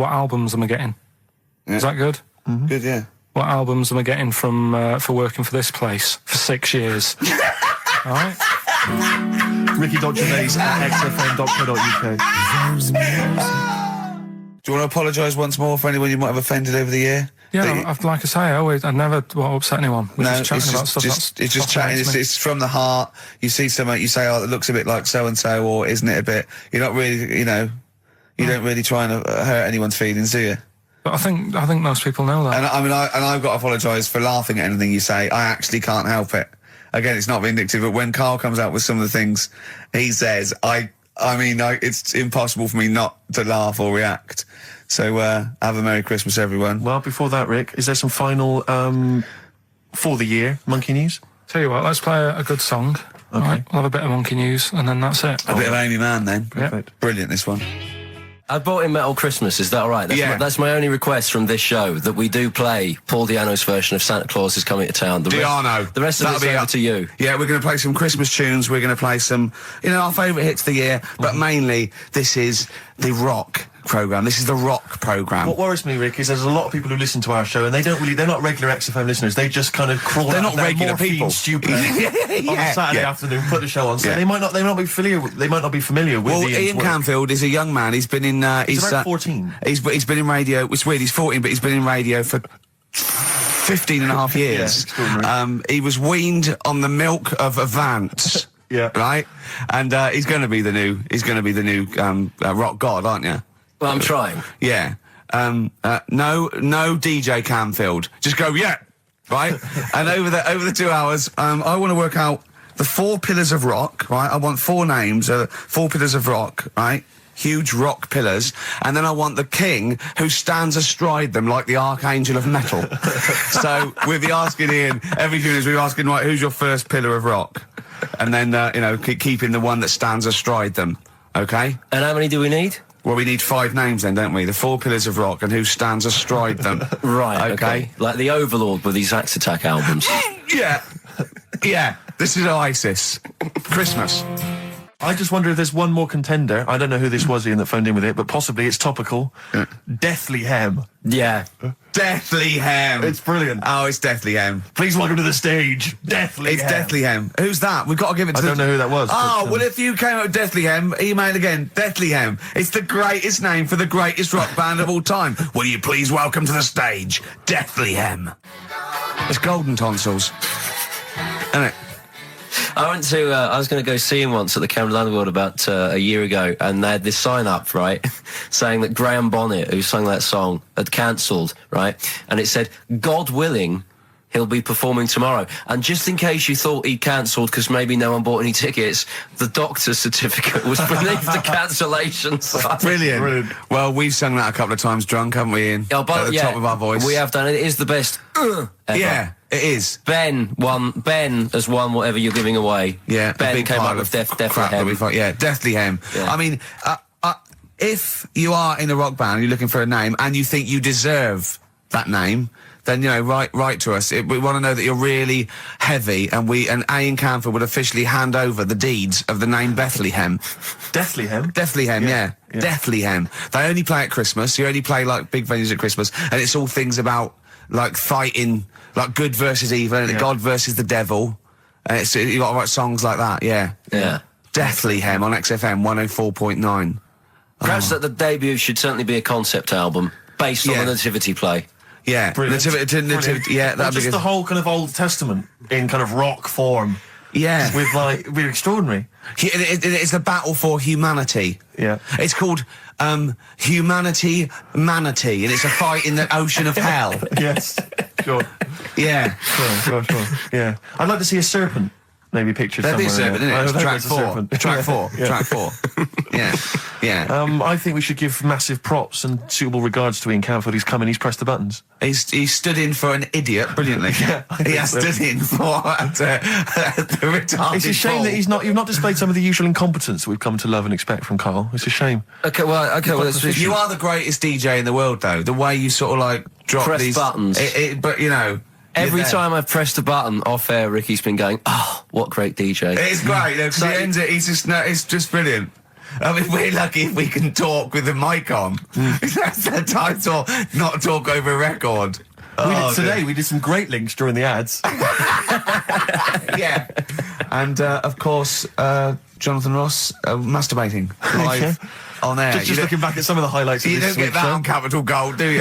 what albums am I getting? Yeah. Is that good? Mm-hmm. Good, yeah. What albums am I getting from for working for this place for 6 years? All right. Ricky.Gervais at XFM.co.uk. Do you want to apologise once more for anyone you might have offended over the year? Yeah, like I say, I never upset anyone. We're No, just chatting about stuff. it's just chatting. It's from the heart. You see something, you say, "Oh, it looks a bit like so and so," or "Isn't it a bit?" You're not really, you don't really try and hurt anyone's feelings, do you? But I think most people know that. And I've got to apologise for laughing at anything you say. I actually can't help it. Again, it's not vindictive, but when Karl comes out with some of the things he says, it's impossible for me not to laugh or react. So, have a Merry Christmas, everyone. Well, before that, Rick, is there some final, for the year, Monkey News? Tell you what, let's play a good song. Okay. Right, we'll have a bit of Monkey News, and then that's it. A bit of Amy Mann, then. Perfect. Brilliant, this one. I bought in Metal Christmas, is that all right? That's my only request from this show, that we do play Paul Di'Anno's version of Santa Claus is Coming to Town. The rest of it's over to you. Yeah, we're going to play some Christmas tunes, we're going to play some, our favourite hits of the year, but mainly, this is the rock programme. This is the rock programme. What worries me, Rick, is there's a lot of people who listen to our show, and they're not regular XFM listeners, they just kind of crawl They're out not regular people. Stupid on a Saturday afternoon, put the show on, so they might not be familiar with Well, Ian Canfield is a young man, he's been in... he's about 14. He's been in radio, it's weird, he's 14, but he's been in radio for 15 and a half years. He was weaned on the milk of Avant. Yeah. Right? And he's going to be the new rock god, aren't you? Well, I'm trying. Yeah. No DJ Canfield. Just go, yeah. Right? And over the 2 hours, I want to work out the 4 pillars of rock, right? I want 4 names, 4 pillars of rock, right? Huge rock pillars. And then I want the king who stands astride them like the archangel of metal. So we'll be asking Ian, every few minutes we'll be asking, right, who's your first pillar of rock? And then, keeping the one that stands astride them. Okay? And how many do we need? Well, we need 5 names then, don't we? The 4 pillars of rock and who stands astride them. Right, okay. Like the Overlord with these Axe Attack albums. Yeah. Yeah. This is Oasis. Christmas. I just wonder if there's one more contender. I don't know who this was, Ian, that phoned in with it, but possibly it's topical. Deathly Hem. Yeah. Deathly Hem. It's brilliant. Oh, it's Deathly Hem. Please welcome to the stage, Deathly Hem. It's Deathly Hem. Who's that? We've got to give it to I don't know who that was. Oh, well, if you came up with Deathly Hem, email again, Deathly Hem. It's the greatest name for the greatest rock band of all time. Will you please welcome to the stage, Deathly Hem. It's Golden Tonsils. Isn't it? I was going to go see him once at the Camden Underworld about a year ago, and they had this sign up, right, saying that Graham Bonnet, who sang that song, had cancelled, right, and it said, God willing, he'll be performing tomorrow. And just in case you thought he'd cancelled because maybe no one bought any tickets, the doctor's certificate was beneath the cancellation sign. Brilliant. Well, we've sung that a couple of times drunk, haven't we, Ian? At the top of our voice. We have done it. It is the best ever. Yeah, it is. Ben has won whatever you're giving away. Yeah, Ben came up with Deathly Hem. Yeah, Deathly Hem. Yeah. I mean, if you are in a rock band, you're looking for a name, and you think you deserve that name, then, write to us. We want to know that you're really heavy, and Ian Canfield would officially hand over the deeds of the name Bethlehem. Deathly Hem? Deathly Hem, yeah. Deathly Hem. They only play at Christmas. You only play, big venues at Christmas, and it's all things about, fighting, good versus evil, and God versus the devil. And you got to write songs like that, yeah. Yeah. Deathly Hem on XFM 104.9. Perhaps that the debut should certainly be a concept album based on the Nativity play. Yeah, Nativity, yeah, that'd be just the whole kind of Old Testament in kind of rock form. Yeah. With we're extraordinary. It's the battle for humanity. Yeah. It's called Humanity Manatee, and it's a fight in the ocean of hell. Yes. Sure. Yeah. Sure. Yeah. I'd like to see a serpent. Maybe pictured somewhere. There'd be a serpent, isn't it? Track 4. Track 4. Yeah. Track 4. Yeah. Yeah. I think we should give massive props and suitable regards to Ian Canfield. He's come in, he's pressed the buttons. He stood in for an idiot brilliantly. Yeah, he has stood in for the retarded. It's a shame that you've not displayed some of the usual incompetence that we've come to love and expect from Karl. It's a shame. Okay, well, you are the greatest DJ in the world, though. The way you sort of drop press these buttons. But every time I've pressed a button off air, Ricky's been going, "Oh, what great DJ!" It's great because he ends it. It's just brilliant. I mean, we're lucky if we can talk with the mic on. That's the title, not talk over a record. We did some great links during the ads. Yeah. And, of course, Jonathan Ross masturbating live on air. Just looking back at some of the highlights of You this don't get that on Capital Gold, do you?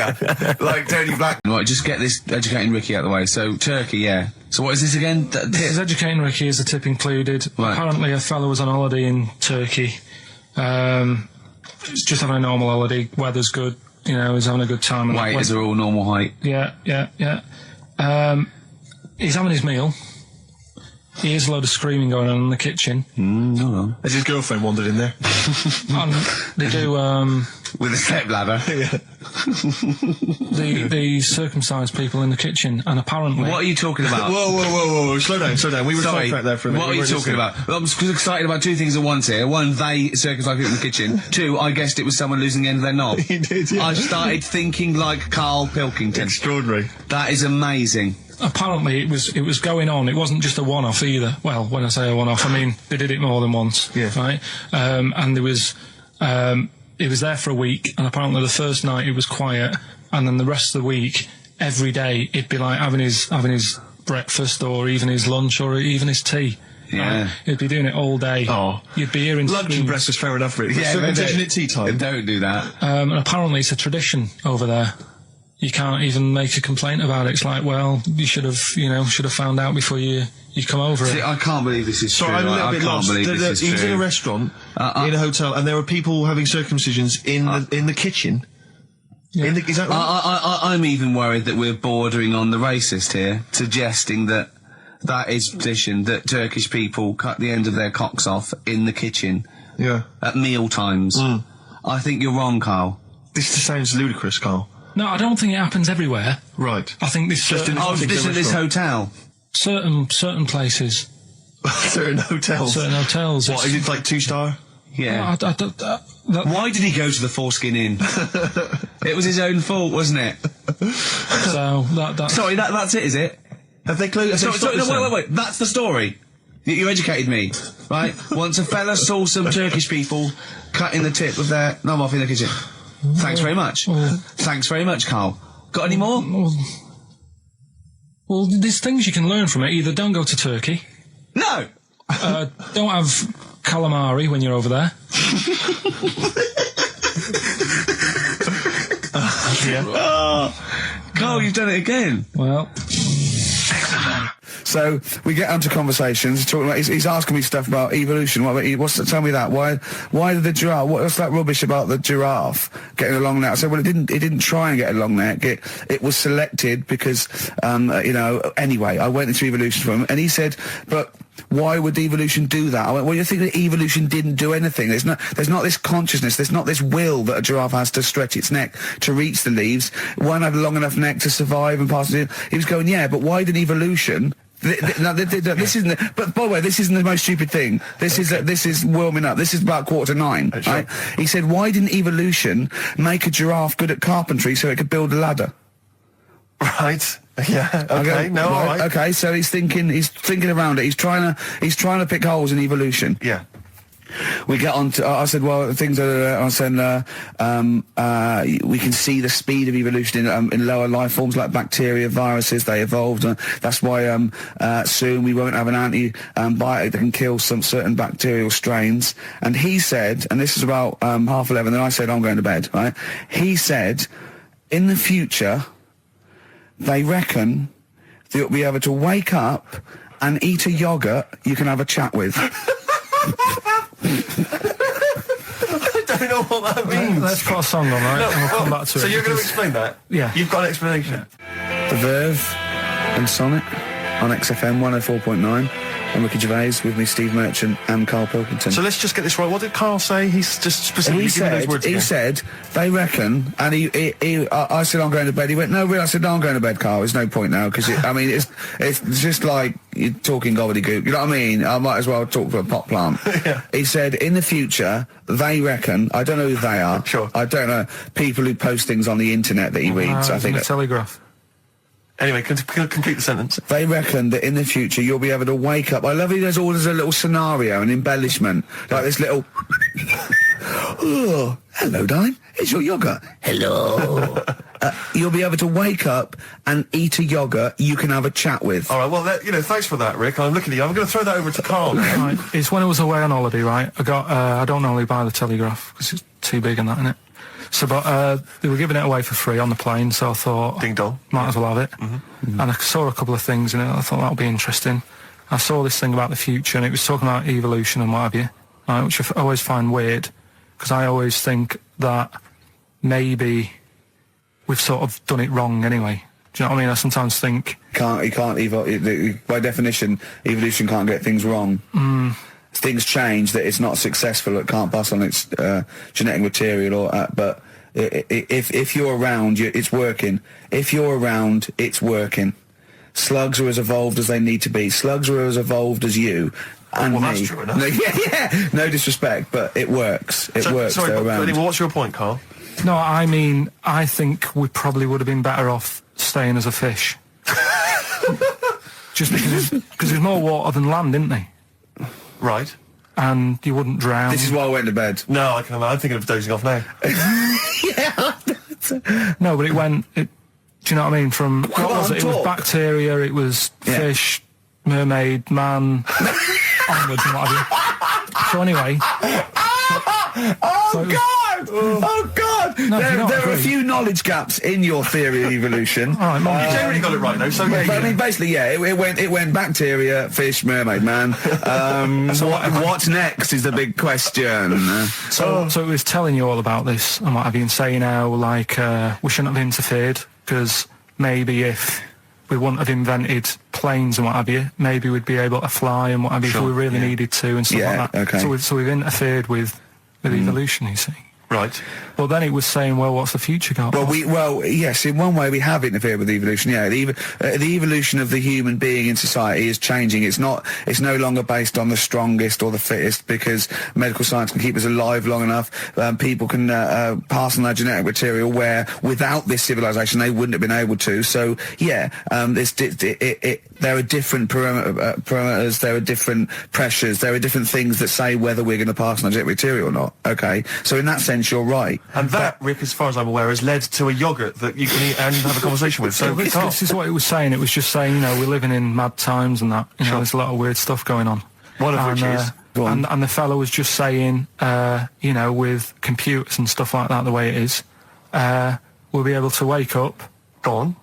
Like Tony Black. Right, just get this educating Ricky out of the way. So, Turkey, yeah. So what is this again? This is educating Ricky, is a tip included. Right. Apparently a fellow was on holiday in Turkey. Just having a normal holiday, weather's good, you know, he's having a good time. Wait, is there all normal height? Yeah. He's having his meal. He hears a load of screaming going on in the kitchen. Hold on. Has his girlfriend wandered in there? And they do, With a stepladder. the circumcised people in the kitchen, and apparently... What are you talking about? Whoa. Slow down. We were sidetracked there for a minute. What are you talking about? Well, I'm excited about two things at once here. One, they circumcised people in the kitchen. Two, I guessed it was someone losing the end of their knob. He did, yeah. I started thinking like Karl Pilkington. Extraordinary. That is amazing. Apparently it was going on. It wasn't just a one-off either. Well, when I say a one-off, I mean they did it more than once. Yeah. Right. And there was it was there for a week, and apparently the first night it was quiet, and then the rest of the week, every day it'd be like having his breakfast, or even his lunch, or even his tea. Yeah. He'd be doing it all day. Oh. You'd be hearing Lunch and screams. breakfast, fair enough, really. Yeah, Circumcision at tea time. Don't do that. And apparently it's a tradition over there. You can't even make a complaint about it. It's like, well, you should have found out before you come over See, it. I can't believe this is true. Sorry, I'm a little I bit can't lost. believe this is He was in true. a restaurant, in a hotel, and there were people having circumcisions in the kitchen. Yeah. Is that right? I'm even worried that we're bordering on the racist here, suggesting that is tradition, that Turkish people cut the end of their cocks off in the kitchen Yeah. at meal times. I think you're wrong, Karl. This just sounds ludicrous, Karl. No, I don't think it happens everywhere. Right. I think this Just in Oh, is this at this hotel? certain places, Certain hotels. certain hotels. What, is it like 2-star? Yeah. Why did he go to the Foreskin Inn? It was his own fault, wasn't it? So that Sorry, that's it, is it? Have they closed? Sorry, no, wait. That's the story. You educated me, right? Once a fella saw some Turkish people cutting the tip of their knob off in the kitchen. Thanks very much. Thanks very much, Karl. Got any more? Well, there's things you can learn from it. Either don't go to Turkey, No! don't have calamari when you're over there. Karl, you've done it again. Well, So we get onto conversations talking about. He's asking me stuff about evolution. Tell me that? Why did the giraffe? What's that rubbish about the giraffe getting a long neck? I said, well, it didn't try and get a long neck. It was selected because Anyway, I went into evolution for him, and he said, but why would evolution do that? I went, well, you think that evolution didn't do anything? There's not this consciousness. There's not this will that a giraffe has to stretch its neck to reach the leaves. It won't have a long enough neck to survive and pass it. He was going, yeah, but why did evolution? This isn't. But by the way, this isn't the most stupid thing. This is warming up. This is about 8:45. Sure. Right? He said, why didn't evolution make a giraffe good at carpentry so it could build a ladder? Right. Yeah. Okay. No. All right. Okay. So he's thinking around it. He's trying to pick holes in evolution. Yeah. We get on to, I said, well, things are, I said, we can see the speed of evolution in lower life forms like bacteria, viruses, they evolved. That's why soon we won't have an antibiotic that can kill some certain bacterial strains. And he said, and this is about 11:30, then I said, I'm going to bed, right? He said, in the future, they reckon that you'll be able to wake up and eat a yogurt you can have a chat with. I don't know what that means. let's put a song on, right? And we'll come back to it. So you're going to because- explain that? Yeah. You've got an explanation. The Verve and Sonnet on XFM 104.9. I'm Ricky Gervais, with me Steve Merchant and Karl Pilkington. So let's just get this right. What did Karl say? He's just specifically giving those words he again. said, they reckon, and I said, I'm going to bed. He went, no, really? I said, no, I'm going to bed, Karl. There's no point now, because, it's just like you're talking gobbledygook. You know what I mean? I might as well talk to a pot plant. Yeah. He said, in the future, they reckon, I don't know who they are. Sure. I don't know, people who post things on the internet that he reads, I think. The Telegraph. Anyway, complete the sentence. They reckon that in the future you'll be able to wake up. I love he does a little scenario and embellishment, like this little oh, hello, darling. It's your yogurt. Hello. You'll be able to wake up and eat a yogurt you can have a chat with. All right, well, thanks for that, Rick. I'm looking at you. I'm going to throw that over to Karl now. Right. It's when I was away on holiday, right? I don't normally buy the Telegraph because it's too big and that, innit? So, but they were giving it away for free on the plane, so I thought, Ding dong. might as well have it. And I saw a couple of things in it. I thought that would be interesting. I saw this thing about the future, and it was talking about evolution and what have you, right, which I always find weird, because I always think that maybe we've sort of done it wrong anyway. Do you know what I mean? I sometimes think... By definition, evolution can't get things wrong. Things change, that it's not successful, it can't pass on its genetic material, but if you're around, it's working. If you're around, it's working. Slugs are as evolved as they need to be. Slugs are as evolved as you. And well, me. that's true enough. Yeah. No disrespect, but it works. It works. Sorry, they're around. anyway, what's your point, Karl? No, I mean, I think we probably would have been better off staying as a fish. Just because there's more water than land, isn't there? Right. And you wouldn't drown. This is why I went to bed. No, I can imagine. I'm thinking of dozing off now. No, but do you know what I mean? From, what was it? It was bacteria, it was fish, mermaid, man, onwards and what have you. So anyway... Oh God! No, there are a few knowledge gaps in your theory of evolution. All right, You generally got it right, though. So but I mean, basically, yeah, it went bacteria, fish, mermaid, man. What's next is the big question. So it was telling you all about this and what have you, and saying how, like, we shouldn't have interfered, because maybe if we wouldn't have invented planes and what have you, maybe we'd be able to fly and what have you if we really needed to and stuff like that. Okay. So we've interfered with evolution, you see. Right. Well, then it was saying, well, what's the future got? Well, yes, in one way we have interfered with evolution. Yeah, the evolution of the human being in society is changing. It's no longer based on the strongest or the fittest, because medical science can keep us alive long enough. People can pass on their genetic material where without this civilization they wouldn't have been able to. So yeah, there are different parameters, there are different pressures, there are different things that say whether we're going to pass on our genetic material or not. Okay, so in that sense you're right. And that, Rick, as far as I'm aware, has led to a yogurt that you can eat and have a conversation with. So this is what it was saying. It was just saying, you know, we're living in mad times and that. You know, there's a lot of weird stuff going on. One of which is... And the fellow was just saying, you know, with computers and stuff like that, the way it is, we'll be able to wake up, Go on.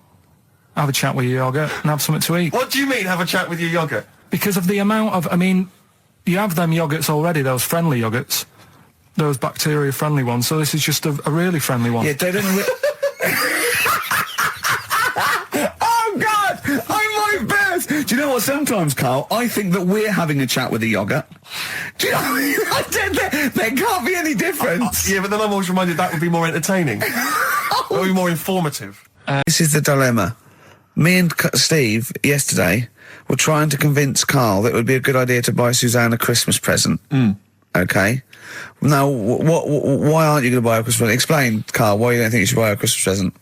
have a chat with your yogurt and have something to eat. What do you mean, have a chat with your yogurt? Because of the amount of, I mean, you have them yogurts already, those friendly yogurts, those bacteria-friendly ones, so this is just a really friendly one. Yeah, they don't... Oh, God! I might burst! Do you know what, sometimes, Karl, I think that we're having a chat with a yogurt. Do you know what I mean? There can't be any difference. Yeah, but then I'm always reminded that would be more entertaining. It would be more informative. This is the dilemma. Me and Steve, yesterday, were trying to convince Karl that it would be a good idea to buy Suzanne a Christmas present. Okay? Now, why aren't you going to buy her a Christmas present? Explain, Karl, why you don't think you should buy her a Christmas present.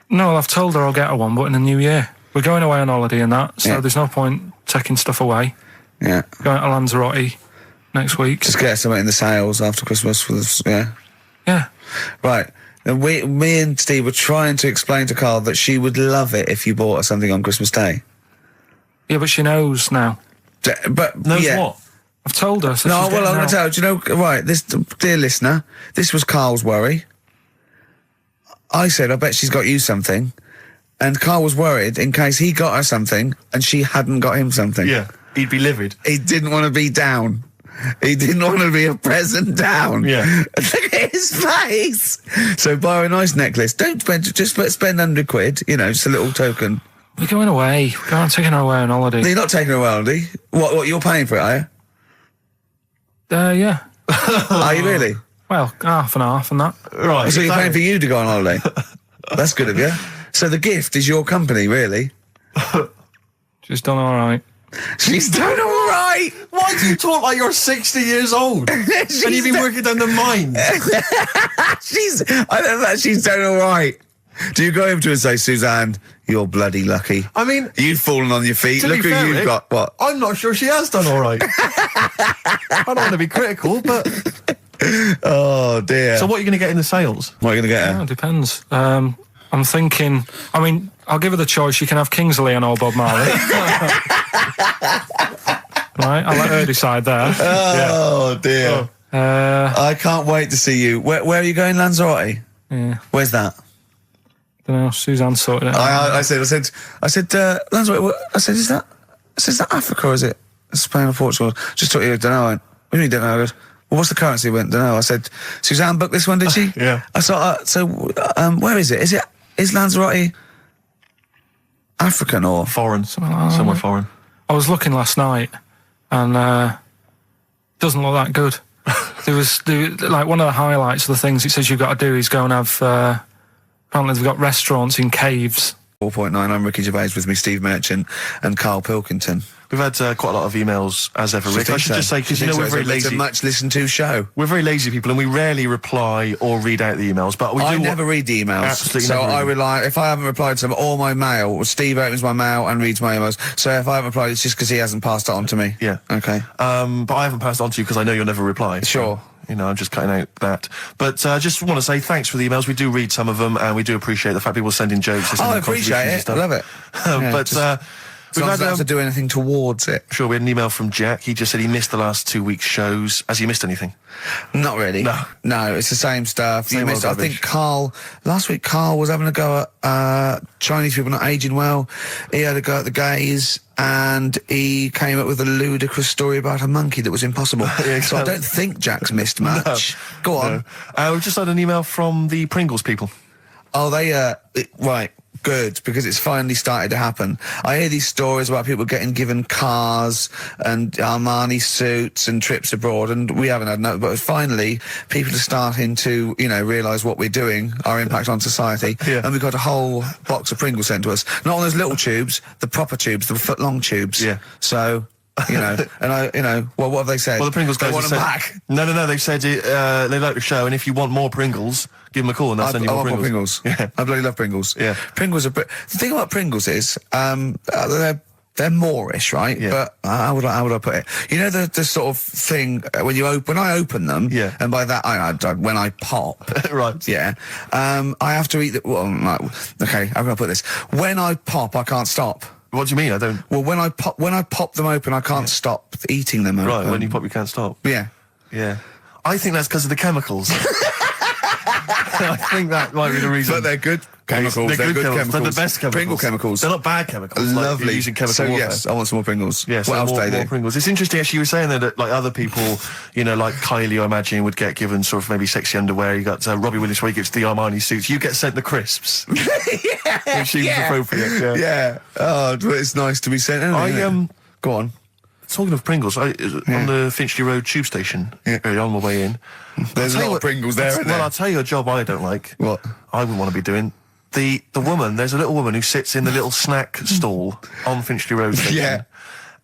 No, I've told her I'll get her one, but in the new year. We're going away on holiday and that, so there's no point taking stuff away. Yeah. Going to Lanzarote next week. Just get something in the sales after Christmas for this, yeah. Yeah. Right. And me and Steve were trying to explain to Karl that she would love it if you bought her something on Christmas Day. Yeah, but she knows now. But Knows what? I've told her. So no, she's well, I'm getting going out. to tell you, do you know, right, this, dear listener, this was Karl's worry. I said, I bet she's got you something. And Karl was worried in case he got her something and she hadn't got him something. Yeah, he'd be livid. He didn't want to be down. He didn't want to be a present down. Yeah. Look at his face. So buy her a nice necklace. Don't spend, just spend £100, you know, just a little token. We're going away. We're going taking her away on holiday. You're not taking her away, are you? What, you're paying for it, are you? Yeah. Are you really? Well, half and half and that. Right. So you're paying for you to go on holiday? That's good of you. So the gift is your company, really? She's done all right. She's done all right. Why do you talk like you're 60 years old? And you've been working down the mines? I don't know, she's done all right. Do you go home to her and say, Suzanne, you're bloody lucky. I mean... You've fallen on your feet. To Look be who fair, you've Rick, got. What? I'm not sure she has done all right. I don't want to be critical, but Oh dear. So what are you going to get in the sales? What are you going to get Oh, her? it depends. I'm thinking. I mean, I'll give her the choice. You can have Kingsley and old Bob Marley. Right, I'll let her decide there. Oh dear. I can't wait to see you. Where are you going, Lanzarote? Yeah. Where's that? Don't know. Suzanne sorted it out. I said, Lanzarote. I said, is that Africa or is it Spain or Portugal? Just thought you don't know. I went, what do you mean don't know? I goes, well, what's the currency? I went, don't know. I said, Suzanne booked this one, did she? Yeah. I thought, where is it? Is Lanzarote African or Foreign. Somewhere foreign. I was looking last night, and doesn't look that good. There was like one of the highlights of the things it says you've got to do is go and have. Apparently, they've got restaurants in caves. 4.9? I'm Ricky Gervais, with me Steve Merchant and Karl Pilkington. We've had quite a lot of emails as ever, Rick. I should just say, because we're very lazy. It's a much listened to show. We're very lazy people, and we rarely reply or read out the emails. But I never read the emails. Absolutely so never I read rely, if I haven't replied to them, or my mail, Steve opens my mail and reads my emails. So if I haven't replied, it's just because he hasn't passed it on to me. Yeah. Okay. But I haven't passed it on to you because I know you'll never reply. Sure. So, I'm just cutting out that. But I just want to say thanks for the emails. We do read some of them, and we do appreciate the fact people send in jokes. I appreciate it. I love it. But as long as I don't have to do anything towards it. Sure, we had an email from Jack. He just said he missed the last 2 weeks' shows. Has he missed anything? Not really. No, it's the same stuff. Same old I rubbish. think last week Karl was having a go at Chinese people not aging well. He had a go at the gays, and he came up with a ludicrous story about a monkey that was impossible. Yeah, so I don't think Jack's missed much. Go on. We've just had an email from the Pringles people. Oh, right. Good, because it's finally started to happen. I hear these stories about people given cars and Armani suits and trips abroad, and we haven't had no. But finally, people are starting to, realise what we're doing, our impact on society, and we've got a whole box of Pringles sent to us. Not on those little tubes, the proper tubes, the foot-long tubes. Yeah. So. And well, what have they said? Well, the Pringles guys they want have them said, back. No, they've said they like the show, and if you want more Pringles, give them a call and they'll send you more Pringles. Yeah. I bloody love Pringles. Yeah. Pringles are... The thing about Pringles is, they're Moorish, right? Yeah. But how would I put it? You know the sort of thing, when I open them, and by that, when I pop... Right. Yeah. I have to eat the... Well, okay, how can I put this? When I pop, I can't stop. What do you mean? I don't... Well, when I pop them open, I can't stop eating them. Right, when you pop, you can't stop. Yeah. Yeah. I think that's because of the chemicals. I think that might be the reason. But they're good chemicals. They're good chemicals. They're the best chemicals. Pringle chemicals. They're not bad chemicals. Lovely. Like you're using chemical so warfare. yes, I want some more Pringles. Yes, what else do they more do? Pringles. It's interesting actually you were saying that like other people, like Kylie I imagine would get given sort of maybe sexy underwear. You got Robbie Williams where he gets the Armani suits. You get sent the crisps. Which seems appropriate. Yeah. Oh, but it's nice to be sent. Go on. Talking of Pringles, on the Finchley Road tube station, on my way in. There's a lot of Pringles there, isn't there? Well, I'll tell you a job I don't like. What? I wouldn't want to be doing. The woman, there's a little woman who sits in the little snack stall on Finchley Road station. Yeah.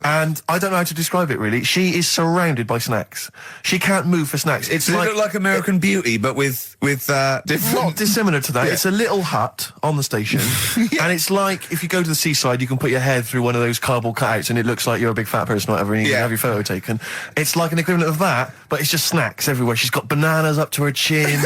And I don't know how to describe it really. She is surrounded by snacks. She can't move for snacks. It's Does it look like American Beauty, but with different... Not dissimilar to that. Yeah. It's a little hut on the station, and it's like if you go to the seaside, you can put your head through one of those cardboard cutouts, and it looks like you're a big fat person, or whatever, and you can have your photo taken. It's like an equivalent of that, but it's just snacks everywhere. She's got bananas up to her chin.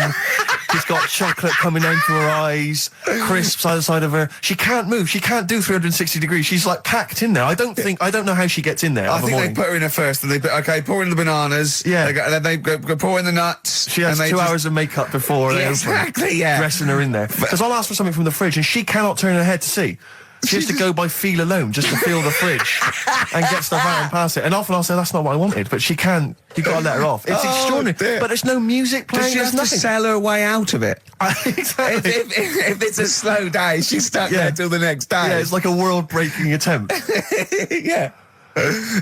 She's got chocolate coming down to her eyes, crisps either side of her. She can't move. She can't do 360 degrees. She's like packed in there. I don't know how she gets in there. I think they put her in there first, and pour in the bananas. Yeah. And then they go pour in the nuts. She has 2 hours of makeup before they exactly, yeah. dressing her in there. Because I'll ask for something from the fridge, and she cannot turn her head to see. She has to go by feel alone, just to feel the fridge and get stuff out and pass it. And often I'll say, that's not what I wanted, but she can't. You've got to let her off. It's extraordinary. Dear. But there's no music playing. Does she have to sell her way out of it? Exactly. If it's a slow day, she's stuck there till the next day. Yeah, it's like a world-breaking attempt. Yeah.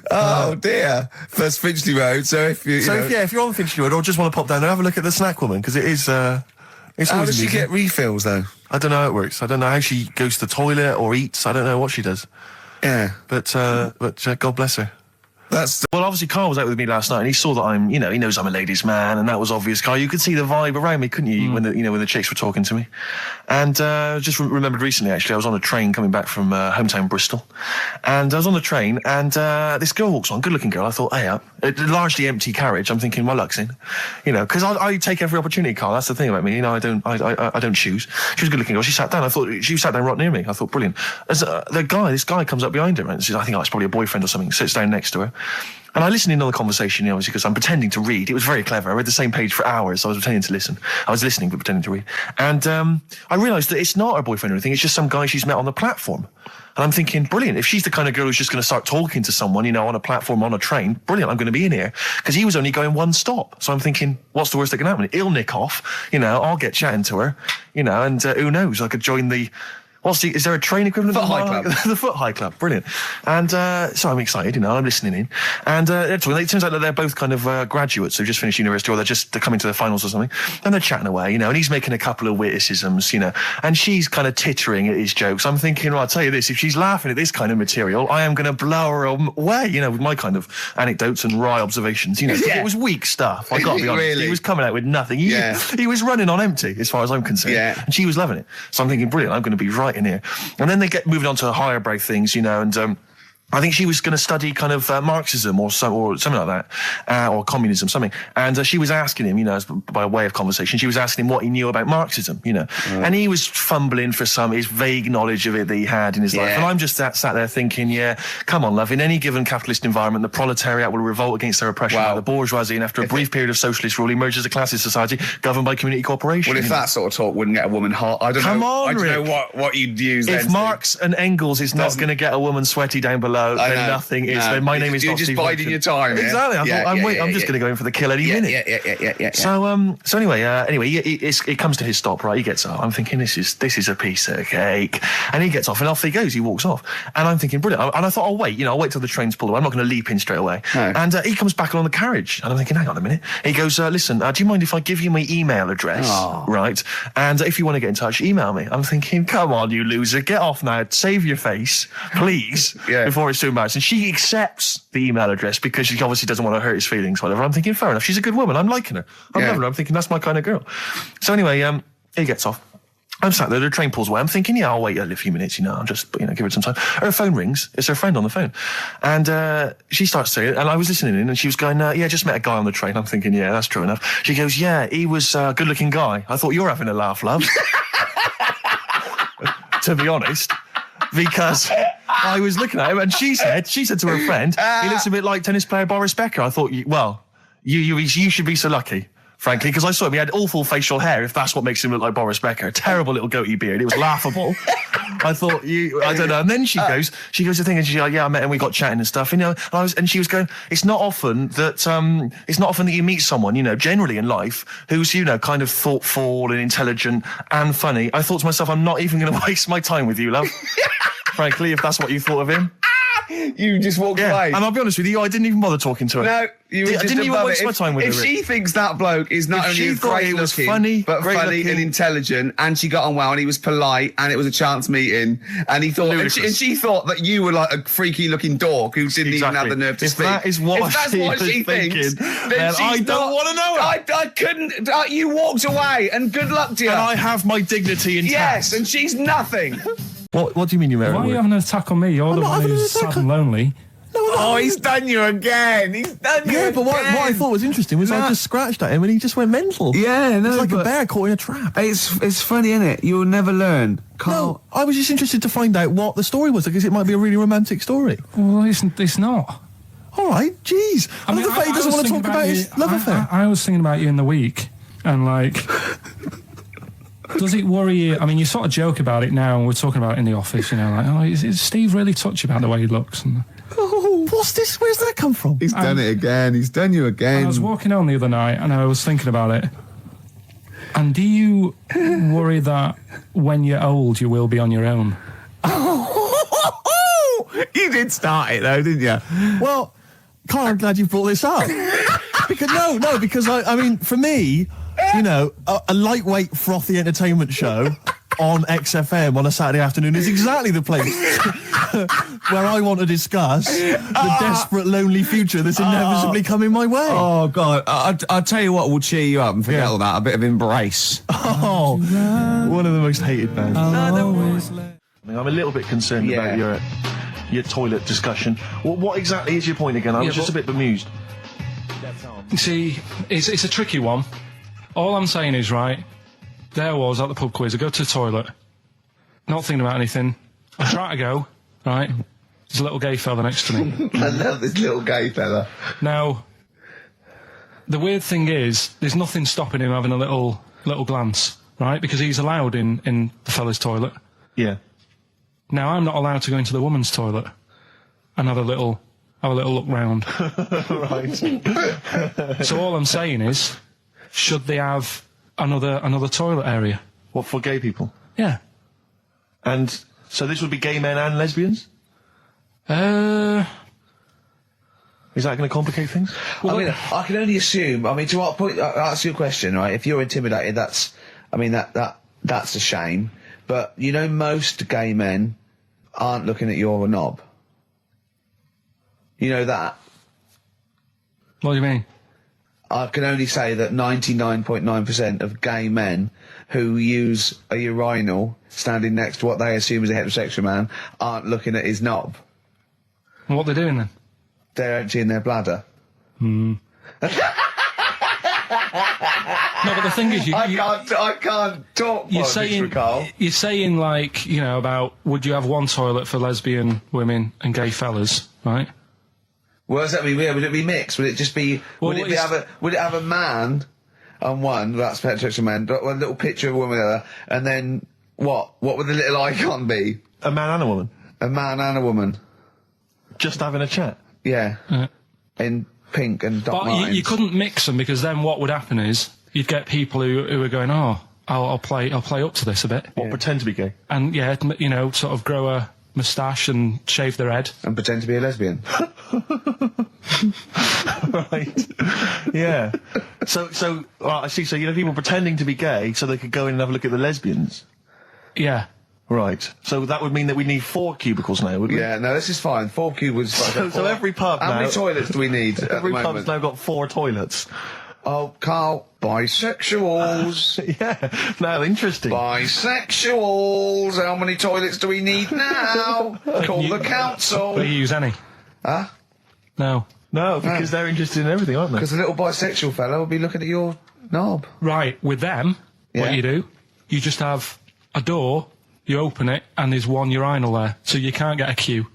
Oh dear. That's Finchley Road. So if you're on Finchley Road or just want to pop down there, have a look at the snack woman, because it is. It's how always does she amusing. get refills though? I don't know how it works. I don't know how she goes to the toilet or eats. I don't know what she does. Yeah. But God bless her. Well, obviously, Karl was out with me last night, and he saw that I'm, he knows I'm a ladies' man, and that was obvious. Karl, you could see the vibe around me, couldn't you? When the chicks were talking to me, and just remembered recently, actually, I was on a train coming back from hometown Bristol, and I was on the train, and this girl walks on, good-looking girl. I thought, hey, a largely empty carriage. I'm thinking, my luck's in, because I take every opportunity, Karl. That's the thing about me, I don't choose. She was a good-looking girl. She sat down. I thought she sat down right near me. I thought, brilliant. As this guy comes up behind her, and says, I think it's probably a boyfriend or something. Sits down next to her. And I listened in on the conversation, obviously, because I'm pretending to read. It was very clever. I read the same page for hours, so I was pretending to listen. I was listening, but pretending to read. And I realised that it's not her boyfriend or anything. It's just some guy she's met on the platform. And I'm thinking, brilliant. If she's the kind of girl who's just going to start talking to someone, on a platform, on a train, brilliant, I'm going to be in here. Because he was only going one stop. So I'm thinking, what's the worst that can happen? He'll nick off, I'll get chatting to her, and who knows, I could join the... is there a train equivalent? Foot High Club. The Foot High Club, brilliant. And so I'm excited, I'm listening in. And it turns out that they're both kind of graduates who've just finished university, or they're coming to their finals or something. And they're chatting away, and he's making a couple of witticisms, and she's kind of tittering at his jokes. I'm thinking, well, I'll tell you this, if she's laughing at this kind of material, I am going to blow her away, with my kind of anecdotes and wry observations, It was weak stuff, I got to be honest. Really? He was coming out with nothing. He was running on empty, as far as I'm concerned. Yeah. And she was loving it. So I'm thinking, brilliant, I'm going to be right in here. And then they get moving on to higher brow things, and I think she was going to study kind of Marxism or something like that, or communism, something. And she was asking him, by way of conversation, she was asking him what he knew about Marxism, And he was fumbling for his vague knowledge of it that he had in his life. And I'm just sat there thinking, come on, love, in any given capitalist environment, the proletariat will revolt against their oppression by the bourgeoisie, and after a brief period of socialist rule, emerges a classist society governed by community cooperation. Well, if that sort of talk wouldn't get a woman hot, I don't know what you'd use then. If Marx and Engels is not going to get a woman sweaty down below, then nothing is. Then my name is You're not just Steve biding your time. Exactly. I'm just going to go in for the kill any minute. Yeah. So anyway, it comes to his stop. Right, he gets up. I'm thinking this is a piece of cake, and he gets off, and off he goes. He walks off, and I'm thinking brilliant. And I thought, I'll wait. I'll wait till the train's pulled away. I'm not going to leap in straight away. No. And he comes back along the carriage, and I'm thinking, hang on a minute. He goes, listen, do you mind if I give you my email address? Oh. Right, and if you want to get in touch, email me. I'm thinking, come on, you loser, get off now. Save your face, please, before it's too embarrassing. She accepts the email address because she obviously doesn't want to hurt his feelings, whatever. I'm thinking, fair enough. She's a good woman. I'm liking her. I'm loving her. I'm thinking that's my kind of girl. So anyway, he gets off. I'm sat there, the train pulls away. I'm thinking, I'll wait a few minutes, I'll just, give it some time. Her phone rings. It's her friend on the phone. And she starts saying it, and I was listening in, and she was going, just met a guy on the train. I'm thinking, that's true enough. She goes, he was a good-looking guy. I thought, you're having a laugh, love. To be honest. Because I was looking at him, and she said to her friend, he looks a bit like tennis player Boris Becker. I thought, you should be so lucky, frankly, because I saw him. He had awful facial hair, if that's what makes him look like Boris Becker. Terrible little goatee beard. It was laughable. I thought, I don't know. And then she goes to thing, and she's like, I met him, we got chatting and stuff, and she was going, it's not often that you meet someone, generally in life, who's, kind of thoughtful and intelligent and funny. I thought to myself, I'm not even going to waste my time with you, love. Frankly, if that's what you thought of him. You just walked away. And I'll be honest with you, I didn't even bother talking to her. No, you were just didn't even waste my time with her. If she thinks that bloke is not only great looking, but funny and intelligent, and she got on well, and he was polite, and it was a chance meeting, and he thought, and she thought that you were like a freaky looking dork who didn't even have the nerve to speak. That is what she thinks, then I don't want to know her. I couldn't. You walked away, and good luck to you. And I have my dignity intact. Yes, and she's nothing. What do you mean you married? Why are you having an attack on me? You're the one who's sad and lonely. Oh, he's done you again. Yeah, but what I thought was interesting was I just scratched at him and he just went mental. Yeah, no, it's like a bear caught in a trap. It's funny, isn't it? You'll never learn. Karl. No, I was just interested to find out what the story was, because it might be a really romantic story. Well, it's not. All right, jeez. I mean, the fact he doesn't want to talk about his love affair. I was thinking about you in the week, and does it worry you? I mean, you sort of joke about it now, and we're talking about it in the office, is Steve really touchy about the way he looks? And, what's this? Where's that come from? He's done it again. He's done you again. I was walking home the other night, and I was thinking about it. And do you worry that when you're old, you will be on your own? You did start it, though, didn't you? Well, Karl, I'm glad you brought this up. because I mean, for me, a lightweight, frothy entertainment show on XFM on a Saturday afternoon is exactly the place where I want to discuss the desperate, lonely future that's inevitably coming my way. Oh, God. I'll tell you what will cheer you up and forget all that. A bit of Embrace. Oh, one of the most hated bands. I'm a little bit concerned about your toilet discussion. What exactly is your point again? I was just a bit bemused. You see, it's a tricky one. All I'm saying is, right, there I was at the pub quiz. I go to the toilet, not thinking about anything. I try to go, right? There's a little gay fella next to me. I love this little gay fella. Now, the weird thing is, there's nothing stopping him having a little glance, right? Because he's allowed in the fella's toilet. Yeah. Now, I'm not allowed to go into the woman's toilet and have a little look round. Right. So all I'm saying is, should they have another toilet area? What, for gay people? Yeah. And so this would be gay men and lesbians? Well, Is that going to complicate things? I mean, I can only assume. I mean, to what point? I'll ask you a question, right? If you're intimidated, that's a shame. But you know, most gay men aren't looking at your knob. You know that. what do you mean? I can only say that 99.9% of gay men who use a urinal standing next to what they assume is a heterosexual man aren't looking at his knob. And what they're doing then? They're emptying their bladder. No, but the thing is, I can't talk. you're saying, Karl. you're saying, like, you know, about would you have one toilet for lesbian women and gay fellas, right? What does that mean? Would it be mixed? Would it just be? Well, would it have a man on one? That's heterosexual man. One little picture of a woman, there, and then what? What would the little icon be? A man and a woman? A man and a woman. Just having a chat? Yeah. In pink and Doc But Martens. you couldn't mix them, because then what would happen is you'd get people who are going, oh, I'll play up to this a bit, What, pretend to be gay? and yeah, you know, sort of grow a moustache and shave their head. And pretend to be a lesbian. Right. Yeah. So, I see. So, you know, people pretending to be gay so they could go in and have a look at the lesbians. Yeah. Right. So that would mean that we need 4 cubicles now, would we? Yeah, no, this is fine. 4 cubicles. So every pub How now... many toilets do we need at Every the pub's moment? now got 4 toilets. Oh, Karl, bisexuals. Yeah. Now, interesting. Bisexuals. How many toilets do we need now? Call the council. Will you use any? Huh? No. No, because they're interested in everything, aren't they? Because a little bisexual fella will be looking at your knob. Right, with them, Yeah. what you do, you just have a door, you open it, and there's one urinal there, so you can't get a queue.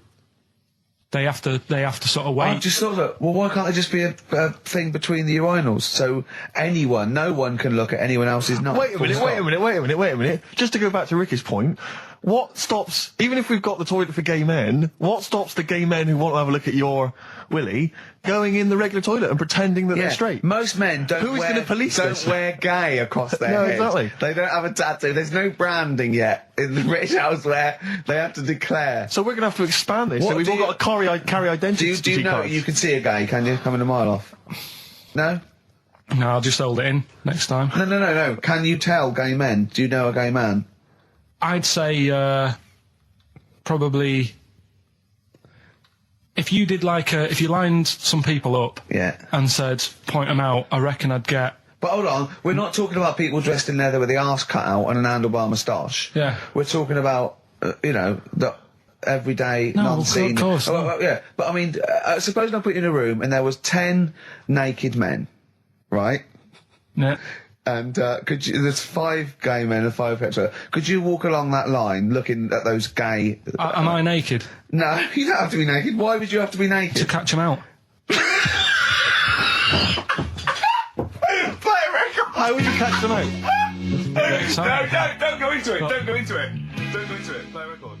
They have to sort of wait. I just thought that, well, why can't there just be a thing between the urinals? So no one can look at anyone else's knob. Wait a minute. Just to go back to Ricky's point, what stops, even if we've got the toilet for gay men, what stops the gay men who want to have a look at your willy going in the regular toilet and pretending that they're straight? Most men don't Who is gonna police this? wear gay across their No, head. exactly. They don't have a tattoo. There's no branding yet in the British house where they have to declare. So we're going to have to expand this. What So we've do all you- got to carry identity Do you know cards. you can see a gay, can you? Coming a mile off. No? No, I'll just hold it in next time. No. Can you tell gay men? Do you know a gay man? I'd say probably if you did if you lined some people up Yeah. and said point them out, I reckon I'd get. But hold on, we're not talking about people dressed in leather with the arse cut out and an handlebar moustache. Yeah. We're talking about, the everyday, No, non-seen. of course, Oh, no. well, yeah, but I mean, suppose I put you in a room and there was 10 naked men, right? Yeah. And there's 5 gay men and 5 hetero. Could you walk along that line looking at those gay... Am I naked No, you don't have to be naked. Why would you have to be to naked? catch them out? Play a record! How would you catch them out? Don't go into it. Don't go into it. Play a record.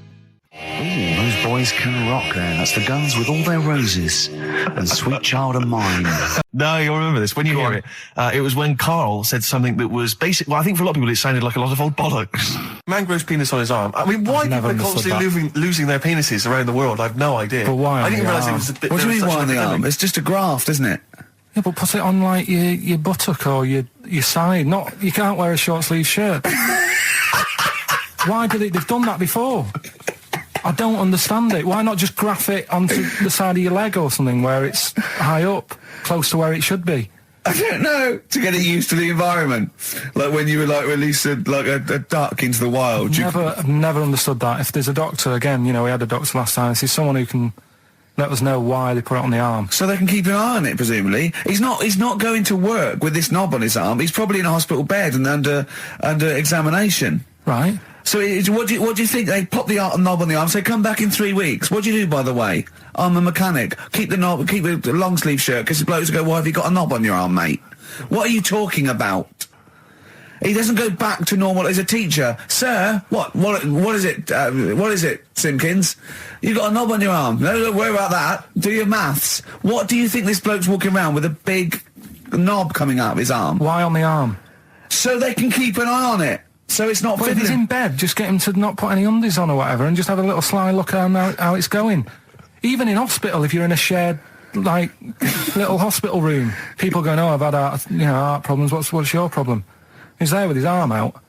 Ooh, those boys can rock there. That's the Guns with All Their Roses and Sweet Child of Mine. No, you'll remember this. When you hear it, it was when Karl said something that was basic. Well, I think for a lot of people it sounded like a lot of old bollocks. Man grows penis on his arm. I mean, why never people are understood constantly losing their penises around the world, I've no idea. But why I on didn't the realise it arm? was a bit... What do you mean, why on the epidemic. arm? It's just a graft, isn't it? Yeah, but put it on like your buttock or your side. You can't wear a short sleeve shirt. Why do they've done that before? I don't understand it. Why not just graph it onto the side of your leg or something where it's high up, close to where it should be? I don't know, to get it used to the environment. Like when you were like released a duck into the wild. I've never understood that. If there's a doctor, again, you know, we had a doctor last time, if there's someone who can let us know why they put it on the arm. So they can keep an eye on it, presumably. He's not going to work with this knob on his arm. He's probably in a hospital bed and under examination. Right. So what do you think? They pop the knob on the arm, say, come back in 3 weeks. What do you do, by the way? I'm a mechanic. Keep the long sleeve shirt, because the blokes go, why have you got a knob on your arm, mate? What are you talking about? He doesn't go back to normal as a teacher. Sir, what is it, Simpkins? You got a knob on your arm. No, don't worry about that. Do your maths. What do you think this bloke's walking around with a big knob coming out of his arm? Why on the arm? So they can keep an eye on it. So it's not But if he's in bed, just get him to not put any undies on or whatever and just have a little sly look at how it's going. Even in hospital, if you're in a shared, like, little hospital room, people going, oh, I've had heart problems, what's your problem? He's there with his arm out.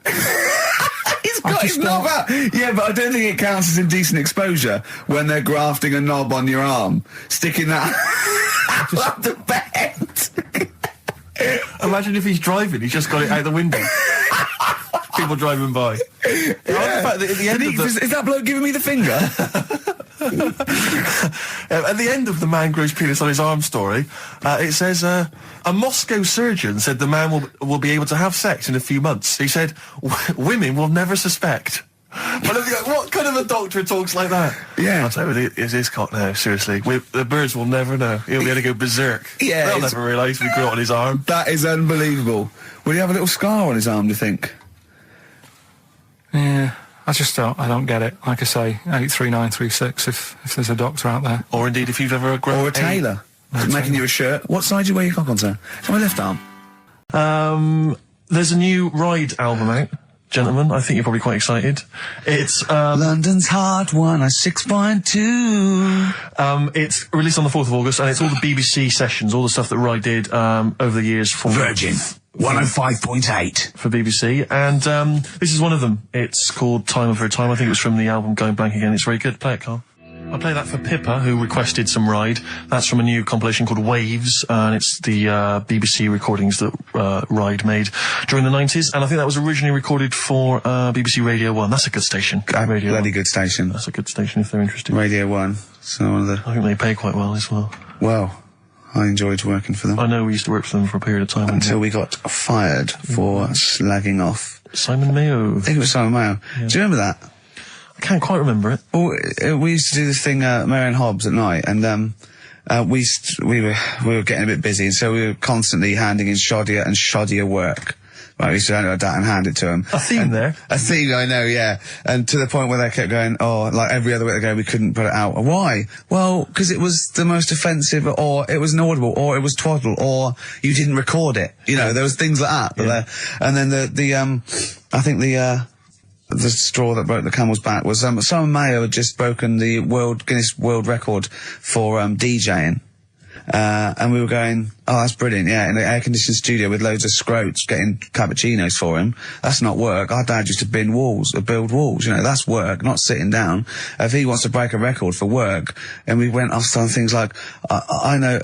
He's got his knob out. Yeah, but I don't think it counts as indecent exposure when they're grafting a knob on your arm, sticking that up the bed. Imagine if he's driving, he's just got it out the window. People driving by. Yeah. The fact that at the end Is that bloke giving me the finger? At the end of the man grows penis on his arm story, it says, a Moscow surgeon said the man will be able to have sex in a few months. He said, women will never suspect. But what kind of a doctor talks like that? Yeah. I'll tell you, it's his cock now, seriously. The birds will never know. He'll be able to go berserk. Yeah, They'll never realise we grew it on his arm. That is unbelievable. Will he have a little scar on his arm, do you think? Yeah, I don't get it. Like I say, 83936 if there's a doctor out there. Or indeed, if you've ever Or a tailor. Making you a shirt. What side do you wear your cock on, sir? It's on my left arm. There's a new Ride album out, gentlemen. I think you're probably quite excited. It's London's Heart 106.2. It's released on the 4th of August, and it's all the BBC sessions, all the stuff that Ride did over the years for Virgin 105.8 for BBC, and this is one of them. It's called Time of Her Time. I think it was from the album Going Blank Again. It's very good. Play it, Karl. I play that for Pippa, who requested some Ride. That's from a new compilation called Waves, and it's the BBC recordings that Ride made during the 90s, and I think that was originally recorded for BBC Radio 1. That's a good station. Radio Bloody 1. good station. That's a good station if they're interested. Radio 1. So one of the... I think they pay quite well as well. Well, I enjoyed working for them. I know we used to work for them for a period of time. Until we got fired for slagging off. Simon Mayo. I think it was Simon Mayo. Yeah. Do you remember that? I can't quite remember it. Well, we used to do this thing, Marion Hobbs at night, and we were getting a bit busy, and so we were constantly handing in shoddier work. Right, we used to hand and hand it to them. A theme there. A theme, I know, yeah. And to the point where they kept going, oh, like every other week they go, we couldn't put it out. Why? Well, because it was the most offensive, or it was inaudible, or it was twaddle, or you didn't record it. You know, there was things like that. Yeah. And then I think the straw that broke the camel's back was Simon Mayo had just broken the Guinness World Record for DJing. And we were going, oh, that's brilliant, yeah, in an air-conditioned studio with loads of scrotes getting cappuccinos for him. That's not work. Our dad used to build walls, you know, that's work, not sitting down. If he wants to break a record for work, and we went off on things like, I know...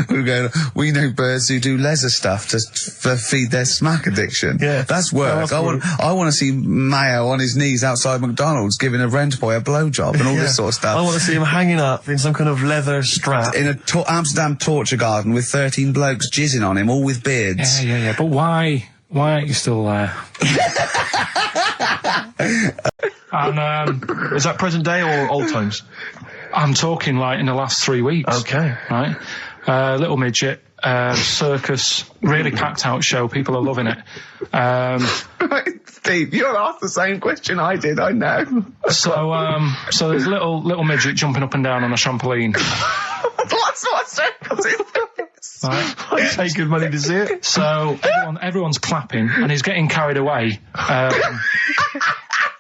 We were going, we know birds who do leisure stuff to feed their smack addiction. Yeah. That's work. I want to see Mayo on his knees outside McDonald's giving a rent boy a blowjob and all this sort of stuff. I want to see him hanging up in some kind of leather strap. In a Amsterdam torture garden with 13 blokes jizzing on him, all with beards. Yeah. But why aren't you still there? And, Is that present day or old times? I'm talking like in the last 3 weeks. Okay. Right? Little midget, circus, really packed out show. People are loving it. Steve, you asked the same question I did, I know. So there's little midget jumping up and down on a trampoline. That's what circus is. Right? I'd pay good money to see it. So everyone's clapping and he's getting carried away.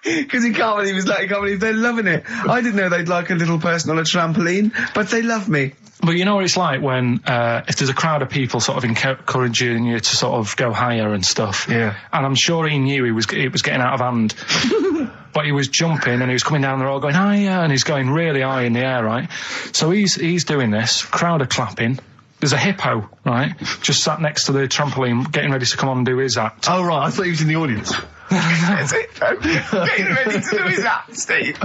Because he can't believe they're loving it. I didn't know they'd like a little person on a trampoline, but they love me. But you know what it's like when, if there's a crowd of people sort of encouraging you to sort of go higher and stuff. Yeah. And I'm sure he knew it was getting out of hand. But he was jumping and he was coming down the road going, higher, and he's going really high in the air, right? So he's doing this, crowd are clapping. There's a hippo, right, just sat next to the trampoline getting ready to come on and do his act. Oh, right, I thought he was in the audience. Getting ready to do his act, Steve.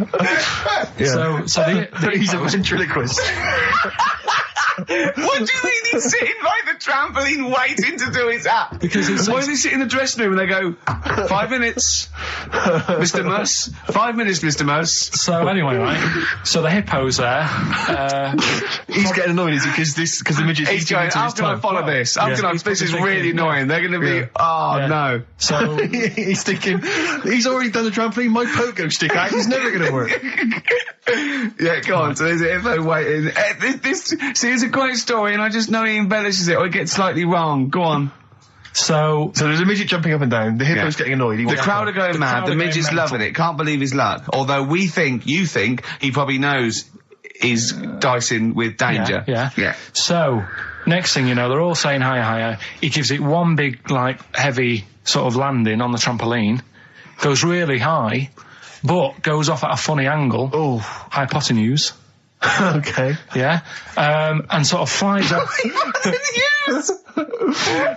Yeah. So he's a ventriloquist. What do you mean he's sitting by the trampoline waiting to do his act? Because why does he sit in the dressing room and they go, 5 minutes, Mr. Mus? 5 minutes, Mr. Mus. So anyway, right, so the hippo's there. He's getting annoyed because the midget. He's going, how can I follow this? This is really annoying. They're going to be, no. So he's thinking, he's already done the trampoline, my pogo stick act is never going to work. Yeah, go on. So there's a hippo waiting. Here's a great story, and I just know he embellishes it or it gets slightly wrong. Go on. So there's a midget jumping up and down. The hippo's getting annoyed. The crowd are going mad. The midget's loving it. Can't believe his luck. Although you think he probably knows he's dicing with danger. Yeah. So next thing you know, they're all saying higher. He gives it one big, heavy sort of landing on the trampoline, goes really high, but goes off at a funny angle. Oh, hypotenuse. Okay. Yeah. And sort of flies up.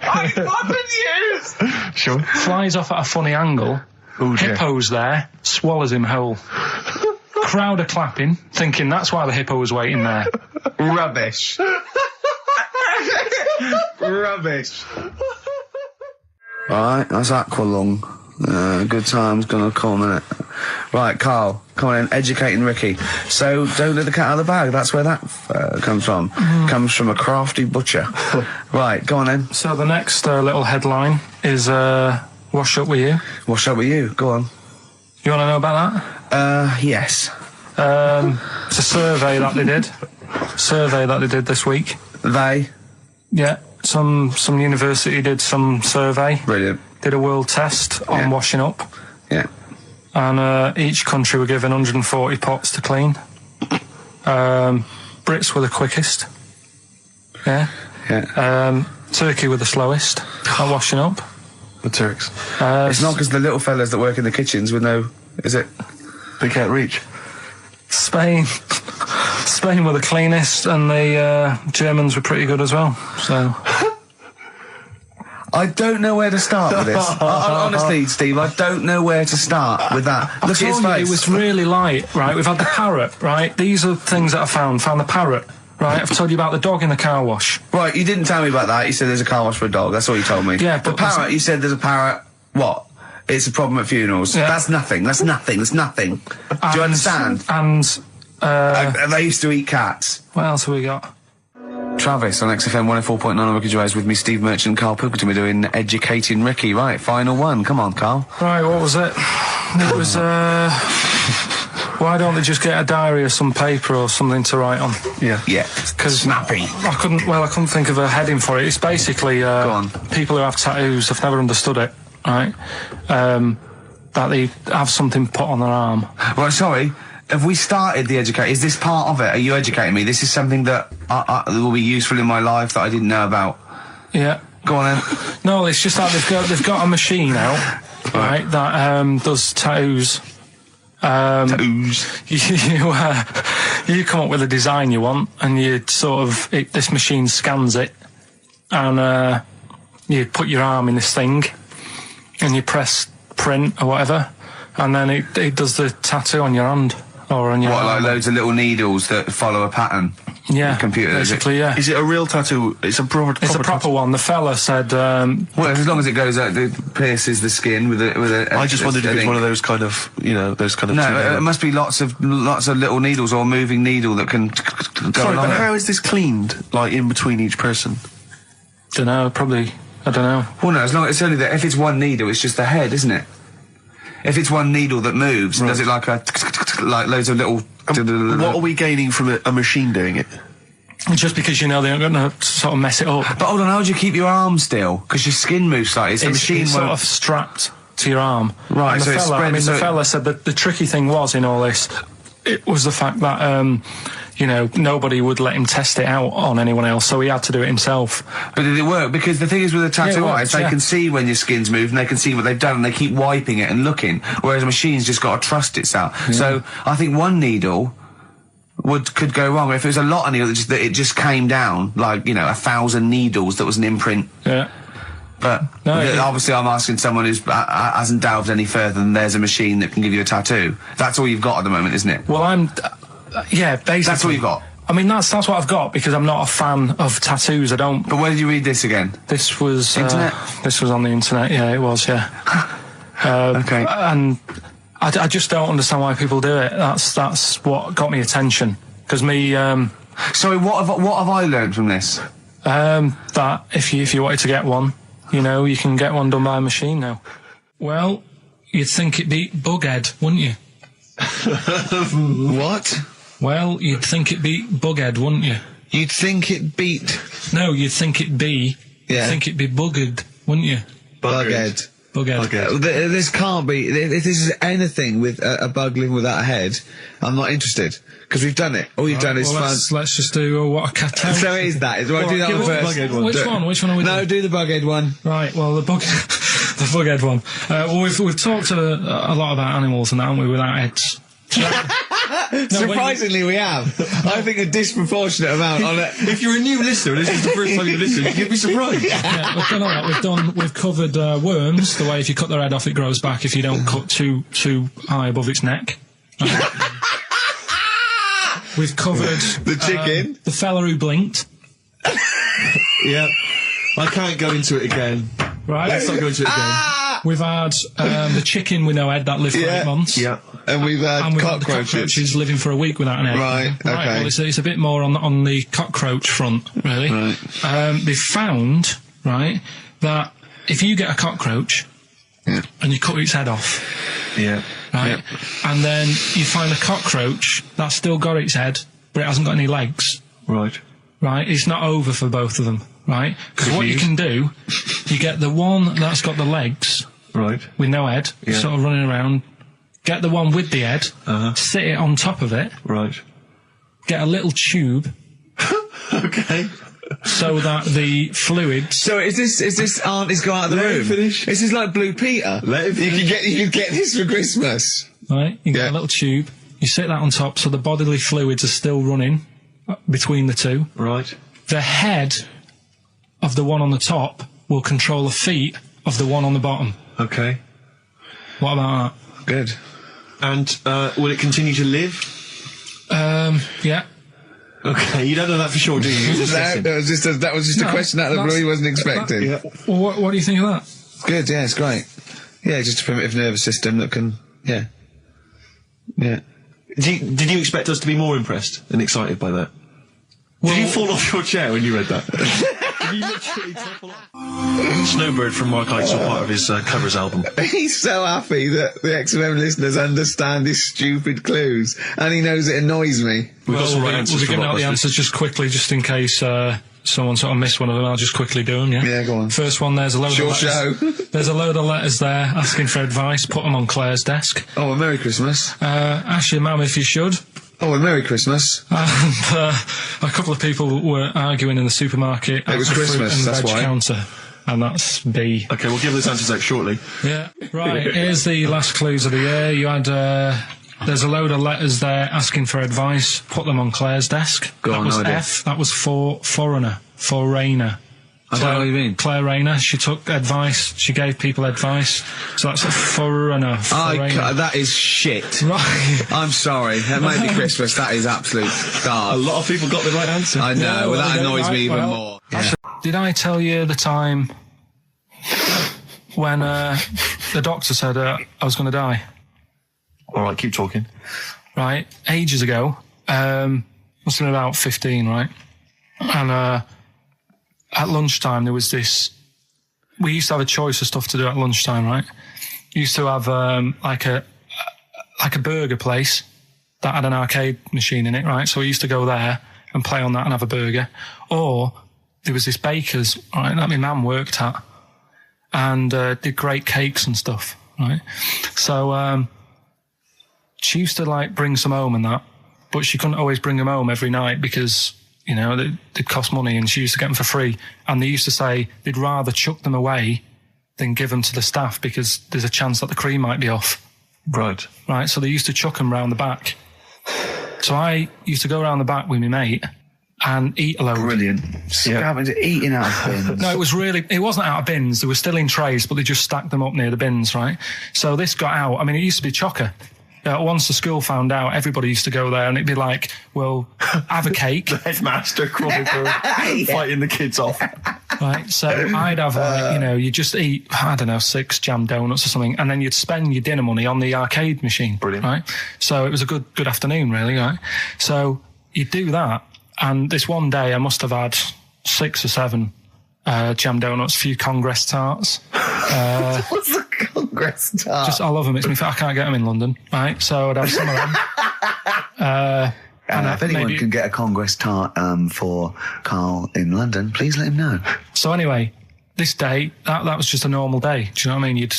Hypotenuse! Sure. Flies off at a funny angle. Ooh, Hippo's there, swallows him whole. Crowd are clapping, thinking that's why the hippo was waiting there. Rubbish. Rubbish. Right, that's Aqualung. Good time's gonna come, innit? Right, Karl, come on in, educating Ricky. So, don't let the cat out of the bag, that's where that comes from. Comes from a crafty butcher. Right, go on then. So the next little headline is, Wash Up With You. Wash Up With You, go on. You want to know about that? Yes. It's a survey that they did this week. They? Yeah, some university did some survey. Brilliant. Did a world test on washing up. Yeah. And each country were given 140 pots to clean. Brits were the quickest. Yeah. Yeah. Turkey were the slowest at washing up. The Turks. It's not because the little fellas that work in the kitchens with no... Is it? They can't reach. Spain were the cleanest, and the Germans were pretty good as well. So... I don't know where to start with this. Honestly, Steve, I don't know where to start with that. Look at his face. It was really light, right? We've had the parrot, right? These are things that I found the parrot, right? I've told you about the dog in the car wash. Right, you didn't tell me about that. You said there's a car wash for a dog. That's all you told me. Yeah, the but parrot, you said there's a parrot. What? It's a problem at funerals. Yeah. That's nothing. That's nothing. Do you understand? And they used to eat cats. what else have we got? Travis on XFM 104.9 on Ricky Gervais with me, Steve Merchant and Karl Pilkington. We're doing Educating Ricky. Right, final one. Come on, Karl. Right, what was it? It was, why don't they just get a diary or some paper or something to write on? Yeah. Because snappy. I couldn't think of a heading for it. It's basically, Go on. people who have tattoos have never understood it, right? That they have something put on their arm. Right, sorry. Have we started the educate? Is this part of it? Are you educating me? This is something that will be useful in my life that I didn't know about. Yeah. Go on then. No, it's just that they've got a machine out, right, that does tattoos. Tattoos. You come up with a design you want, and you this machine scans it, and you put your arm in this thing, and you press print or whatever, and then it does the tattoo on your hand. Or on your like loads of little needles that follow a pattern? Yeah, computer, basically, yeah. Is it a real tattoo? It's a proper proper one. The fella said... well, as long as it goes out, it pierces the skin with a... I just wondered if it's one of those kind of, those kind of... No, it must be lots of little needles or a moving needle that can go Sorry, along but it. how is this cleaned, in between each person? Dunno, probably... I don't know. Well, no, as long as it's only that... If it's one needle, it's just the head, isn't it? If it's one needle that moves, does it like loads of little... What are we gaining from a machine doing it? Just because they're going to sort of mess it up. But hold on, how do you keep your arm still? Because your skin moves slightly. It's the machine it's sort won't... of strapped to your arm. Right, And so the it fella, spread- so the it- fella said that the tricky thing was in all this, it was the fact that, you know, nobody would let him test it out on anyone else, so he had to do it himself. But did it work? Because the thing is with a tattoo Yeah, it artist, works, they can see when your skin's moved and they can see what they've done and they keep wiping it and looking, whereas a machine's just got to trust itself. So I think one needle could go wrong. If it was a lot of needles, that it just came down, like, you know, 1,000 needles that was an imprint. Yeah. But obviously I'm asking someone who's hasn't delved any further than there's a machine that can give you a tattoo. That's all you've got at the moment, isn't it? Well, yeah, basically. That's all you've got. I mean, that's what I've got, because I'm not a fan of tattoos. I don't... But where did you read this again? This was... Internet? This was on the internet, yeah, it was, yeah. Okay. And I just don't understand why people do it. That's what got me attention. Because me... Sorry, what have I learned from this? that if you wanted to get one, you know, you can get one done by a machine now. Well, you'd think it'd be Bughead, wouldn't you? What? Well, you'd think it'd be Bughead, wouldn't you? You'd think it beat No, you'd think it'd be... Yeah. You'd think it'd be Buggered, wouldn't you? Bughead. Bughead. This can't be. If this is anything with a bug living without a head, I'm not interested. Because we've done it. All you've done is Well, fun. let's just do what a cat out. So it is that. Well, do that one first. Which one? Which one are we doing? No, do the Bughead one. Right, well, the Bughead one. Well, we've talked a lot about animals and that, haven't we, without heads. Surprisingly, we have. I think a disproportionate amount on it. If you're a new listener, this is the first time you've listened, you'd be surprised. Yeah, we've done all that. We've covered worms, the way if you cut their head off, it grows back if you don't cut too high above its neck. We've covered The chicken. the fella who blinked. Yeah. I can't go into it again. Right. Let's not go into it again. We've had the chicken with no head that lived for 8 months. Yeah. And we've had And we've had the cockroaches. cockroaches living for a week without an head. Right, okay. Well, it's a bit more on the cockroach front, really. Right. They found, right, that if you get a cockroach and you cut its head off, Yeah. right, and then you find a cockroach that's still got its head, but it hasn't got any legs, Right. right, it's not over for both of them, right? Because what you can do, you get the one that's got the legs Right. with no head, Yeah. sort of running around, get the one with the head, sit it on top of it, Right. get a little tube Okay. so that the fluids... So is this aunt is go out of the Let room? him finish. This is like Blue Peter. Let him finish. You could get this for Christmas. Right, you get Yeah. a little tube, you sit that on top so the bodily fluids are still running between the two. Right. The head of the one on the top will control the feet of the one on the bottom. Okay. What about Good. And will it continue to live? that? Yeah. Okay, you don't know that for sure, do you? You're just guessing. That was just a No, question out of the blue he wasn't expecting. Yeah. Well, what do you think of that? Good, yeah, it's great. Yeah, just a primitive nervous system that can, yeah. Did you expect us to be more impressed and excited by that? Did you fall off your chair when you read that? Did you literally topple off? Snowbird from Mark Ikes was part of his covers album. He's so happy that the XFM listeners understand his stupid clues, and he knows it annoys me. We've got some right answers We'll be from giving out the Blockbusters. answers just quickly, just in case someone sort of missed one of them. I'll just quickly do them, yeah? Yeah, go on. First one, there's a load Short of letters. show. There's a load of letters there asking for advice. Put them on Claire's desk. Oh, a Merry Christmas. Ask your mum if you should. Oh, a Merry Christmas. And a couple of people were arguing in the supermarket. It was at the fruit Christmas, and that's veg why. counter. And that's B. Okay, we'll give those answers out shortly. Yeah. Right, here's the last clues of the year. You had, there's a load of letters there asking for advice. Put them on Claire's desk. Go that on, was no idea. F. That was for foreigner. For Rayner. I don't know what you mean. Claire Rayner. She took advice. She gave people advice. So that's a foreigner. That is shit. Right. I'm sorry. That might be Christmas. That is absolute A dark. lot of people got the right answer. I know. Yeah, well, that well, annoys me even well, more. Yeah. Did I tell you the time when the doctor said I was going to die? All right, keep talking. Right, ages ago. Must have been about 15, right? And at lunchtime there was this. We used to have a choice of stuff to do at lunchtime, right? Used to have like a burger place that had an arcade machine in it, right? So we used to go there and play on that and have a burger. Or there was this baker's, right, that my mum worked at, and did great cakes and stuff, right? So she used to like bring some home and that, but she couldn't always bring them home every night because, you know, they'd cost money, and she used to get them for free. And they used to say they'd rather chuck them away than give them to the staff because there's a chance that the cream might be off. Right. Right, so they used to chuck them round the back. So I used to go around the back with my mate and eat a load. Brilliant. Scavenging, eating out of bins. No, it wasn't out of bins. They were still in trays, but they just stacked them up near the bins, right? So this got out. I mean, it used to be chocker. Once the school found out, everybody used to go there, and it'd be like, well, have a cake. The headmaster crawling through, fighting the kids off. Right, so I'd have, like, you know, you just eat, I don't know, 6 jam donuts or something, and then you'd spend your dinner money on the arcade machine. Brilliant. Right? So it was a good afternoon, really, right? So you'd do that, and this one day I must have had 6 or 7 jam donuts, a few Congress tarts. What's the Congress tart? I love them. I can't get them in London, right? So I'd have some of them. And if anyone can get a Congress tart for Karl in London, please let him know. So anyway, this day, that was just a normal day. Do you know what I mean? You'd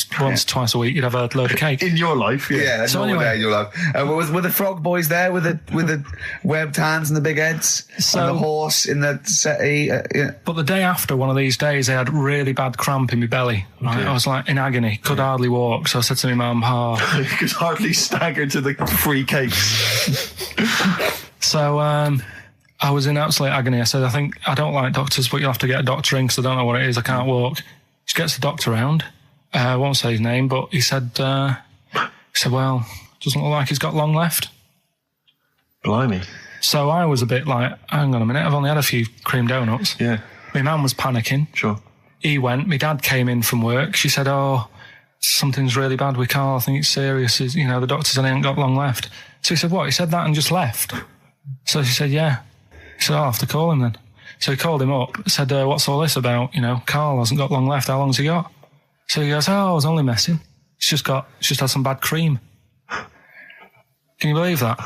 twice a week, you'd have a load of cake. In your life, yeah. Yeah, that's So normal anyway- day in your life. Were the frog boys there with the webbed hands and the big heads? So- and the horse in the settee? Yeah. But the day after one of these days, I had really bad cramp in my belly. Right? Okay. I was like in agony, could hardly walk. So I said to my mum, You could hardly stagger to the free cakes. So I was in absolute agony. I said, I don't like doctors, but you'll have to get a doctor in because I don't know what it is. I can't walk. She gets the doctor round. I won't say his name, but he said, well, doesn't look like he's got long left. Blimey. So I was a bit like, hang on a minute, I've only had a few cream donuts. Yeah, My mum was panicking. sure. He went. My dad came in from work. She said, something's really bad with Karl. I think it's serious. You know, the doctor said he ain't got long left. So he said, what? He said that and just left? So she said, yeah. He said, I'll have to call him then. So he called him up, said, what's all this about? You know, Karl hasn't got long left. How long's he got? So he goes, I was only messing. It's just had some bad cream. Can you believe that?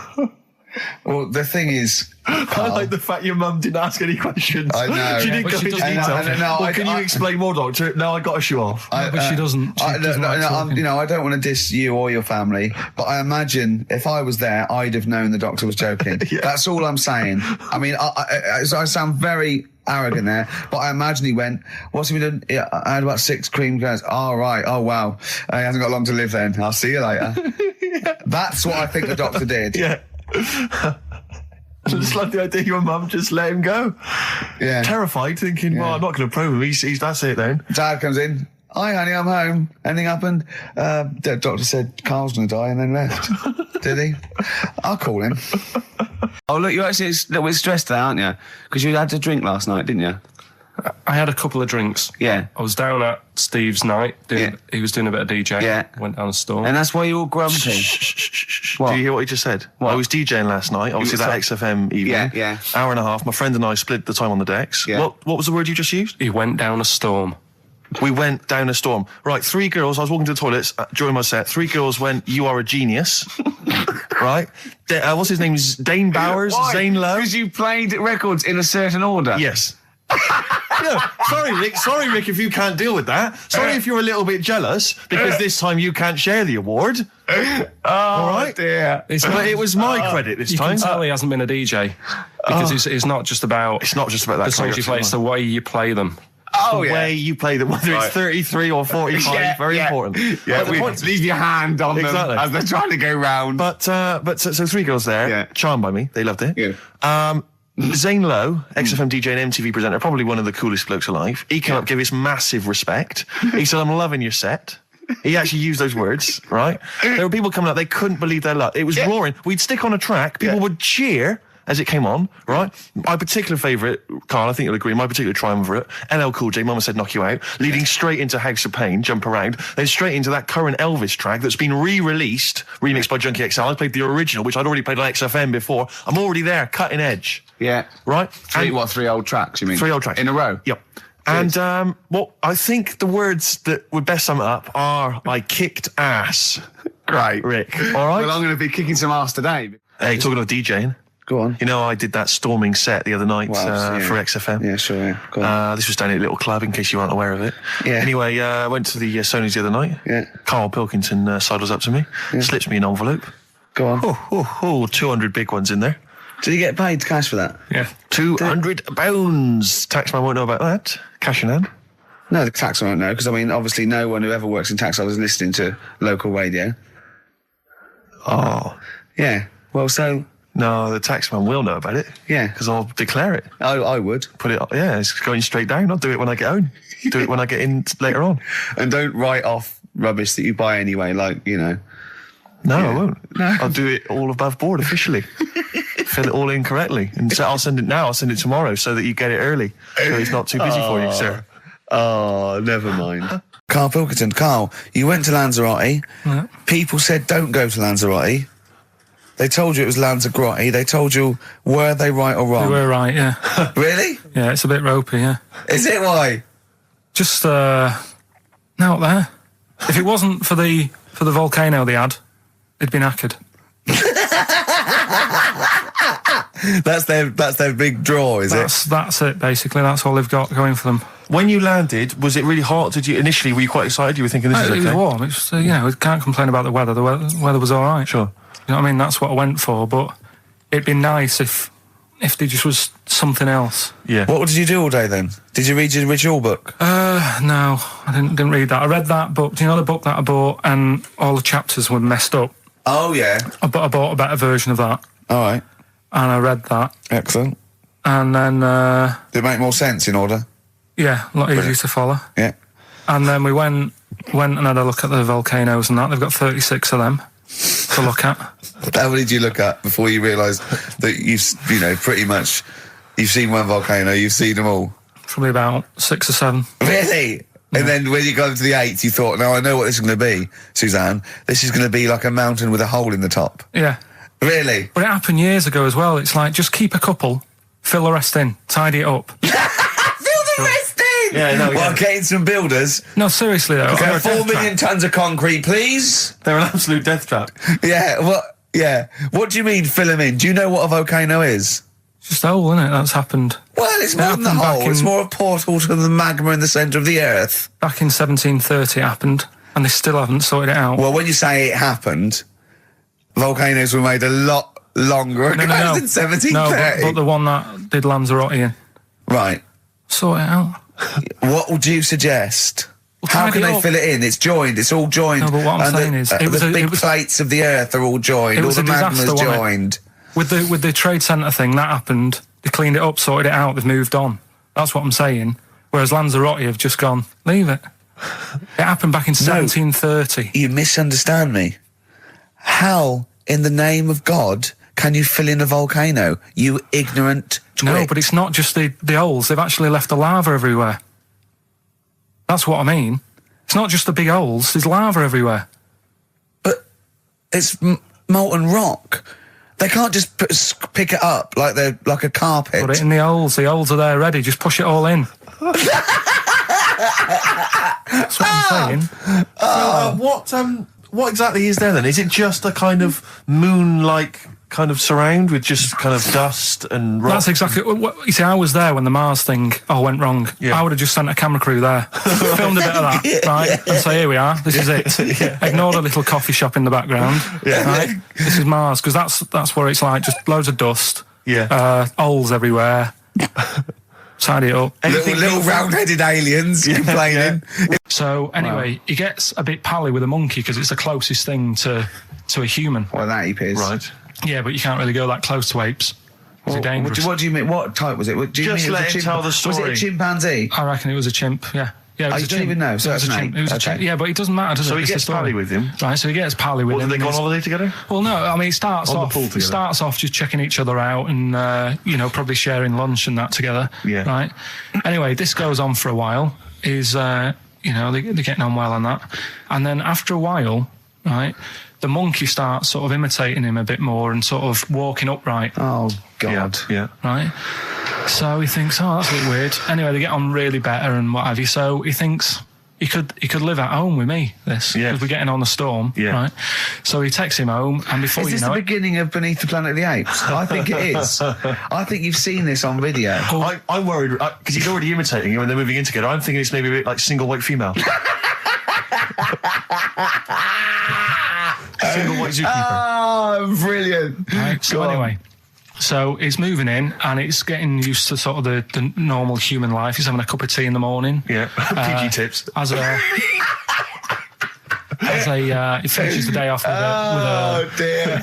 Well, the thing is, I like the fact your mum didn't ask any questions. I know. She didn't But go she into doesn't. detail. No, Can you explain more, doctor? No, I got a shoe off. But she doesn't. She doesn't like talking. you know, I don't want to diss you or your family, but I imagine if I was there, I'd have known the doctor was joking. Yeah. That's all I'm saying. I mean, I sound very arrogant there, but I imagine he went, what's he been doing? Yeah, I had about 6 cream cones. Oh, right. Oh, wow. He hasn't got long to live then. I'll see you later. That's what I think the doctor did. Yeah. I just like the idea your mum just let him go. Yeah. Terrified, thinking, well, I'm not going to probe him. He's that's it then. Dad comes in. Hi, honey, I'm home. Anything happened? The doctor said Karl's going to die and then left. Did he? I'll call him. Oh, look, you're actually a little bit stressed today, aren't you? Because you had a drink last night, didn't you? I had a couple of drinks. Yeah. I was down at Steve's night. Yeah. He was doing a bit of DJ. Yeah. Went down a store. And that's why you're all grumpy. What? Do you hear what he just said? What? I was DJing last night. Obviously, that XFM evening. Yeah, yeah. Hour and a half. My friend and I split the time on the decks. Yeah. What was the word you just used? He went down a storm. We went down a storm. Right, 3 girls. I was walking to the toilets during my set. 3 girls went, "You are a genius." Right? What's his name? Dane Bowers? Zane Lowe? Because you played records in a certain order. Yes. No, sorry, Rick, if you can't deal with that. Sorry if you're a little bit jealous, because this time you can't share the award. All right? Dear. But it was my credit this You time. can tell he hasn't been a DJ because it's not just about It's not just about that. the songs you play, it's the way you play them. Oh, the way you play them, whether it's 33 or 45, very important. Yeah, But the point- leave your hand on Exactly. them as they're trying to go round. But so 3 girls there, Yeah. charmed by me. They loved it. Yeah. Zane Lowe, XFM DJ and MTV presenter, probably one of the coolest blokes alive. He came up, gave us massive respect. He said, "I'm loving your set." He actually used those words, right? There were people coming up, they couldn't believe their luck. It was roaring. We'd stick on a track, people would cheer as it came on, right? My particular favourite, Karl, I think you'll agree, my particular triumvirate, LL Cool J, Mama Said Knock You Out, leading straight into House of Pain, Jump Around, then straight into that current Elvis track that's been re-released, remixed by Junkie XL. I played the original, which I'd already played on XFM before. I'm already there, cutting edge. Yeah. Right? Three old tracks, you mean? 3 old tracks. In a row? Yep. And what I think the words that would best sum it up are, I kicked ass. Great. Rick. All right? Well, I'm going to be kicking some ass today. Hey, talking about DJing. Go on. You know, I did that storming set the other night Wow, for XFM. Yeah, sure, yeah. Go on. This was down at a little club, in case you aren't aware of it. Yeah. Anyway, I went to the Sony's the other night. Yeah. Karl Pilkington sidles up to me, slips me an envelope. Go on. 200 big ones in there. Did you get paid cash for that? Yeah. £200. Taxman won't know about that. Cash in hand. No, the tax won't know, because, I mean, obviously no one who ever works in tax office is listening to local radio. Oh. Yeah. Well, so... No, the taxman will know about it. Yeah. Because I'll declare it. I would. Put it, it's going straight down. I'll do it when I get home. Do it when I get in later on. And don't write off rubbish that you buy anyway, like, you know. No, I won't. No. I'll do it all above board officially. Fill it all in correctly. And so I'll send it now, I'll send it tomorrow so that you get it early. So it's not too busy for you, sir. Oh, never mind. Karl Pilkington, Karl, you went to Lanzarote. Yeah. People said don't go to Lanzarote. They told you it was Lanzarote. They told you, were they right or wrong? You were right, yeah. Really? Yeah, it's a bit ropey, yeah. Is it? Why? Just, out there. If it wasn't for the volcano they had, it'd been knackered. That's their big draw, is it? That's it, basically. That's all they've got going for them. When you landed, was it really hot? Were you quite excited? You were thinking this is okay? It was warm. It's, we can't complain about the weather. The weather was all right. Sure. You know what I mean? That's what I went for, but it'd been nice if there just was something else. Yeah. What did you do all day then? Did you read your ritual book? No, I didn't read that. I read that book. Do you know the book that I bought and all the chapters were messed up? Oh, yeah. I bought a better version of that. All right. And I read that. Excellent. And then... Did it make more sense in order? Yeah, a lot easier to follow. Yeah. And then we went and had a look at the volcanoes and that. They've got 36 of them to look at. How many did you look at before you realised that pretty much, you've seen one volcano, you've seen them all? Probably about 6 or 7. Really? Yeah. And then when you got to the 8th, you thought, now I know what this is going to be, Suzanne. This is going to be like a mountain with a hole in the top. Yeah. Really? But it happened years ago as well. It's like, just keep a couple, fill the rest in, tidy it up. Fill the rest in! Yeah, no, Well, getting some builders. No, seriously though. Okay, 4 million tons of concrete, please. They're an absolute death trap. Yeah, what do you mean fill them in? Do you know what a volcano is? It's just a hole, isn't it? That's happened. Well, it's more than the happened hole. It's more a portal to the magma in the centre of the earth. Back in 1730 it happened, and they still haven't sorted it out. Well, when you say it happened, volcanoes were made a lot longer ago than 1730. No, but the one that did Lanzarote in. Right. Sort it out. What would you suggest? Well, How can tidy they up. fill it in? It's joined. It's all joined. No, but what I'm saying is, the big plates of the earth are all joined. It All was the a disaster, magma's wasn't it? joined. With the trade centre thing, that happened. They cleaned it up, sorted it out, they've moved on. That's what I'm saying. Whereas Lanzarote have just gone, leave it. It happened back in 1730. You misunderstand me. How, in the name of God, can you fill in a volcano? You ignorant twit. No, but it's not just the holes. They've actually left the lava everywhere. That's what I mean. It's not just the big holes. There's lava everywhere. But it's molten rock. They can't just pick it up like they're like a carpet. Put it in the holes. The holes are there ready. Just push it all in. That's what I'm saying. What exactly is there then? Is it just a kind of moon-like kind of surround with just kind of dust and rock? That's exactly what you see. I was there when the Mars thing all went wrong. Yeah. I would have just sent a camera crew there, filmed a bit of that, right, and say, here we are. This is it. Ignore the little coffee shop in the background. Right? This is Mars, because that's what it's like. Just loads of dust. Holes everywhere. Tidy it up. Little round-headed aliens complaining. So anyway, he gets a bit pally with a monkey because it's the closest thing to a human. Well, that ape is. Right. Yeah, but you can't really go that close to apes. It's dangerous. What do you mean? What type was it? Do you Just mean let him tell the Was it story. a chimpanzee? I reckon it was a chimp. Yeah. Yeah, it was you a don't chimp. even know, so It was it's a an chimp. ape. It was a Okay. chimp. Yeah, but it doesn't matter, does it? So he It's the gets story. pally with him. Right, so he gets pally with Or him. do they and go on he's- holiday together? Well, no, I mean, it starts On the off. pool together. It starts off just checking each other out and probably sharing lunch and that together. Yeah. Right. Anyway, this goes on for a while. They're getting on well on that, and then after a while, right, the monkey starts sort of imitating him a bit more and sort of walking upright. Oh God. Yeah. Right. So he thinks, oh, that's a bit weird. Anyway, they get on really better and what have you. So he thinks, he could live at home with me, this, because we're getting on the storm, right? So he takes him home, and before Is you this know the it... beginning of Beneath the Planet of the Apes? I think it is. I think you've seen this on video. I'm worried, because he's already imitating him and they're moving in together. I'm thinking it's maybe a bit like Single White Female. Single White Zookeeper. Oh, brilliant. Right, so anyway... So it's moving in, and it's getting used to sort of the normal human life. He's having a cup of tea in the morning. Yeah, PG tips. He finishes the day off with a dear.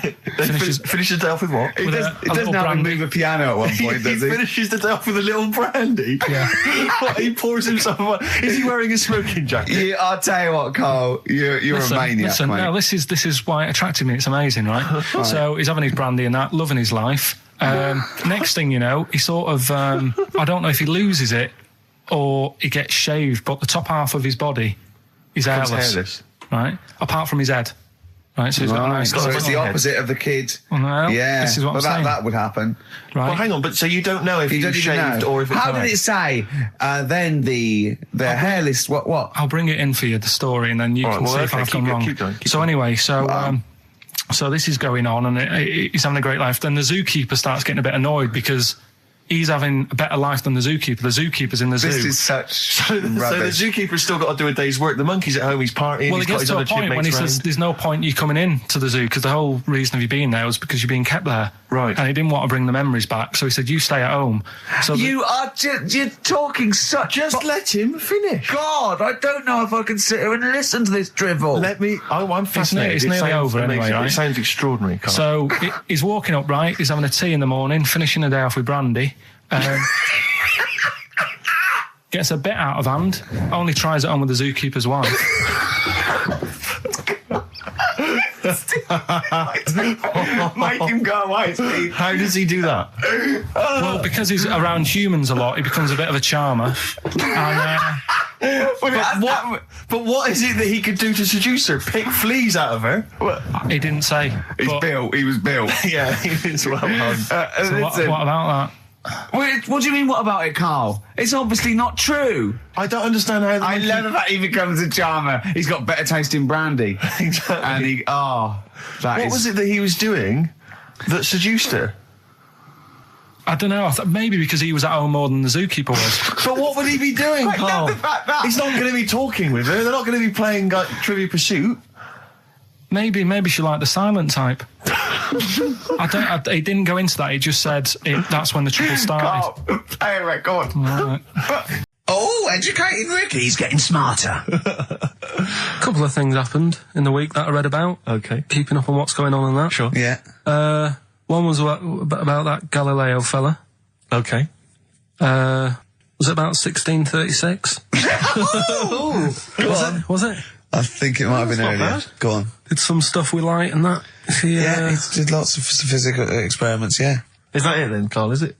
Finishes the day off with what? He doesn't have him move a piano at one point, does he? Finishes the day off with a little brandy. Yeah. What, he pours himself one. Is he wearing a smoking jacket? I'll tell you what, Carl, you're a maniac, mate. No, this is why it attracted me. It's amazing, right? So he's having his brandy and that, loving his life. Next thing you know, he sort of, I don't know if he loses it or he gets shaved, but the top half of his body is hairless. Right? Apart from his head. Right, so he's got a nice... So it's the opposite of the kid. Well, yeah, this is what I'm saying. That would happen. Right. Well, hang on, but so you don't know if You he don't was even shaved know. or if it's How did it say? Then the hairless... What? I'll bring it in for you, the story, and then you can see if I've gone wrong. Keep going. Anyway, so this is going on, and he's having a great life. Then the zookeeper starts getting a bit annoyed because he's having a better life than the zookeeper. The zookeeper's in the zoo. This is such So the zookeeper's still got to do a day's work. The monkey's at home, he's partying, Well, he's it got gets his to a other point when he chipmates says round. there's no point you coming in to the zoo because the whole reason of you being there was because you're being kept there. Right. And he didn't want to bring the memories back, so he said, you stay at home. So you're talking such... Just let him finish. God, I don't know if I can sit here and listen to this drivel. I'm fascinated. It's nearly over anyway, right? It sounds extraordinary, Karl. So he's walking up, right? He's having a tea in the morning, finishing the day off with brandy. Gets a bit out of hand, only tries it on with the zookeeper's wife. Make him go away, Steve. How does he do that? Well, because he's around humans a lot, he becomes a bit of a charmer. And, But what is it that he could do to seduce her? Pick fleas out of her? he didn't say. He was built. Yeah, he was well done. So what about that? What do you mean, what about it, Carl? It's obviously not true. I don't understand how... I love the fact he becomes a charmer. He's got better taste in brandy. Exactly. And what was it that he was doing that seduced her? I don't know. Maybe because he was at home more than the zookeeper was. But what would he be doing, Wait, Karl? no, the fact that- He's not going to be talking with her. They're not going to be playing Trivia Pursuit. Maybe she liked the silent type. He didn't go into that. He just said that's when the trouble started. Carl, play a record. Right. Oh, educated Ricky's getting smarter. A couple of things happened in the week that I read about. Okay. Keeping up on what's going on in that. Sure. Yeah. One was about that Galileo fella. Okay. Was it about 1636? Was it? I think it might have been not earlier. bad. Go on. Did some stuff with light and that? Yeah, he did lots of physical experiments, yeah. Is that it then, Karl, is it?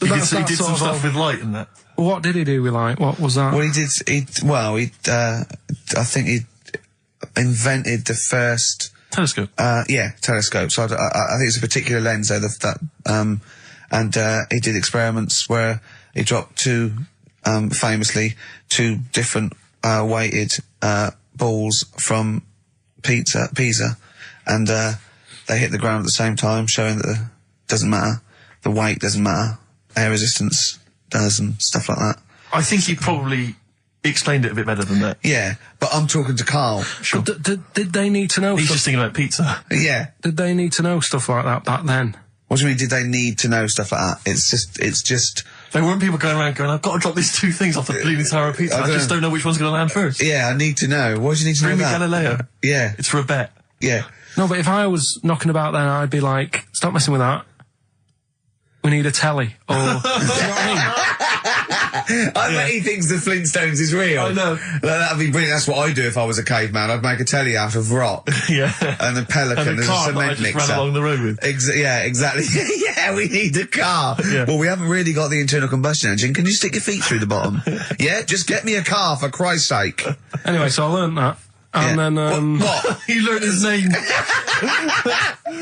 He did some stuff with light and that. What did he do with light? What was that? Well, I think he invented the first... Telescope. Telescope. So I think it's a particular lens though, and he did experiments where he dropped famously two different weighted balls from Pisa, and they hit the ground at the same time, showing that it doesn't matter, the weight doesn't matter, air resistance does, and stuff like that. I think he probably explained it a bit better than that. Yeah, but I'm talking to Karl. Sure. Did they need to know? He's just thinking about pizza. Yeah. Did they need to know stuff like that back then? What do you mean? Did they need to know stuff like that? It's just. There weren't people going around going, I've got to drop these two things off the bleeding tower of pizza. I just don't know which one's going to land first. Yeah, I need to know. Why do you need to know Bring me that? Galileo. Yeah. It's for a bet. Yeah. No, but if I was knocking about then, I'd be like, stop messing with that. We need a telly. Or, do you know what I mean? I bet he thinks the Flintstones is real. I know. That'd be brilliant. That's what I'd do if I was a caveman. I'd make a telly out of rock. Yeah. And a pelican And a as car a that I cement just mixer. ran along the road with. Yeah, exactly. Yeah, we need a car. Yeah. Well, we haven't really got the internal combustion engine. Can you stick your feet through the bottom? Yeah, just get me a car for Christ's sake. Anyway, so I learned that. And then What? He learned his name.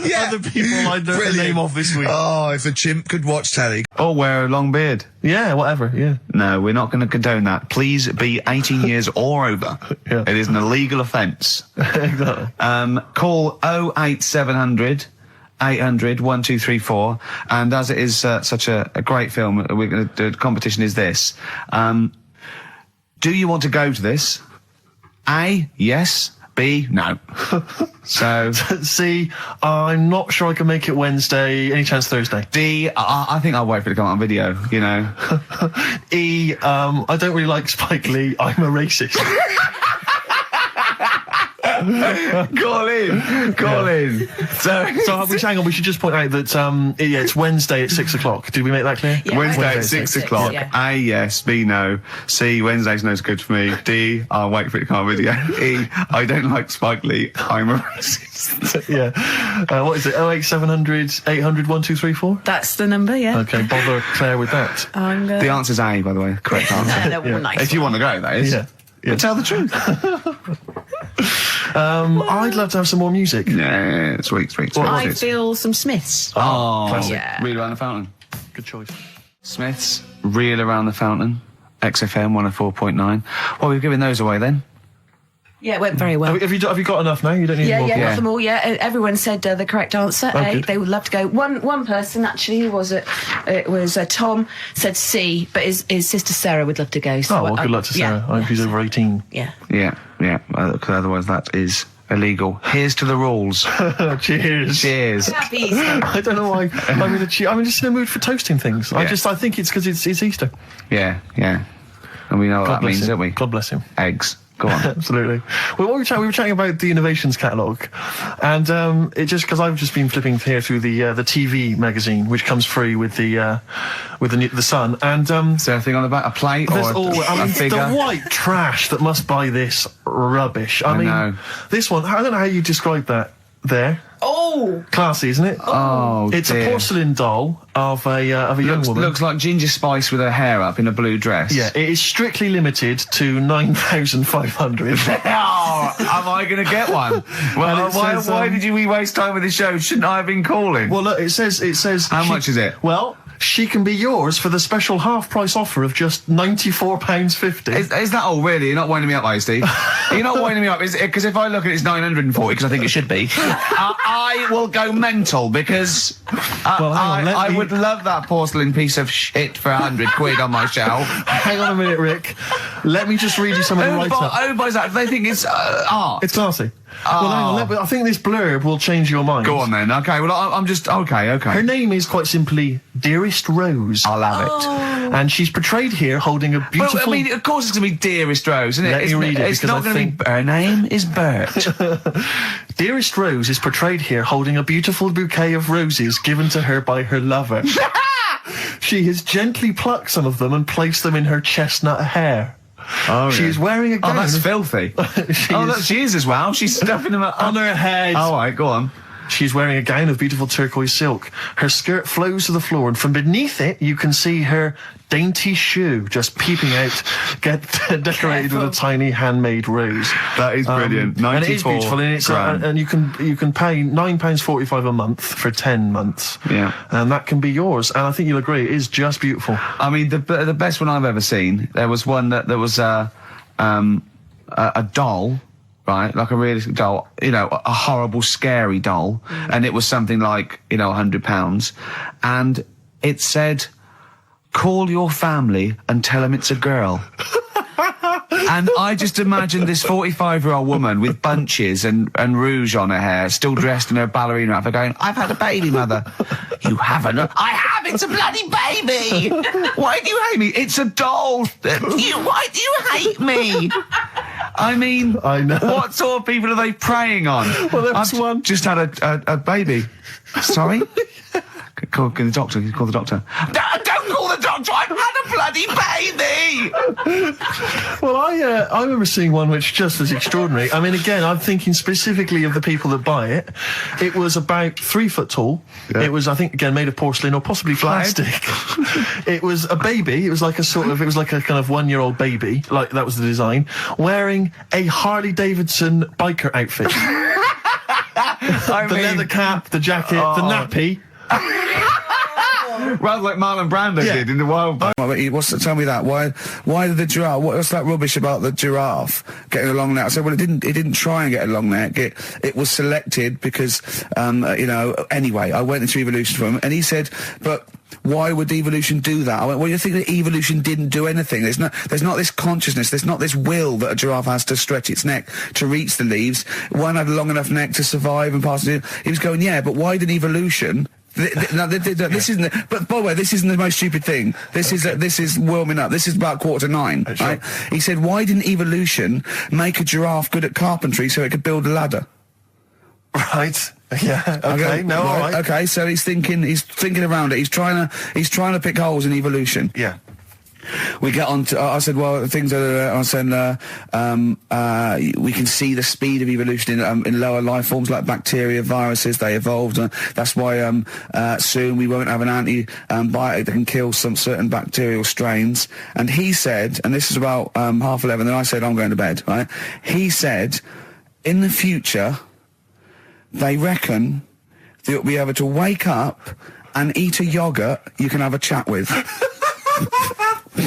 Yeah. Other people I learned the Brilliant. name of this week. Oh, if a chimp could watch telly. Or wear a long beard. Yeah, whatever, yeah. No, we're not going to condone that. Please be 18 years or over. Yeah. It is an illegal offence. Exactly. Call 08700 800 1234. And as it is such a great film, we're going to do the competition is this. Do you want to go to this? A, yes. B, no. So C, I'm not sure I can make it Wednesday. Any chance Thursday? D, I think I'll wait for it to come out on video, you know. E, I don't really like Spike Lee. I'm a racist. Call in. So Hang on, we should just point out that it's Wednesday at 6 o'clock. Did we make that clear? Yeah. Wednesday at Wednesday 6 at o'clock. 6, yeah. A, yes. B, no. C, Wednesday's no good for me. D, I'll wait for it to come on video. E, I don't like Spike Lee. I'm a racist. Yeah. What is it? 08700 800 1234? That's the number, yeah. Okay, bother Claire with that. I'm The answer's A, by the way. Correct answer. no, no, nice. If you want to go, that is. Yeah. But tell the truth. I'd love to have some more music. Yeah, sweet. I feel some Smiths. Oh, classic. Yeah. Reel Around the Fountain. Good choice. Smiths, Reel Around the Fountain. XFM 104.9. Well, we've given those away then. Yeah, it went very well. Have you got enough now? You don't need Yeah, more. yeah, Yeah. got them all. Yeah, everyone said the correct answer. A. good. They would love to go. One person actually, who was it? It was Tom, said C, but his sister Sarah would love to go. So Oh, well, good luck to Sarah. I hope she's over 18. Yeah. Yeah, because otherwise that is illegal. Here's to the rules. Cheers. Cheers. Happy Easter. I don't know why I'm just in the mood for toasting things. Yeah. I think it's because it's Easter. Yeah. And we know what that bless means, him. don't we? God bless him. Eggs. Go on. Absolutely. Well, we were chatting about the innovations catalogue, and it just because I've just been flipping here through the TV magazine, which comes free with the Sun, and Is there anything on the back? A plate or a figure? the white trash that must buy this rubbish. I mean, know. this one. I don't know how you describe that. There, Oh, classy, isn't it? Oh, It's dear. a porcelain doll of a young woman. Looks like Ginger Spice with her hair up in a blue dress. Yeah, it is strictly limited to 9,500. Oh, am I going to get one? Well, And it says, why did we waste time with this show? Shouldn't I have been calling? Well, look, it says. How much is it? Well, she can be yours for the special half-price offer of just £94.50. Is that all, really? You're not winding me up, are you, Steve? You're not winding me up, because if I look at it, it's 940, because I think it should be. I will go mental, because Well, hang on, let I me- would love that porcelain piece of shit for 100 quid on my shelf. Hang on a minute, Rick. Let me just read you some of the write-up. Who buys that? They think it's art. It's classy. Well, hang on. I think this blurb will change your mind. Go on then. Okay, well, I'm just... Okay. Her name is quite simply Dearest Rose. I'll have it. And she's portrayed here holding a beautiful... Well, I mean, of course it's going to be Dearest Rose, isn't it? Let me read it, It's because not I going to be... Her name is Bert. Dearest Rose is portrayed here holding a beautiful bouquet of roses given to her by her lover. She has gently plucked some of them and placed them in her chestnut hair. Oh, She is wearing a Oh, gown... that's filthy. Look, she is as well. She's stuffing them up. on her head. Oh, all right, go on. She's wearing a gown of beautiful turquoise silk. Her skirt flows to the floor, and from beneath it, you can see her dainty shoe just peeping out, decorated with a tiny handmade rose. That is brilliant. And it is 94 beautiful, and it's grand. and you can pay £9.45 a month for 10 months. Yeah. And that can be yours. And I think you'll agree, it is just beautiful. I mean, the best one I've ever seen, there was one that there was a doll, right, like a realistic doll, a horrible, scary doll, and it was something like, £100, and it said, call your family and tell them it's a girl. And I just imagined this 45-year-old woman with bunches and rouge on her hair, still dressed in her ballerina outfit, going, I've had a baby, mother. You haven't? I have! It's a bloody baby! Why do you hate me? It's a doll! Why do you hate me? I mean, I know. what sort of people are they preying on? Well, there was I've one- just had a baby. Sorry? Call the doctor. Call the doctor. No, don't call the doctor. I've had a bloody baby! Well, I remember seeing one which is just as extraordinary. I mean, again, I'm thinking specifically of the people that buy it. It was about 3 foot tall. Yeah. It was, I think, again, made of porcelain or possibly plastic. It was a baby. It was like a kind of 1-year-old baby. Like, that was the design. Wearing a Harley Davidson biker outfit. The leather cap, the jacket, the nappy. Rather like Marlon Brando did in the Wild Bunch. Tell me that. Why did the giraffe? What's that rubbish about the giraffe getting a long neck? I said, well, it didn't try and get a long neck. It was selected because, anyway, I went into evolution for him, and he said, but why would evolution do that? I went, well, you think that evolution didn't do anything? There's not this consciousness, there's not this will that a giraffe has to stretch its neck to reach the leaves. One had a long enough neck to survive and pass it. He was going, yeah, but why did evolution? This isn't. But by the way, this isn't the most stupid thing. This is warming up. This is about 8:45. Sure. Right? He said, why didn't evolution make a giraffe good at carpentry so it could build a ladder? Right. Yeah. Okay. No. All right. Okay. So he's thinking around it. He's trying to pick holes in evolution. Yeah. We get on to, I said, well, things are, I said, we can see the speed of evolution in lower life forms like bacteria, viruses, they evolved. That's why soon we won't have an antibiotic that can kill some certain bacterial strains. And he said, and this is about 11:30, then I said, I'm going to bed, right? He said, in the future, they reckon that you'll be able to wake up and eat a yogurt you can have a chat with. I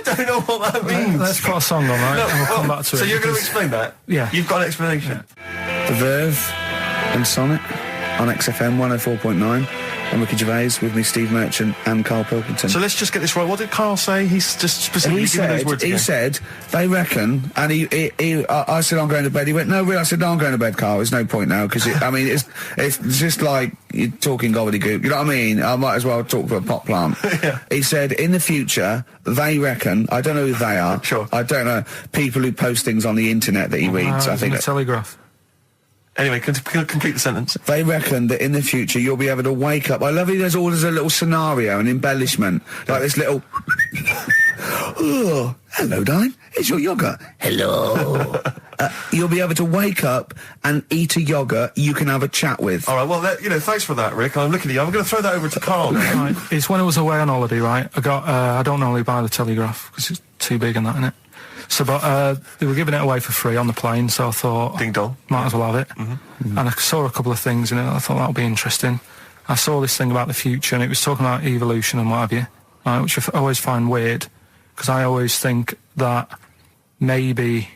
don't know what that means. Let's put a song on, right? And we'll come back to it. So you're going to explain that? Yeah. You've got an explanation? The Verve and Sonnet on XFM 104.9. And Ricky Gervais with me, Steve Merchant and Karl Pilkington. So let's just get this right. What did Karl say? He's just specifically giving those words again. He said, they reckon, and I said, I'm going to bed. He went, no, really? I said, no, I'm going to bed, Karl. There's no point now, because, it's just like you're talking gobbledygook. You know what I mean? I might as well talk for a pot plant. Yeah. He said, in the future, they reckon, I don't know who they are. Sure. I don't know, people who post things on the internet that he reads, I think. The Telegraph. Anyway, complete the sentence. They reckon that in the future you'll be able to wake up. I love it. There's a little scenario, an embellishment, like this little. Oh, hello, darling. It's your yogurt. Hello. You'll be able to wake up and eat a yogurt you can have a chat with. All right. Well, thanks for that, Rick. I'm looking at you. I'm going to throw that over to Karl now. Right. It's when I was away on holiday, right? I got. I don't normally buy the Telegraph because it's too big and that, innit? So, but they were giving it away for free on the plane, so I thought, ding dong, might as well have it. Mm-hmm. And I saw a couple of things in it. I thought that would be interesting. I saw this thing about the future, and it was talking about evolution and what have you, right, which I always find weird, because I always think that maybe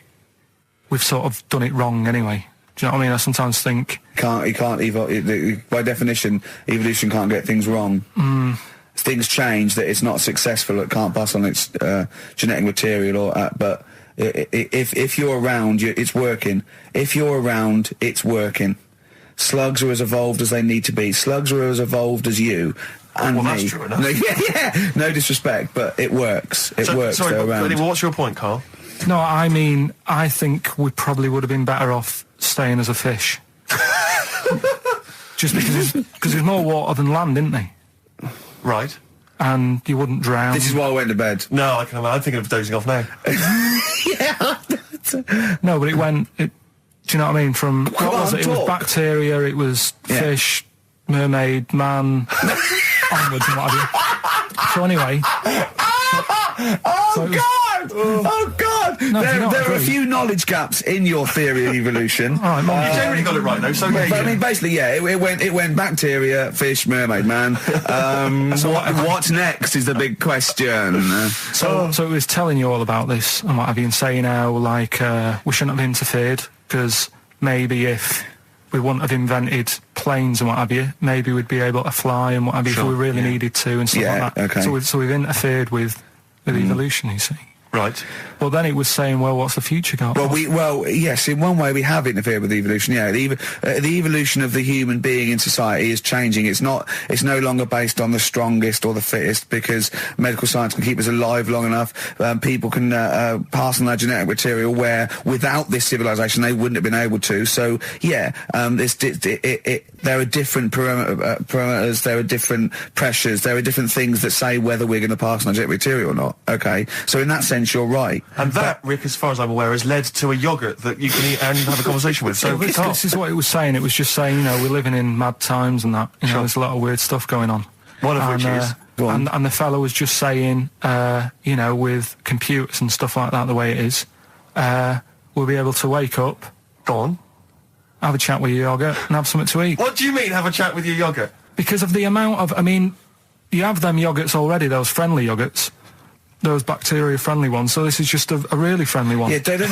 we've sort of done it wrong anyway. Do you know what I mean? I sometimes think by definition, evolution can't get things wrong. Things change, that it's not successful, it can't pass on its genetic material, but if you're around, it's working. If you're around, it's working. Slugs are as evolved as they need to be. Slugs are as evolved as you and me. That's true enough. Yeah, no disrespect, but it works. It works. Sorry, they're around. What's your point, Karl? No, I mean, I think we probably would have been better off staying as a fish. Just because there's more water than land, isn't there? Right. And you wouldn't drown. This is why I went to bed. No, I'm thinking of dozing off now. Yeah. No, but do you know what I mean? From, what was it? It was bacteria, it was fish, mermaid, man, onwards and what have you. So anyway. Oh God! No, there are a few knowledge gaps in your theory of evolution. All right, you generally got it right though. So but I mean, basically, yeah, it went bacteria, fish, mermaid, man. What's next is the big question. So it was telling you all about this and what have you, and saying how like we shouldn't have interfered, because maybe if we wouldn't have invented planes and what have you, maybe we'd be able to fly and what have you if we really needed to and stuff like that. Okay. So we've interfered with evolution, you see. Right. Well, then it was saying, well, what's the future got? Well, yes, in one way we have interfered with evolution. Yeah, the evolution of the human being in society is changing. It's no longer based on the strongest or the fittest, because medical science can keep us alive long enough. People can pass on their genetic material where without this civilization they wouldn't have been able to. So yeah, there are different parameters, there are different pressures, there are different things that say whether we're going to pass on our genetic material or not. Okay, so in that sense you're right. And that, Rick, as far as I'm aware, has led to a yoghurt that you can eat and have a conversation with. So this is what it was saying. It was just saying, you know, we're living in mad times and that. You know, there's a lot of weird stuff going on. One of which is... And the fellow was just saying, you know, with computers and stuff like that, the way it is, we'll be able to wake up, Go on. have a chat with your yoghurt and have something to eat. What do you mean, have a chat with your yoghurt? Because of the amount of, I mean, you have them yoghurts already, those friendly yoghurts, those bacteria-friendly ones, so this is just a really friendly one. Yeah, they don't...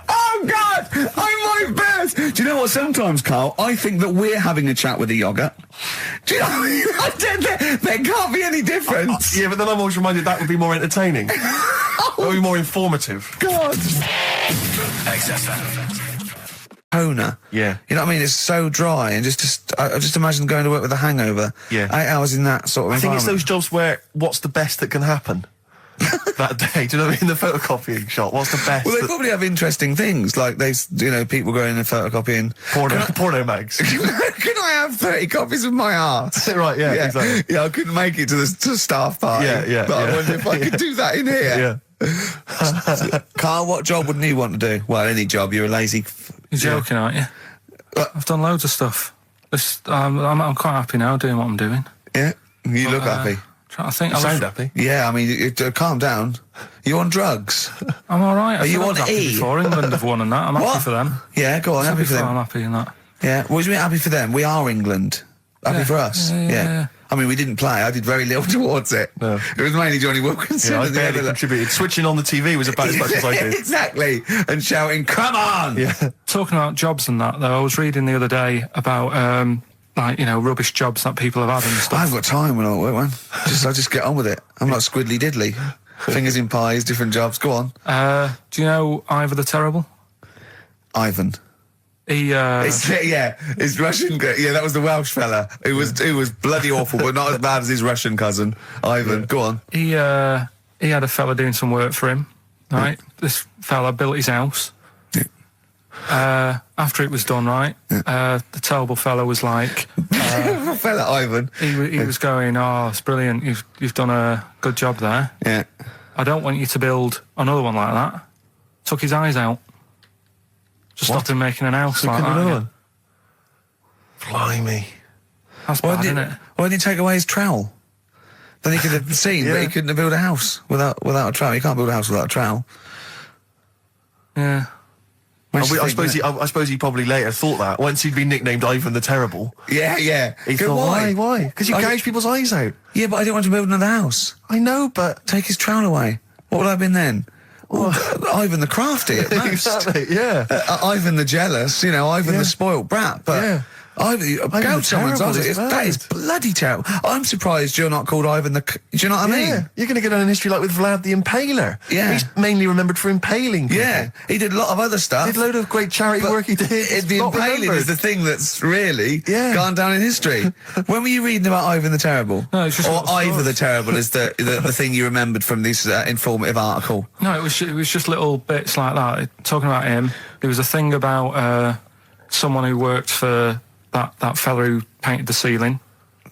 Oh, God! I'm my best! Do you know what, sometimes, Carl, I think that we're having a chat with a yoghurt. Do you know what I mean? There can't be any difference. Yeah, but then I'm always reminded that would be more entertaining. That would be more informative. God! XFM. Toner. Yeah. You know what I mean? It's so dry, and I just imagine going to work with a hangover. Yeah. 8 hours in that sort of I think it's environment. those jobs where what's the best that can happen that day. Do you know what I mean? The photocopying shop. What's the best? Well, they probably have interesting things, like people going and photocopying. Porno mags. Can I have 30 copies of my arse? Right, yeah, exactly. Yeah, I couldn't make it to the staff party. Yeah, But I yeah. wonder if I could do that in here. Yeah. Carl, what job wouldn't you want to do? Well, any job. You're a lazy... You're joking, aren't you? I've done loads of stuff. I'm quite happy now doing what I'm doing. Yeah? You look happy. Trying to think. You sound happy. Yeah, I mean, calm down. You on drugs? I'm all right. Are you on happy E? before England have won and that. I'm happy What? for them. Yeah, go on, happy for them. I'm happy in that. Yeah, what do you mean happy for them? We are England. Happy Yeah. for us. Yeah. I mean, we didn't play. I did very little towards it. No. It was mainly Johnny Wilkinson. Yeah, I and the barely other- contributed. Switching on the TV was about as much as I did. Exactly. And shouting, come on! Yeah. Talking about jobs and that, though, I was reading the other day about, like, you know, rubbish jobs that people have had and I stuff. haven't got time when I work, man. I just get on with it. I'm like Squiddly Diddly. Fingers in pies, different jobs. Go on. Do you know Ivor the Terrible? Ivan. He, His Russian. Yeah, that was the Welsh fella. It was bloody awful, but not as bad as his Russian cousin, Ivan. Go on. he had a fella doing some work for him, right? This fella built his house. After it was done, right, the terrible fella was like, Fella Ivan. he was going, oh, it's brilliant, you've done a good job there. Yeah. I don't want you to build another one like that. Took his eyes out. Just stopped him making an house like that. Another again. one. Blimey. That's bad, isn't it? Why didn't he take away his trowel? Then he could have seen that he couldn't have built a house without a trowel. You can't build a house without a trowel. Yeah. I suppose he probably later thought that once he'd been nicknamed Ivan the Terrible. Yeah. He thought, why? Because you gouge people's eyes out. Yeah, but I didn't want to build another house. I know, but Take his trowel away. What would I have been then? Ivan the Crafty at most. exactly, yeah. Ivan the Jealous, Ivan the spoilt brat. But Yeah. Ivan the someone's Terrible eyes. is That bad. is bloody terrible. I'm surprised you're not called Ivan the... Do you know what I mean? Yeah, you're going to get on in history like with Vlad the Impaler. Yeah. He's mainly remembered for impaling people. Yeah, he did a lot of other stuff. Did a load of great charity But work he did. The Not impaling remembered. is the thing that's really Yeah. gone down in history. When were you reading about Ivan the Terrible? No, it's just or little Ivor stories. the Terrible is the thing you remembered from this informative article. No, it was just little bits like that. Talking about him, there was a thing about someone who worked for that fella who painted the ceiling.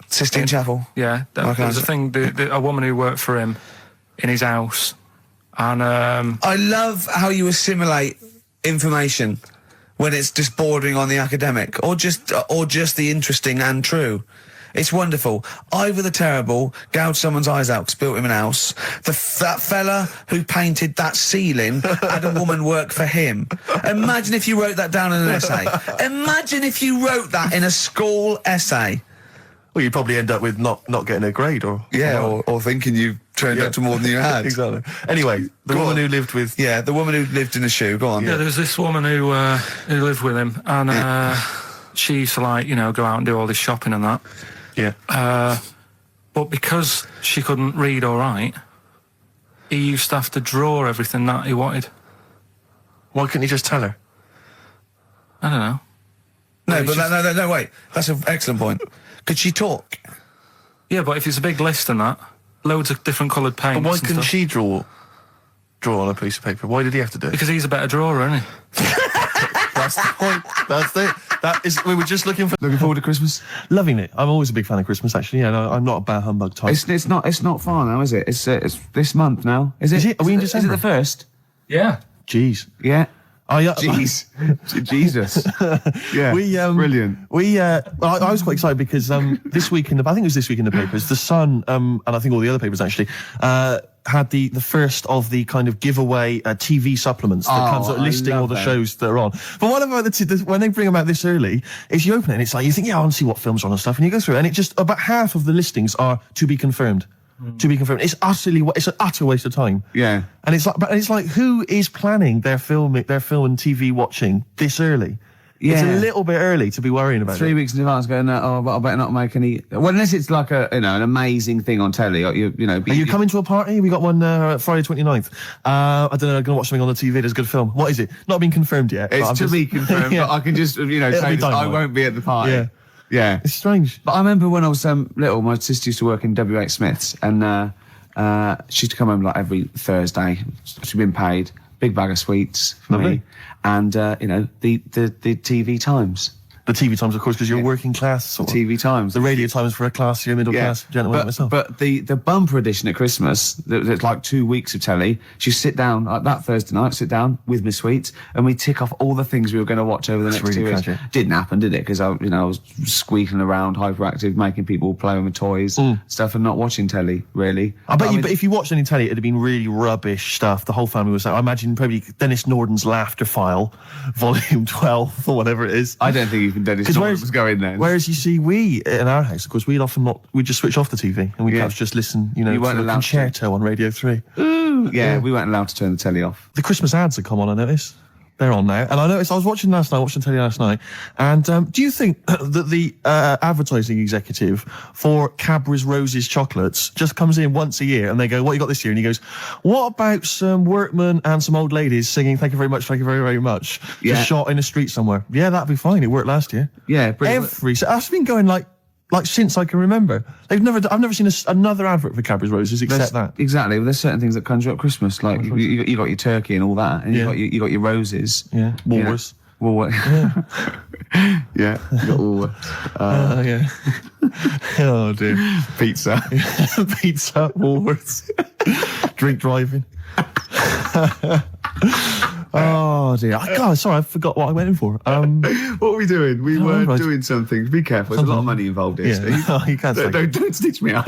Sistine Chapel. Yeah, Okay. there was a thing. A woman who worked for him in his house, and I love how you assimilate information when it's just bordering on the academic, or just the interesting and true. It's wonderful. Ivor the Terrible gouged someone's eyes out 'cause built him an house. That fella who painted that ceiling had a woman work for him. Imagine if you wrote that down in an essay. Imagine if you wrote that in a school essay. Well, you'd probably end up with not getting a grade or... Or thinking you turned out to more than you had. Exactly. Anyway, the Go woman on. who lived with... Yeah, the woman who lived in a shoe. Go on. yeah, there was this woman who lived with him, and she used to go out and do all this shopping and that. Yeah. But because she couldn't read or write, he used to have to draw everything that he wanted. Why couldn't you just tell her? I don't know. No, but no, wait. That's an excellent point. Could she talk? Yeah, but if it's a big list and that, loads of different coloured paints. But why and couldn't stuff. she draw on a piece of paper? Why did he have to do it? Because he's a better drawer, isn't he? That's the point. That's it. That is. We were just looking Forward to Christmas. loving it. I'm always a big fan of Christmas. Actually, yeah. No, I'm not a bah humbug type. It's not far now, is it? It's this month now. Is it? Is it? Are we in Is it December? the first? Yeah. Jeez. Yeah. Oh yeah. Jeez. Jesus. Yeah. Brilliant. I was quite excited because this week I think it was this week in the papers, The Sun, and I think all the other papers actually, had the first of the kind of giveaway TV supplements that comes out listing all the shows that are on. But what about when they bring them out this early, is you open it and it's like, you think, yeah, I want to see what films are on and stuff, and you go through it, and it just, about half of the listings are to be confirmed. To be confirmed. It's an utter waste of time. Yeah. And it's like, who is planning their film and TV watching this early? Yeah. It's a little bit early to be worrying about 3 it. weeks in advance going, but I better not make any. Well, unless it's like an amazing thing on telly. Or you know. Are you coming to a party? We got one Friday 29th. I don't know, I'm going to watch something on the TV. There's a good film. What is it? Not been confirmed yet. It's to be confirmed, Yeah. but I can just, say be this, I dynamite. won't be at the party. Yeah. Yeah. It's strange. But I remember when I was little, my sister used to work in W.H. Smith's, and she used to come home like every Thursday. She'd been paid, big bag of sweets for Lovely. me, and the TV Times. The TV Times, of course, because you're working class. Sort of. TV Times. The radio Times for a classier, middle class gentleman like myself. But the bumper edition at Christmas, there's like 2 weeks of telly. She sit down like that Thursday night, sit down with Miss Sweets, and we tick off all the things we were going to watch over the next really 2 weeks. tragic. Didn't happen, did it? Because I was squeaking around, hyperactive, making people play with toys, stuff, and not watching telly really. I bet but if you watched any telly, it'd have been really rubbish stuff. The whole family was like, I imagine probably Dennis Norden's Laughter File, Volume 12, or whatever it is. I don't think even Dennis Norton was going there. Whereas you see, we in our house, of course, we'd just switch off the TV and we'd perhaps just listen, You weren't to a allowed concerto on Radio 3. Yeah, we weren't allowed to turn the telly off. The Christmas ads have come on, I noticed. They're on now. And I noticed, I was watching telly last night, and do you think that the advertising executive for Cadbury's Roses chocolates just comes in once a year and they go, what you got this year? And he goes, what about some workmen and some old ladies singing thank you very much, thank you very, very much, just shot in the street somewhere? Yeah, that'd be fine. It worked last year. Yeah, brilliant. That's been going like since I can remember. I've never seen another advert for Cadbury's Roses except that. Exactly. Well, there's certain things that conjure up Christmas, like you got your turkey and all that, and you got your roses. Yeah, Woolworths. Yeah. Yeah, you got Woolworths. Yeah. Oh dear. Pizza. Pizza, Woolworths. Drink driving. Oh dear. God, sorry, I forgot what I went in for. What were we doing? We were right. doing something. Be careful. There's a lot of money involved here, Steve. Oh, you can't say. Don't stitch me up.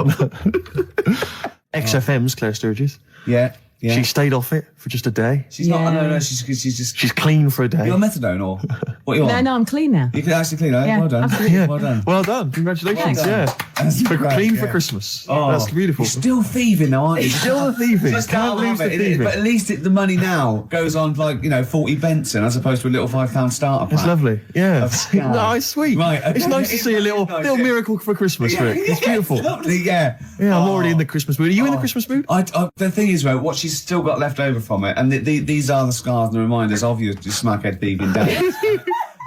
XFM's Claire Sturgis. Yeah. She stayed off it for just a day. She's not. No. She's just. She's clean for a day. You're on methadone or what are you on? No, I'm clean now. You can actually clean. Yeah, Well done. absolutely. Yeah. Well done. Well done. Congratulations. Well done. Yeah. That's great, Clean for yeah. Christmas. Oh, That's beautiful. You're still thieving though, aren't you? Still thieving. Just Can't lose the thieving. But at least the money now goes on like 40 Benson as opposed to a little £5 starter pack. It's lovely. Yeah. scam. No, it's sweet. Right, okay. It's nice to see a little Nice, miracle for Christmas, Rick. It's beautiful. Lovely, yeah. Yeah, I'm already in the Christmas mood. Are you in the Christmas mood? The thing is, right, what she's still got left over from it, and these are the scars and the reminders of your smackhead thieving days.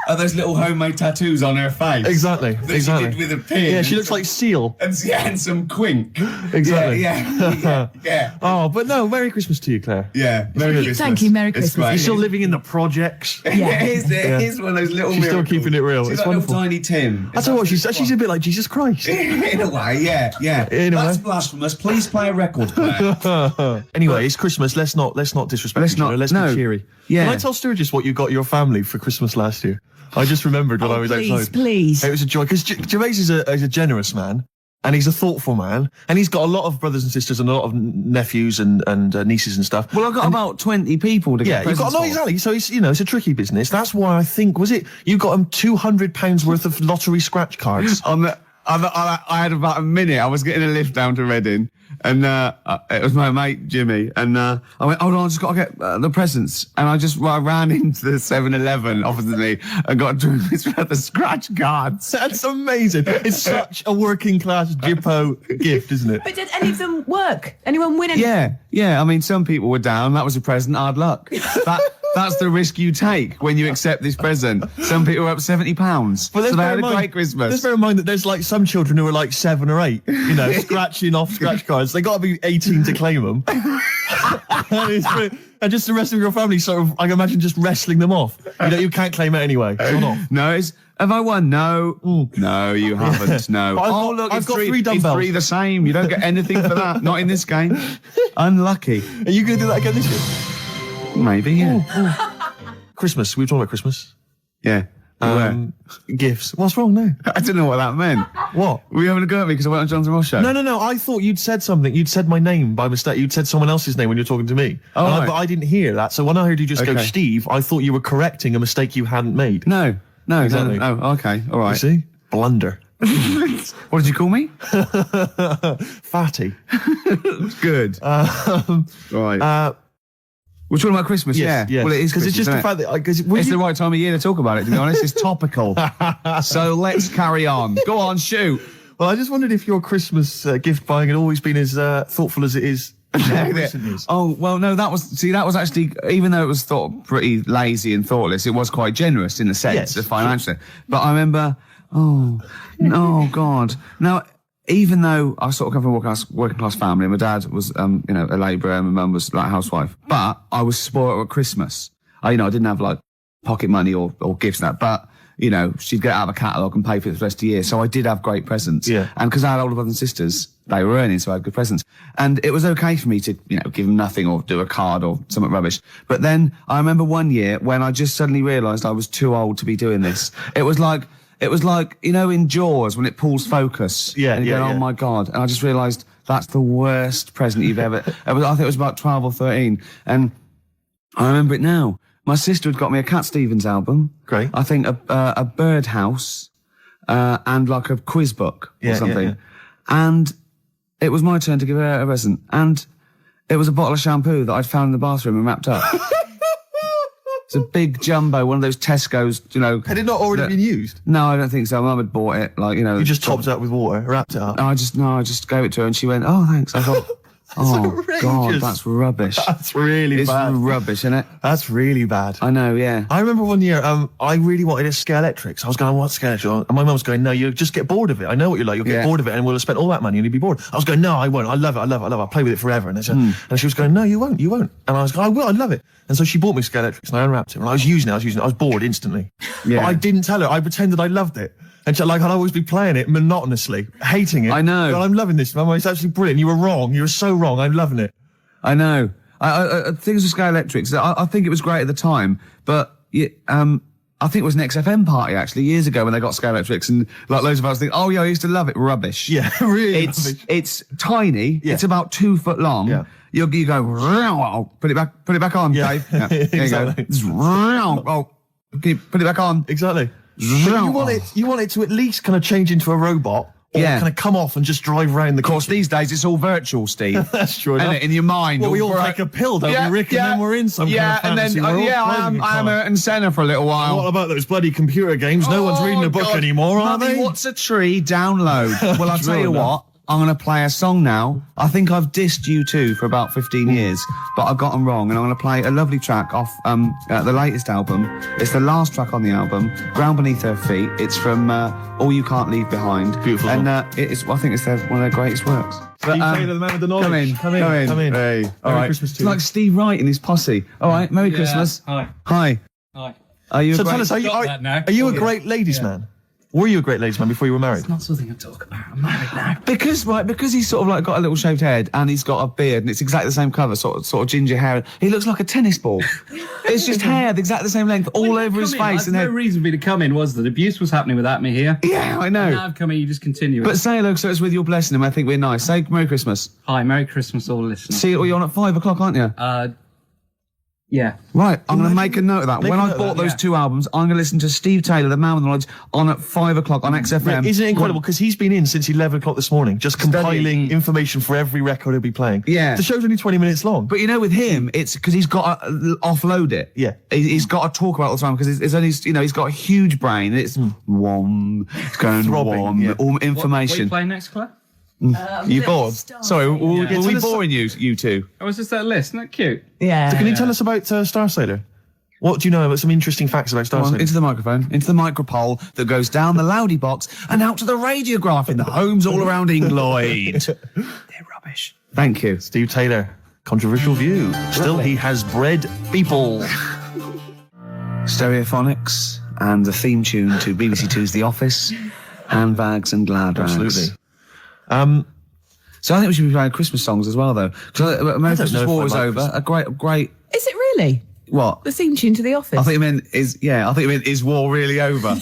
Are those little homemade tattoos on her face? Exactly. That Exactly. She did with a pin. Yeah, she looks like Seal. And some quink. Exactly. Yeah. Oh, but no, Merry Christmas to you, Claire. Yeah. Merry Christmas. Thank you, Merry It's Christmas. great. You're still living in the projects. Yeah. It is one of those little She's still miracles. keeping it real. She's It's like wonderful. little tiny Tim. I tell you what, she's a bit like Jesus Christ. In a way, yeah. In a That's way. blasphemous. Please play a record player. Anyway, it's Christmas. Let's not disrespect Let's each other. not- Let's no. be cheery. Yeah. Can I tell Sturgis what you got your family for Christmas last year? I just remembered when I was outside. Please. It was a joy because Gervais is a generous man. And he's a thoughtful man, and he's got a lot of brothers and sisters and a lot of nephews and nieces and stuff. Well, I've got about 20 people to get Yeah, you've got presents for. exactly. So it's a tricky business. That's why I think you got him £200 worth of lottery scratch cards. I had about a minute. I was getting a lift down to Reading, And it was my mate Jimmy, and I went, hold on, I just got to get the presents, and I ran into the 7-Eleven opposite me and got the scratch cards. That's amazing. It's such a working class Jippo gift, isn't it? But did any of them work? Anyone win anything? Yeah. I mean, some people were down. That was a present. Hard luck. That's the risk you take when you accept this present. Some people were up £70. But So they had a great Christmas. Let's bear in mind that there's like some children who are like 7 or 8, you know, scratching off scratch cards. They got to be 18 to claim them. And just the rest of your family sort of, I can imagine, just wrestling them off. You know, you can't claim it anyway. It's not off. No, have I won? No. No, you haven't. No. But Look, I've got 3 dumbbells. It's 3 the same. You don't get anything for that. Not in this game. Unlucky. Are you going to do that again this year? Maybe, yeah. Christmas. We were talking about Christmas. Yeah. Gifts. What's wrong now? I didn't know what that meant. What? Were you having a go at me because I went on Jonathan Ross show? No. I thought you'd said something. You'd said my name by mistake. You'd said someone else's name when you were talking to me. Oh, right. But I didn't hear that. So when I heard you just go Okay. Steve, I thought you were correcting a mistake you hadn't made. No. Exactly. No. Okay. All You right. see? Blunder. What did you call me? Fatty. Good. Right. We're talking about Christmas, Yes. Well, it is because it's just the fact that it's the right time of year to talk about it, to be honest. It's topical. So let's carry on. Go on, shoot. Well, I just wondered if your Christmas gift buying had always been as thoughtful as it is. in recent years. Oh, well, no, that was actually, even though it was thought pretty lazy and thoughtless, it was quite generous in the sense of financially. But I remember, God. Now, even though I sort of come from a working class family, my dad was, a labourer, and my mum was like a housewife, but I was spoiled at Christmas. I didn't have like pocket money or gifts and that, but, she'd get out of a catalogue and pay for it for the rest of the year. So I did have great presents. Yeah. And because I had older brothers and sisters, they were earning, so I had good presents. And it was okay for me to, give them nothing or do a card or something rubbish. But then I remember one year when I just suddenly realised I was too old to be doing this. It was like, in Jaws when it pulls focus. Yeah, and you go, yeah. oh my God. And I just realised that's the worst present you've ever, I think it was about 12 or 13. And I remember it now. My sister had got me a Cat Stevens album. Great. I think a birdhouse, and like a quiz book or something. Yeah. And it was my turn to give her a present. And it was a bottle of shampoo that I'd found in the bathroom and wrapped up. It's a big jumbo, one of those Tesco's, Had it not already been used? No, I don't think so. Mum had bought it, You just topped it up with water, wrapped it up. I just gave it to her and she went, oh, thanks. I thought, oh, God, outrageous. that's rubbish. That's really It's bad. rubbish, isn't it? That's really bad. I know, yeah. I remember one year, I really wanted a Scalextric. So I was going, what Scalextric? And my mum was going, no, you'll just get bored of it. I know what you're like. You'll get bored of it and we'll have spent all that money and you'll be bored. I was going, no, I won't. I love it. I'll play with it forever. And, and she was going, no, you won't. And I was going, I will. I love it. And so she bought me Scalextrics and I unwrapped it. And I was using it. I was bored instantly. Yeah. But I didn't tell her. I pretended I loved it. And she, I'd always be playing it monotonously, hating it. I know. But I'm loving this, Mum. It's actually brilliant. You were wrong. You were so wrong. I'm loving it. I know. Things with Scalextrics, I think it was great at the time, but I think it was an XFM party actually years ago when they got Scalextrics and like loads of us think, oh yeah, I used to love it. Rubbish. Yeah, really. It's tiny. Yeah. It's about 2 foot long. Yeah. You go, put it back on, Dave. Yeah. There Exactly. you go. Oh, can you put it back on? Exactly. But you want it to at least kind of change into a robot. Or kind of come off and just drive around the Of course, these days it's all virtual, Steve. That's true. Isn't it? In your mind. Well, we all take a pill, don't we, Rick? And then we're in some kind of fantasy world. I am Ayrton Senna for a little while. What about those bloody computer games? No one's reading a book God. anymore, are Mummy, they? What's a tree? Download. Well, I'll tell you True what. I'm going to play a song now. I think I've dissed you two for about 15 years, but I got them wrong, and I'm going to play a lovely track off the latest album. It's the last track on the album, Ground Beneath Her Feet. It's from All You Can't Leave Behind. Beautiful. And I think it's one of their greatest works. But, Steve Taylor, the man with the knowledge. Come in. Hey. All right. Christmas to It's you. like Steve Wright and his posse. All right, Merry Christmas. Hi. Hi. Are you So a great... tell us, Got that now. are you a great ladies' man? Were you a great ladies' man before you were married? Not something I talk about. I'm married now. Because he's sort of like got a little shaved head and he's got a beard and it's exactly the same colour, sort of ginger hair. He looks like a tennis ball. It's just hair, exactly the same length, all over his face and No head. reason for me to come in was that abuse was happening without me here. Yeah, I know. Now I've come in, you just continue. But say hello, so it's with your blessing him. I think we're nice. Say Merry Christmas. Hi, Merry Christmas, all listeners. See, you're on at 5 o'clock, aren't you? Yeah. Right, I'm going to make a note of that. Make When a I note of bought that, those 2 albums, I'm going to listen to Steve Taylor, the man with the knowledge, on at 5 o'clock on XFM. Isn't it incredible? Because he's been in since 11 o'clock this morning, just compiling Studying. information for every record he'll be playing. Yeah. The show's only 20 minutes long. But you know, with him, it's because he's got to offload it. Yeah. He's got to talk about it all the time because it's only, you know, he's got a huge brain. It's it's going Throbbing, yeah. all What are you information. playing next, Claire? You bored? Sorry, were tell we us- boring you two? Oh, was this that list? Isn't that cute? Yeah. So can you tell us about Star Sailor? What do you know about some interesting facts about Star Come on, Sailor? into the microphone, into the micropole that goes down the loudy box and out to the radiograph in the homes all around England. They're rubbish. Thank you. Steve Taylor, controversial view. Still, he has bred people. Stereophonics and the theme tune to BBC Two's The Office, handbags and glad rags. Absolutely. So I think we should be playing Christmas songs as well, though. Because Merry Christmas know if War I was like over. A great. Is it really? What? The theme tune to The Office? I think you meant is war really over?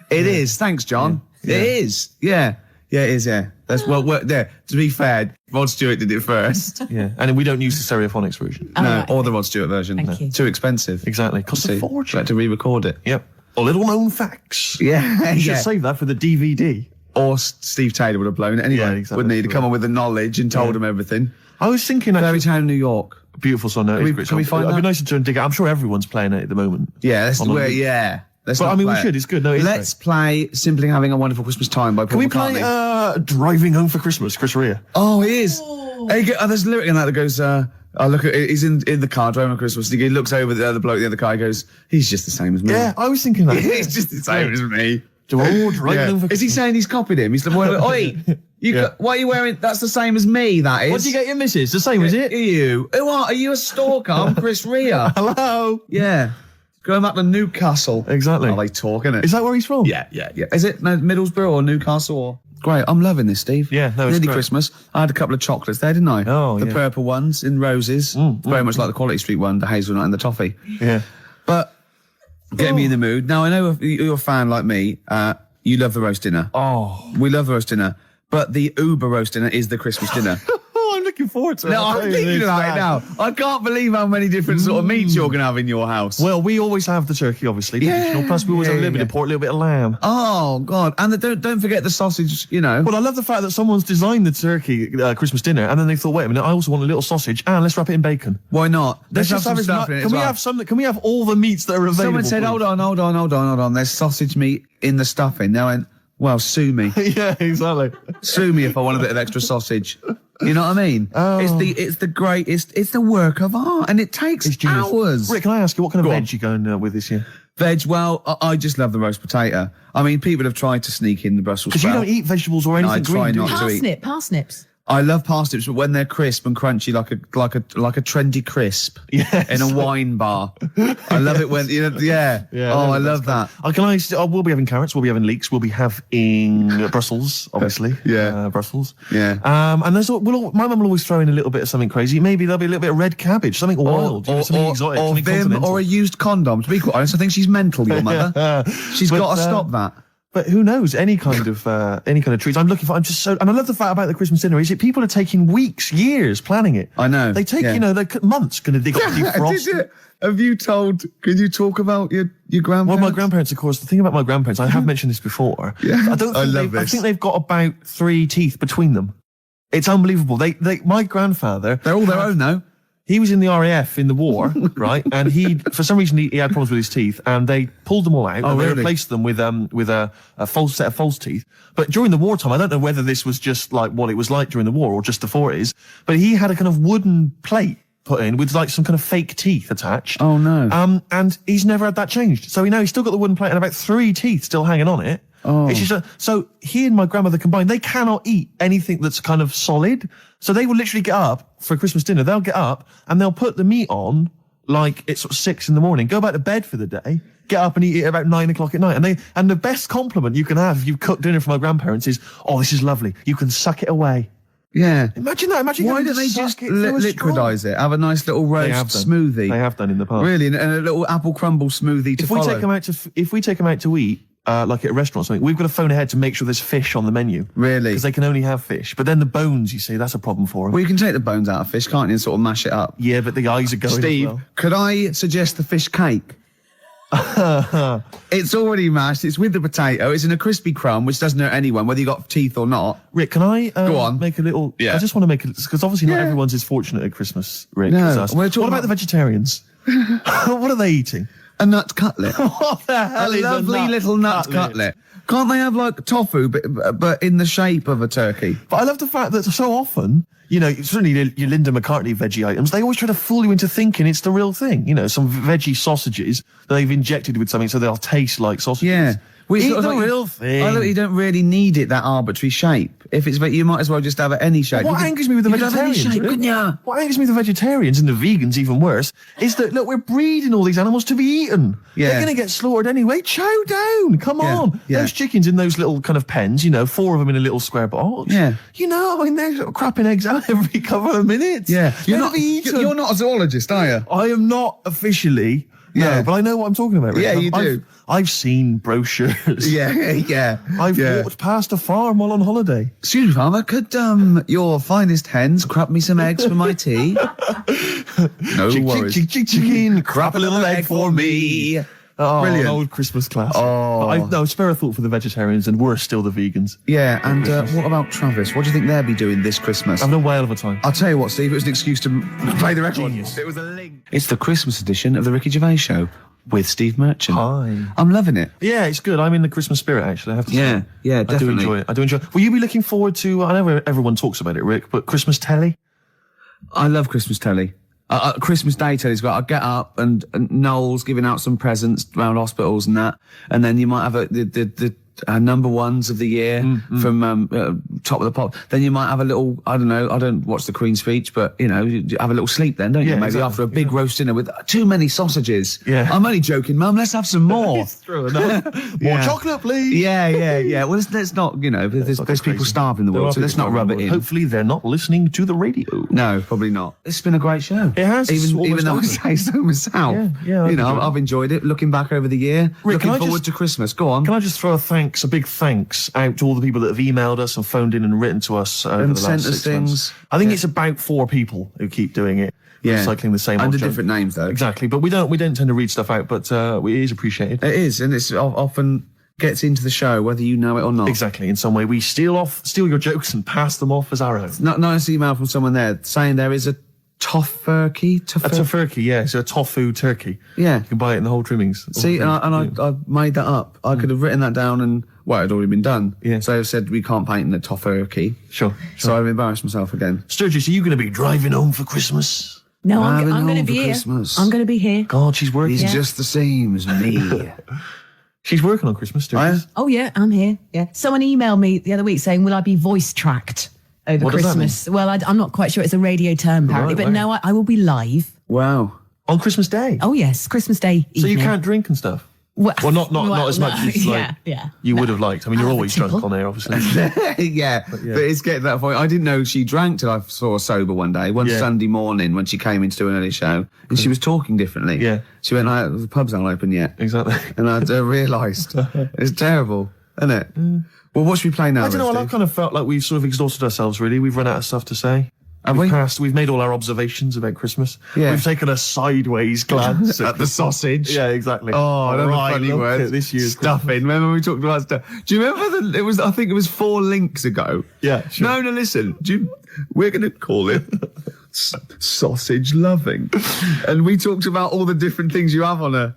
It is. Thanks, John. Yeah. It is. Yeah. Yeah, it is. Yeah. That's there. To be fair, Rod Stewart did it first. Yeah, and we don't use the Stereophonics version. Oh, No, right. or the Rod Stewart version. Thank you. Too expensive. Exactly. Costs a See, fortune. had to re-record it. Yep. Or little known facts. Yeah. You should yeah. save that for the DVD. Or Steve Taylor would have blown it anyway, Yeah, exactly. wouldn't he? To come on with the knowledge and told Yeah. him everything. I was thinking Fairy actually, Town, New York. beautiful song. No, Can we- it's a great can we song. find It'd be that? nice to try and dig it. I'm sure everyone's playing it at the moment. Yeah, let's On do the- it. Yeah. Let's But not I mean, we play should. it. It's good. No, it is Let's play Simply Having a Wonderful Christmas Time by Paul Can we McCartney. play Driving Home for Christmas, Chris Rea? Oh, it is. There's a lyric in that goes, I look at he's in the car driving on Christmas. He looks over the other bloke in the other car. He goes, he's just the same as me. Yeah, I was thinking that. He's just the same as me. Driving Home for Is he Christmas. saying he's copied him? He's the boy. Oi, Yeah. what are you wearing? That's the same as me. That is. What did you get your missus? The same, is it? You? Who are you? A stalker? I'm Chris Rea. Hello. Yeah. Going back to Newcastle. Exactly. Are they talking it? Is that where he's from? Yeah. Is it Middlesbrough or Newcastle or? Great. I'm loving this, Steve. Yeah, no, it's Nearly great. Christmas. I had a couple of chocolates there, didn't I? Oh, the yeah. purple ones in roses. Very much like the Quality Street one, the hazelnut and the toffee. Yeah. But get me in the mood. Now, I know if you're a fan like me, you love the roast dinner. Oh. We love the roast dinner. But the Uber roast dinner is the Christmas dinner. Oh, I'm looking forward to it. No, I'm thinking about it now. I can't believe how many different sort of meats you're going to have in your house. Well, we always have the turkey, obviously. Traditional. Plus, we always have a little bit of pork, a little bit of lamb. Oh, God. And don't forget the sausage, you know. Well, I love the fact that someone's designed the turkey Christmas dinner, and then they thought, wait a minute, I also want a little sausage, and let's wrap it in bacon. Why not? Let's just some have stuff in it Can as we well. have some? Can we have all the meats that are available? Someone said, please? hold on. There's sausage meat in the stuffing. Now I went, well, sue me. Yeah, exactly. Sue me if I want a bit of extra sausage. You know what I mean? Oh. It's the work of art, and it takes It's genius. hours. Rick, can I ask you what kind of Go on. veg you going with this year? Veg, well, I just love the roast potato. I mean, people have tried to sneak in the Brussels Because you sprout. don't eat vegetables or No, anything I try green, do not you? to eat. Parsnips. I love parsnips, but when they're crisp and crunchy, like a trendy crisp Yes. in a wine bar. I love it when yeah. Oh, I love that. We'll be having carrots. We'll be having leeks. We'll be having Brussels, obviously. Yeah. Brussels. Yeah. And my mum will always throw in a little bit of something crazy. Maybe there'll be a little bit of red cabbage, something wild, something exotic, or something Vim, continental. or a used condom. To be quite honest, I think she's mental, your mother. She's But, got to stop that. But who knows? Any kind of treats. And I love the fact about the Christmas dinner is that people are taking weeks, years planning it. I know. They take, Yeah. they're months going to dig up defrost. Have you told? Could you talk about your grandparents? Well, my grandparents, of course. The thing about my grandparents, I have mentioned this before. Yeah. I don't. I Think love I this. think they've got about 3 teeth between them. It's unbelievable. My grandfather. They're all their own, though. He was in the RAF in the war, right? And for some reason, he had problems with his teeth, and they pulled them all out, and they really? replaced them with a false set of false teeth. But during the wartime, I don't know whether this was just like what it was like during the war or just the 40s, but he had a kind of wooden plate put in with like some kind of fake teeth attached. Oh, no. And he's never had that changed. So he's still got the wooden plate and about 3 teeth still hanging on it. Oh. It's just so he and my grandmother combined, they cannot eat anything that's kind of solid. So they will literally get up for Christmas dinner. They'll get up and they'll put the meat on like it's sort of 6 a.m, go back to bed for the day, get up and eat it about 9 o'clock at night. And the best compliment you can have if you've cooked dinner for my grandparents is, oh, this is lovely. You can suck it away. Yeah. Imagine that. Imagine Why having don't to they suck just it through a straw. liquidize it? Have a nice little They have roast done. smoothie. They have done in the past. Really, and a little apple crumble smoothie to If we follow. take them out to eat, like at a restaurant or something, we've got to phone ahead to make sure there's fish on the menu. Really? Because they can only have fish. But then the bones, you see, that's a problem for them. Well, you can take the bones out of fish, can't you, and sort of mash it up? Yeah, but the eyes are going Steve, as well. could I suggest the fish cake? It's already mashed. It's with the potato. It's in a crispy crumb, which doesn't hurt anyone, whether you got teeth or not. Rick, can I Go on. make a little... Yeah. I just want to make it... Because obviously not Yeah. everyone's as fortunate at Christmas, Rick, No, as us. we're What talking about about- the vegetarians? What are they eating? A nut cutlet. What the A hell is lovely little nut cutlet. Can't they have like tofu, but in the shape of a turkey? But I love the fact that so often, you know, certainly your Linda McCartney veggie items, they always try to fool you into thinking it's the real thing. You know, some veggie sausages that they've injected with something so they'll taste like sausages. Yeah. Well, Eat sort of the like- real thing. I look, you don't really need it that arbitrary shape. If it's, you might as well just have it any shape. What You could- angers me with the you could have any vegetarians, shape, Rick? couldn't you? What angers me with the vegetarians and the vegans even worse is that, look, we're breeding all these animals to be eaten. Yeah. They're going to get slaughtered anyway. Chow down. Come Yeah, on. yeah. Those chickens in those little kind of pens, you know, 4 of them in a little square box. Yeah. You know, I mean, they're crapping eggs out every couple of minutes. Yeah. They're to be eaten. You're not a zoologist, are you? I am not officially. Yeah. No, but I know what I'm talking about. Rick. Yeah, you do. I've seen brochures. Yeah, yeah. I've yeah. walked past a farm while on holiday. Excuse me, farmer, could your finest hens crap me some eggs for my tea? No worries. Chicken, crap a little egg for me. Oh, Brilliant. an old Christmas classic. Oh. No, spare a thought for the vegetarians, and we're still the vegans. Yeah, and what about Travis? What do you think they'll be doing this Christmas? Having a whale of a time. I'll tell you what, Steve, it was an excuse to play the record. Genius. It was a link. It's the Christmas edition of the Ricky Gervais Show with Steve Merchant. Hi. I'm loving it. Yeah, it's good. I'm in the Christmas spirit, actually, I have to Yeah, say. yeah, I do definitely. enjoy it. I do enjoy it. Will you be looking forward to, I know everyone talks about it, Rick, but Christmas telly? I love Christmas telly. Christmas Day telly's got. I get up and Noel's giving out some presents around hospitals and that, and then you might have the number ones of the year from Top of the Pop. Then you might have a little. I don't know. I don't watch the Queen's speech, but you know, you have a little sleep then, don't you? Yeah, Maybe exactly. after a big roast dinner with too many sausages. Yeah. I'm only joking, Mum. Let's have some more. It's true enough. More Yeah. chocolate, please. Yeah. Well, let's not. You know, there's people crazy. starving in the There world, are so let's people not rub starving it in in. the world. Hopefully they're not listening to the radio. No, probably not. It's been a great show. It has. It's Even almost though I over. say so myself. Yeah, I've you know, enjoyed it. I've enjoyed it. Looking back over the year, Rick, can looking I forward just- to Christmas. Go on. Can I just throw a big thanks out to all the people that have emailed us and phoned in and written to us over And the sent last us 6 things. months. I think Yeah. it's about 4 people who keep doing it. Yeah. Recycling the same Under old junk. different names, though. Exactly, but we don't tend to read stuff out, but it is appreciated. It is, and it's often gets into the show, whether you know it or not. Exactly, in some way we steal your jokes and pass them off as our own. Nice email from someone there saying there is a tofurkey. A tofurkey, yeah, so a tofu turkey. Yeah. You can buy it in the whole trimmings. See, and I made that up. I could have written that down and, well, it had already been done. Yeah. So I said we can't paint in the tofurkey. Sure. So I've embarrassed myself again. Sturgis, are you going to be driving home for Christmas? No, Driving I'm going home to for be here. Christmas. I'm going to be here. God, she's working. He's just the same as me. She's working on Christmas, Sturgis. Oh yeah, I'm here. Yeah. Someone emailed me the other week saying, "Will I be voice tracked over What does that Christmas?" Well, I'm not quite sure. It's a radio term apparently, Right, but no, I will be live. Wow. On Christmas Day? Oh yes, Christmas Day. So you evening. can't drink and stuff? Well, not as much as like you would have liked. I mean, you're I'll have always a drunk tipple. on air, obviously. yeah, but it's getting to that point. I didn't know she drank till I saw her sober one day, one Yeah. Sunday morning when she came in to do an early show, and she was talking differently. Yeah. She went, the pubs aren't open yet. Exactly. And I realised. It's terrible, isn't it? Well, what should we play now? I don't know. then, I Steve? kind of felt like we've sort of exhausted ourselves. Really, we've run out of stuff to say. Have we? We've made all our observations about Christmas. Yeah. We've taken a sideways glance At the sausage. Yeah, exactly. Oh, another Right, funny look word. at this year's stuffing. Remember we talked about stuff? Do you remember I think it was 4 links ago. Yeah, sure. No, listen. We're going to call it sausage loving. And we talked about all the different things you have on a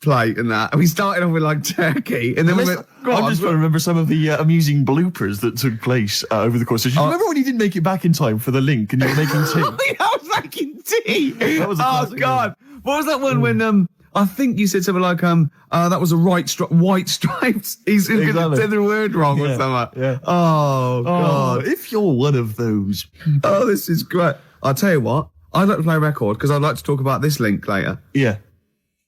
plate and that. And we started off with like turkey. And then we went, go I'm on. just trying to remember some of the amusing bloopers that took place over the course of. Remember when you didn't make it back in time for the link and you were making tea? I was making tea. That was a classic, God. What was that one when I think you said something like that was a white stripes. He's going to Exactly. say the word wrong or Yeah, something. yeah. Oh God. If you're one of those. Oh, this is great. I'll tell you what. I'd like to play a record because I'd like to talk about this link later. Yeah.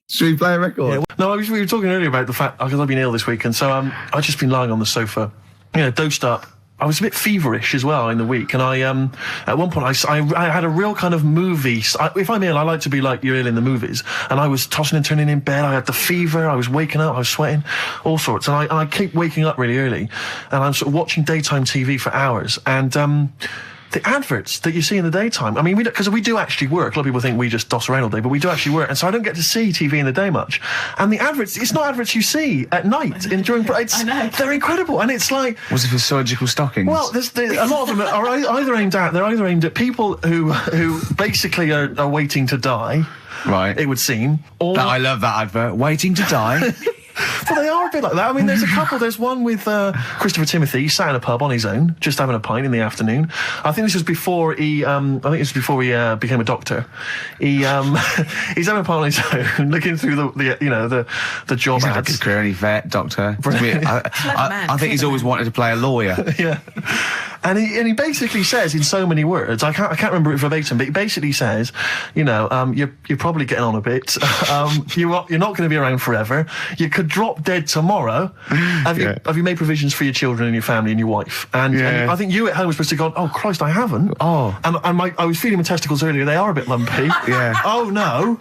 Should we play a record? Yeah. No, we were talking earlier about the fact because I've been ill this week, and so I've just been lying on the sofa, dosed up, I was a bit feverish as well in the week, and I at one point I had a real kind of movie. If I'm ill, I like to be like you're ill in the movies, and I was tossing and turning in bed. I had the fever. I was waking up. I was sweating, all sorts, and I keep waking up really early, and I'm sort of watching daytime TV for hours, and the adverts that you see in the daytime. I mean, because we do actually work. A lot of people think we just doss around all day, but we do actually work, and so I don't get to see TV in the day much. And the adverts, it's not adverts you see at night during. They're incredible, and it's like. Was it for surgical stockings? Well, there's a lot of them are either aimed at people who basically are waiting to die. Right. It would seem. Or I love that advert. Waiting to die. Well, they are a bit like that. I mean, there's a couple. There's one with Christopher Timothy. He sat in a pub on his own, just having a pint in the afternoon. I think this was before he. Became a doctor. He's having a pint on his own, looking through the job He's had a ads. good career, any vet, doctor. I think he's always wanted to play a lawyer. Yeah. And he basically says in so many words, I can't remember it verbatim, but he basically says, you're probably getting on a bit. You're not going to be around forever. You could drop dead tomorrow. Have you made provisions for your children and your family and your wife? And I think you at home were supposed to go, oh Christ, I haven't. Oh. And I was feeling my testicles earlier. They are a bit lumpy. Yeah. Oh no.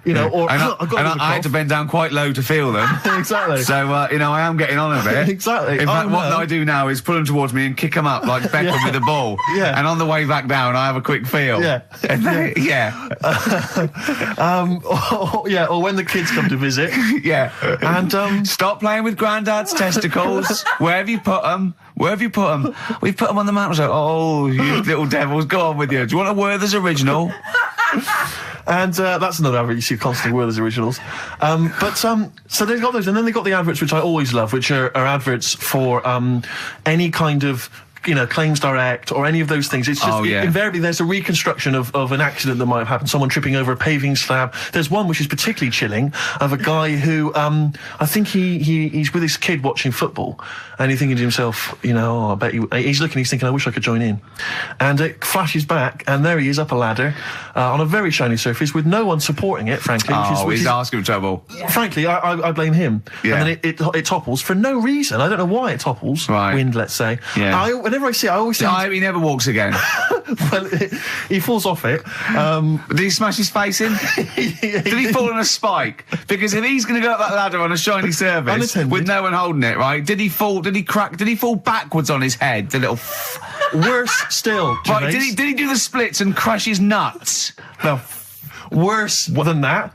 Or I had to bend down quite low to feel them. Exactly. So, I am getting on a bit. Exactly. In fact, what I do now is pull them towards me and kick them up like Beckham with a ball. Yeah. And on the way back down, I have a quick feel. Yeah. Or when the kids come to visit. Yeah. And stop playing with Grandad's testicles. Where have you put them? Where have you put them? We've put them on the mountain. So, oh, you little devils, go on with you. Do you want a Werther's original? And that's another advert you see constantly, Werther's originals. So they've got those, and then they've got the adverts which I always love, which are adverts for any kind of Claims Direct or any of those things. It's just invariably there's a reconstruction of an accident that might have happened, someone tripping over a paving slab. There's one which is particularly chilling of a guy who I think he's with his kid watching football, and he's thinking to himself, I bet he's thinking, I wish I could join in. And it flashes back, and there he is up a ladder on a very shiny surface with no one supporting it, frankly. He's asking for trouble. Yeah. Frankly, I blame him. Yeah. And then it topples for no reason. I don't know why it topples. Right. Wind, let's say. Yeah. Whenever I see it, I always think... I hope he never walks again. Well, he falls off it. Did he smash his face in? Did he fall on a spike? Because if he's going to go up that ladder on a shiny surface with no one holding it, right? Did he fall? Did he crack? Did he fall backwards on his head? The little... Worse still, Gervais. Right, did he do the splits and crush his nuts? No. Worse than that,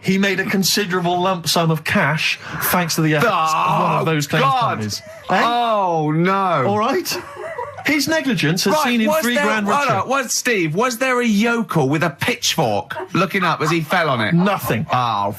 he made a considerable lump sum of cash thanks to the efforts of one of those claims companies. Eh? Oh, no. All right. His negligence has seen him $3,000 richer. Steve, was there a yokel with a pitchfork looking up as he fell on it? Nothing. Oh,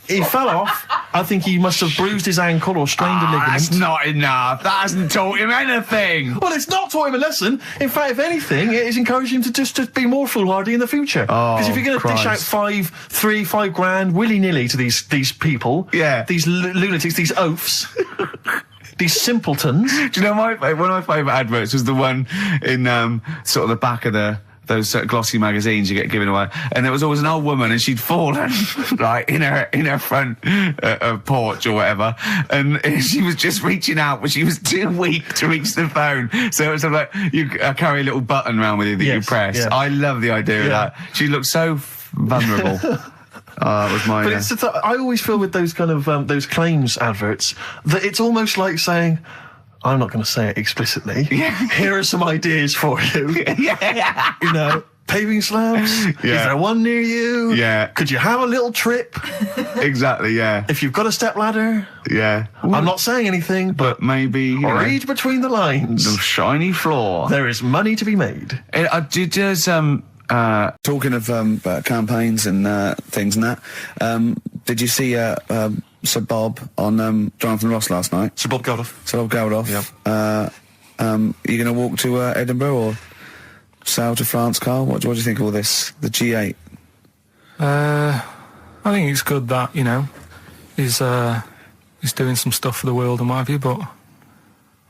he fell off. I think he must have bruised his ankle or strained a ligament. That's not enough. That hasn't taught him anything. Well, it's not taught him a lesson. In fact, if anything, it has encouraged him to be more foolhardy in the future. Because if you're going to dish out $5,000 willy-nilly to these people, these lunatics, these oafs, these simpletons. Do you know one of my favourite adverts was the one in sort of the back of those glossy magazines you get given away, and there was always an old woman, and she'd fallen right in her front porch or whatever, and she was just reaching out, but she was too weak to reach the phone. So it was sort of like you carry a little button around with you that you press. Yeah. I love the idea of that. She looked so vulnerable. It was mine. But it's I always feel with those kind of those claims adverts that it's almost like saying, I'm not going to say it explicitly. Here are some ideas for you. Paving slabs. Is there one near you? Could you have a little trip? Exactly. Yeah. If you've got a step ladder. Yeah. I'm not saying anything, but maybe read between the lines. The shiny floor. There is money to be made. Talking of campaigns and things and that, did you see Sir Bob on Jonathan Ross last night? Sir Bob Geldof. Sir Bob Geldof. Yeah. Are you going to walk to Edinburgh or sail to France, Karl? What do you think of all this? The G8. I think it's good that he's doing some stuff for the world and what have you, but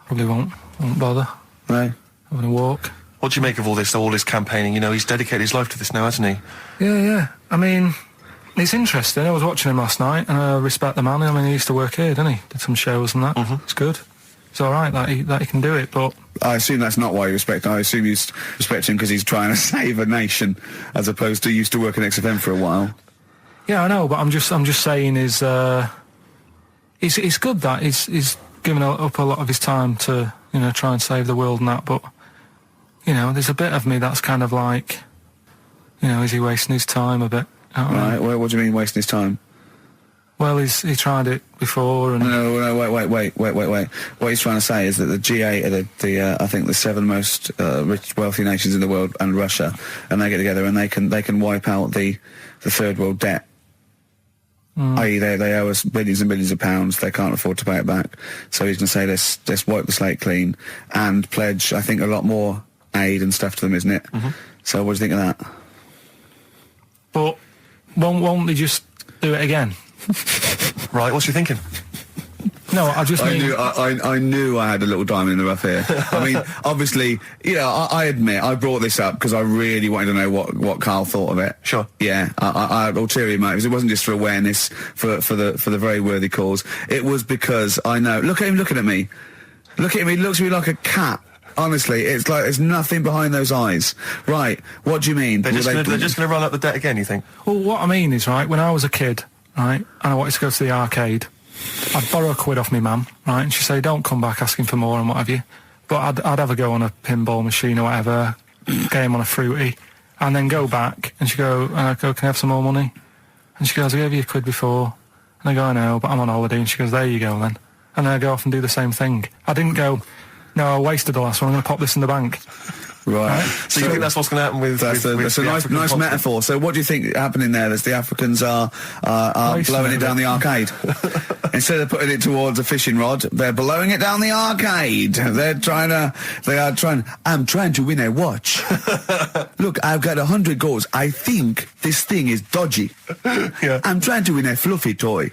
probably won't bother. No. Having a walk. What do you make of all this campaigning? He's dedicated his life to this now, hasn't he? Yeah. I mean, it's interesting. I was watching him last night, and I respect the man. I mean, he used to work here, didn't he? Did some shows and that. It's good. it's all right that he can do it, but I assume that's not why you respect him. I assume you respect him because he's trying to save a nation, as opposed to used to work in XFM for a while. yeah, I know. But I'm just saying is it's good that he's given up a lot of his time to try and save the world and that, but there's a bit of me that's kind of like, is he wasting his time a bit? Right. Well, what do you mean wasting his time? Well, he tried it before, and No, wait. What he's trying to say is that the G8 are I think the 7 most rich, wealthy nations in the world, and Russia, and they get together and they can wipe out the third world debt. I.e., they owe us billions and billions of pounds. They can't afford to pay it back. So he's going to say, let's wipe the slate clean and pledge, I think, a lot more aid and stuff to them, isn't it? Mm-hmm. So what do you think of that? But won't they just do it again? Right, what's you thinking? No, I just mean... I knew I had a little diamond in the rough here. I mean, obviously, I admit, I brought this up because I really wanted to know what Karl thought of it. Sure. Yeah, I had ulterior motives. It wasn't just for awareness, for the very worthy cause. It was because I know... Look at him looking at me. Look at him, he looks at me like a cat. Honestly, it's like there's nothing behind those eyes. Right, what do you mean? They're just going to run up the debt again, you think? Well, what I mean is, right, when I was a kid, right, and I wanted to go to the arcade, I'd borrow £1 off my mum, right, and she'd say, don't come back asking for more and what have you. But I'd have a go on a pinball machine or whatever, game on a fruity, and then go back, and and I'd go, can I have some more money? And she goes, I gave you £1 before. And I go, I know, but I'm on holiday. And she goes, there you go then. And then I go off and do the same thing. I didn't go, no, I wasted the last one, I'm going to pop this in the bank. Right. So you think that's what's going to happen with... That's a nice metaphor. So what do you think happening there? That the Africans are blowing it down the arcade. Instead of putting it towards a fishing rod, they're blowing it down the arcade. I'm trying to win a watch. Look, I've got 100 goals. I think this thing is dodgy. Yeah. I'm trying to win a fluffy toy.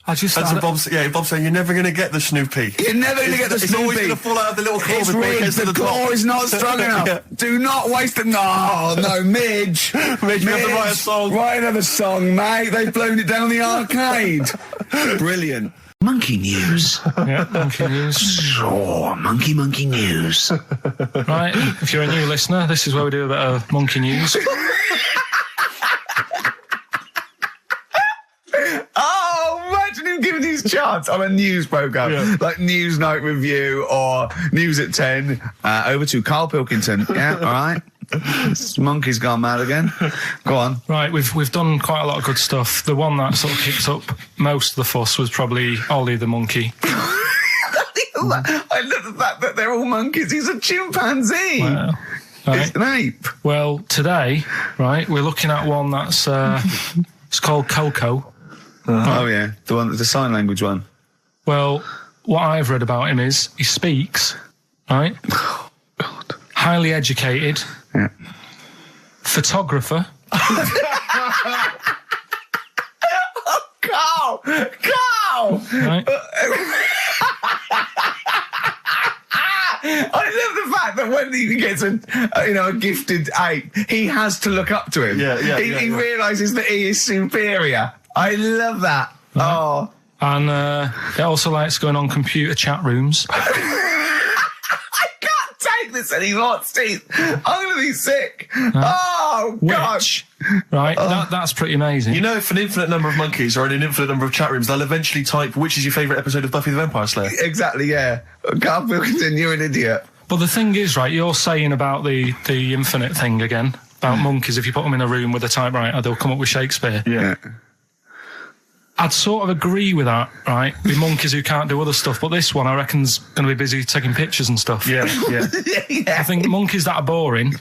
Bob's saying you're never going to get the Snoopy. You're never going to get the It's Snoopy. always going to fall out of the little claw It's before it rigged. gets to The the top. claw is not strong enough. Yeah. Do not waste it. No, Midge. Midge, you have to write a song. Write another song, mate. They've blown it down the arcade. Brilliant. Monkey news. Yeah, monkey news. So, monkey news. Right, if you're a new listener, this is where we do a bit of monkey news. Oh, imagine him giving these charts on a news programme, like News Night Review or News at 10. Over to Karl Pilkington. Yeah, all right. This monkey's gone mad again. Go on. Right, we've done quite a lot of good stuff. The one that sort of kicked up most of the fuss was probably Ollie the monkey. I love the fact that they're all monkeys. He's a chimpanzee. Well, right. It's an ape. Well, today, right, we're looking at one that's it's called Coco. Oh yeah, the sign language one. Well, what I've read about him is he speaks, right? Oh, God. Highly educated. Yeah. Photographer. Karl! Right. I love the fact that when he gets a gifted ape, he has to look up to him. He realises that he is superior. I love that. Right. Oh. And he also likes going on computer chat rooms. I can't take this anymore, Steve. I'm going to be sick. Oh, God. Right, that's pretty amazing. You know, if an infinite number of monkeys are in an infinite number of chat rooms, they'll eventually type, which is your favourite episode of Buffy the Vampire Slayer? Exactly, yeah. Karl Pilkington, you're an idiot. But the thing is, right, you're saying about the infinite thing again, about monkeys, if you put them in a room with a typewriter, they'll come up with Shakespeare. Yeah. I'd sort of agree with that, right? With monkeys who can't do other stuff, but this one I reckon's going to be busy taking pictures and stuff. Yeah. I think monkeys that are boring.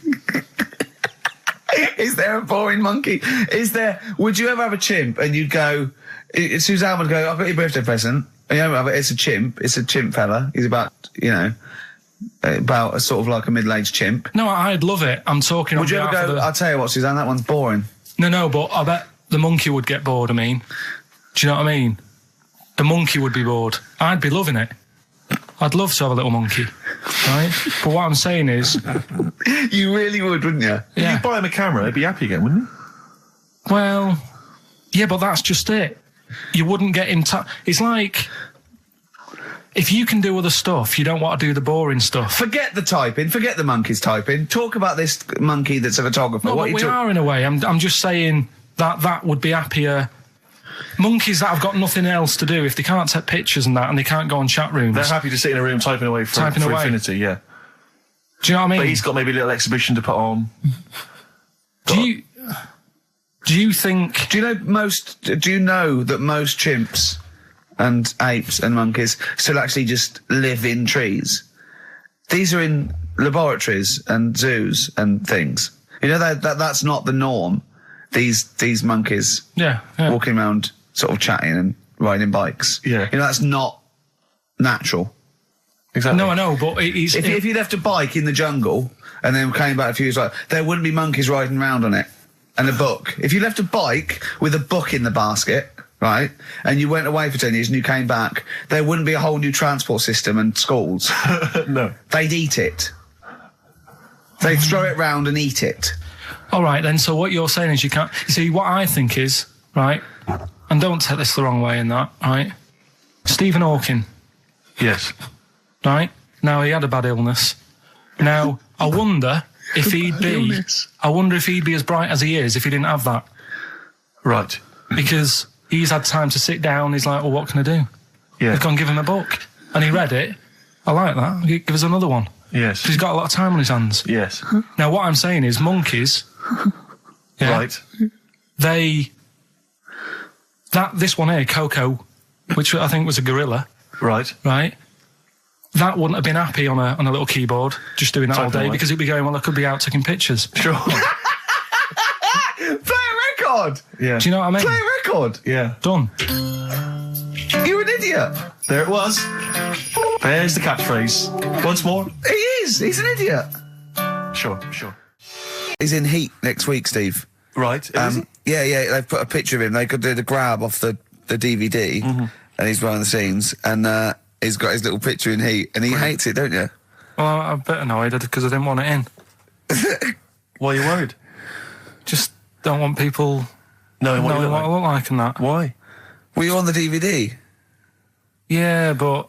Is there a boring monkey? Would you ever have a chimp and you'd go, Suzanne would go, I've got your birthday present. It's a chimp fella. He's about a sort of like a middle-aged chimp. No, I'd love it. I'm talking. Would you ever go, I'll tell you what, Suzanne, that one's boring. No, but I bet the monkey would get bored, do you know what I mean? The monkey would be bored. I'd be loving it. I'd love to have a little monkey, right? But what I'm saying is... You really would, wouldn't you? Yeah. If you buy him a camera, he'd be happy again, wouldn't he? Well, yeah, but that's just it. You wouldn't get him... It's like... if you can do other stuff, you don't want to do the boring stuff. Forget the typing. Forget the monkeys typing. Talk about this monkey that's a photographer. No, What but you we talk- are in a way. I'm just saying that would be happier. Monkeys that have got nothing else to do, if they can't take pictures and that, and they can't go on chat rooms. They're happy to sit in a room typing away for infinity, yeah. Do you know what I mean? But he's got maybe a little exhibition to put on. Do you think... Do you know that most chimps and apes and monkeys still actually just live in trees? These are in laboratories and zoos and things. You know that's not the norm. These monkeys walking around sort of chatting and riding bikes. Yeah. You know, that's not natural. Exactly. No, I know, but it's... If you left a bike in the jungle and then came back a few years later, there wouldn't be monkeys riding around on it. And a book. If you left a bike with a book in the basket, right, and you went away for 10 years and you came back, there wouldn't be a whole new transport system and schools. No. They'd eat it. They'd throw it round and eat it. All right, then, so what you're saying is you can't... You see, what I think is, right, and don't take this the wrong way in that, right, Stephen Hawking, Yes. right, now he had a bad illness. Now, I wonder if he'd be... I wonder if he'd be as bright as he is if he didn't have that. Right. Because he's had time to sit down, he's like, well, what can I do? Yeah. They've gone give him a book. And he read it. I like that. Give us another one. Yes. He's got a lot of time on his hands. Yes. Now, what I'm saying is monkeys... yeah, Right. This one here, Coco, which I think was a gorilla, Right. right? That wouldn't have been happy on a little keyboard, just doing that all Typing day, away. because he'd be going, well, I could be out taking pictures. Sure. Play a record! Yeah. Do you know what I mean? Play a record! Yeah. Done. You're an idiot! There it was. There's the catchphrase. Once more. He is! He's an idiot! Sure. He's in Heat next week, Steve. Right. Is he? Yeah, they've put a picture of him. They could do the grab off the DVD, and he's behind the scenes, and he's got his little picture in Heat, and he hates it, don't you? Well, I'm a bit annoyed because I didn't want it in. Why are you worried? Just don't want people Knowing what you knowing look what I like. look like and that. Why? Were you on the DVD? Yeah, but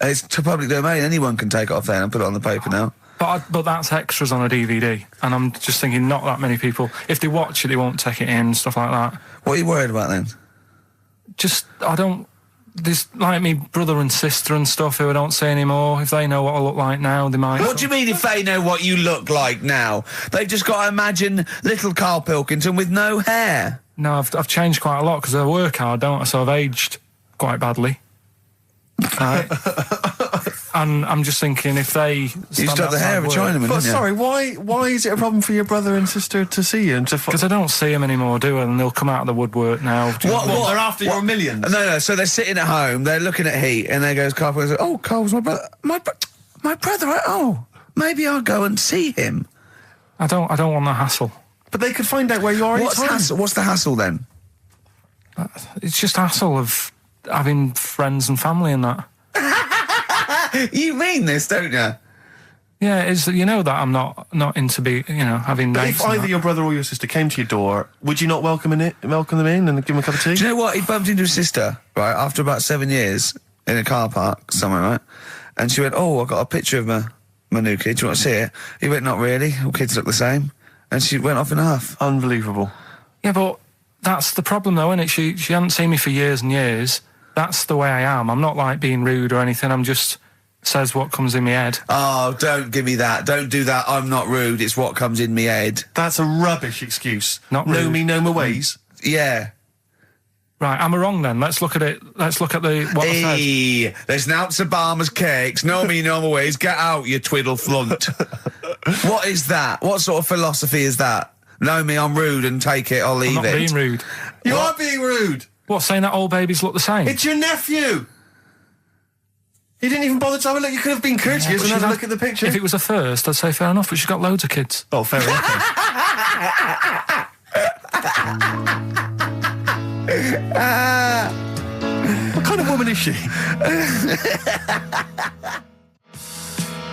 It's to public domain. Anyone can take it off there and put it on the paper now. but that's extras on a DVD, and I'm just thinking not that many people. If they watch it, they won't take it in, stuff like that. What are you worried about then? Just I don't. There's like me brother and sister and stuff who I don't see anymore. If they know what I look like now, they might. What do you mean if they know what you look like now? They've just got to imagine little Karl Pilkington with no hair. No, I've changed quite a lot because I work hard, don't I? So I've aged quite badly. Right. And I'm just thinking if they You used to have the hair of a Chinaman, But didn't you? sorry, why is it a problem for your brother and sister to see you and to? because I don't see them anymore, do I? And they'll come out of the woodwork now. Do you know What? They're after your millions. No. So they're sitting at home. They're looking at Heat, and there goes Karl Pilkington. Oh, Karl's my brother. My brother. Oh, maybe I'll go and see him. I don't want the hassle. But they could find out where you are. What's the hassle then? It's just hassle of having friends and family and that. You mean this, don't you? Yeah, it's that I'm not into having But mates. if and either that. your brother or your sister came to your door, would you not welcome them in and give them a cup of tea? Do you know what? He bumped into his sister, right, after about 7 years in a car park somewhere, right? And she went, oh, I've got a picture of my new kid. Do you want to see it? He went, not really. All kids look the same. And she went off in a huff. Unbelievable. Yeah, but that's the problem, though, isn't it? She hadn't seen me for years and years. That's the way I am. I'm not like being rude or anything. I'm just says what comes in my head. Oh, don't give me that. Don't do that. I'm not rude. It's what comes in me head. That's a rubbish excuse. Not know rude. me, know my ways. Yeah. Right, am I wrong then? Let's look at it. Let's look at what I said. Hey, there's Nouts Obama's cakes. Know me, know my ways. Get out, you twiddle flunt. What is that? What sort of philosophy is that? Know me, I'm rude and take it or I'm leave not it. being rude. You are being rude. What, saying that all babies look the same? It's your nephew. You didn't even bother to have a look. You could have been courteous and had a look at the picture. If it was a first, I'd say fair enough, but she's got loads of kids. Oh, fair enough. What kind of woman is she?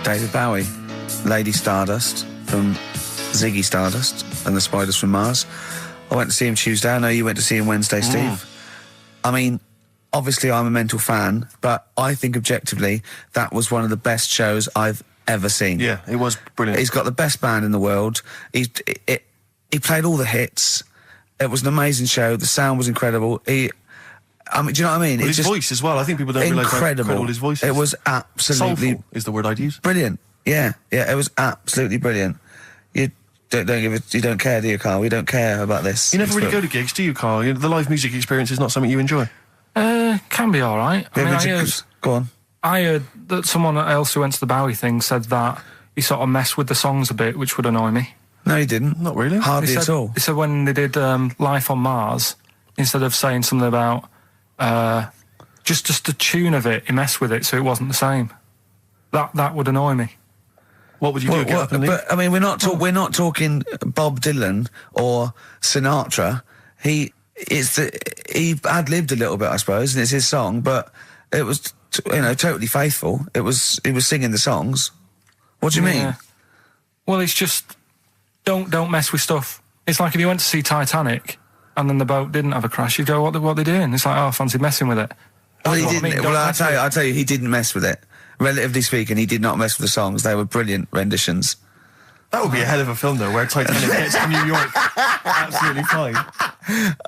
David Bowie, Lady Stardust from Ziggy Stardust and the Spiders from Mars. I went to see him Tuesday. I know you went to see him Wednesday, Steve. I mean, obviously I'm a mental fan, but I think objectively that was one of the best shows I've ever seen. Yeah, it was brilliant. He's got the best band in the world. He played all the hits. It was an amazing show. The sound was incredible. I mean, do you know what I mean? Well, It's his just voice as well. I think people don't realise how incredible his voice is. It was absolutely soulful is the word I'd use. brilliant. Yeah, it was absolutely brilliant. You don't care, do you, Carl? We don't care about this. You never really go to gigs, do you, Carl? The live music experience is not something you enjoy. Can be all right. Go on. I heard that someone else who went to the Bowie thing said that he sort of messed with the songs a bit, which would annoy me. No, he didn't. Not really. Hardly at all. He said when they did Life on Mars, instead of saying something about just the tune of it, he messed with it so it wasn't the same. That would annoy me. What would you do? Get up and leave? But I mean, we're not talking Bob Dylan or Sinatra. He ad-libbed a little bit, I suppose, and it's his song, but it was totally faithful. He was singing the songs. What do you mean? Well, it's just don't mess with stuff. It's like if you went to see Titanic and then the boat didn't have a crash, you'd go, what are they doing? It's like, oh, I fancy messing with it. Well, he That's what I didn't. mean, Well, don't I'll tell you, he didn't mess with it. Relatively speaking, he did not mess with the songs. They were brilliant renditions. That would be a hell of a film, though, where Titanic gets to New York. Absolutely fine.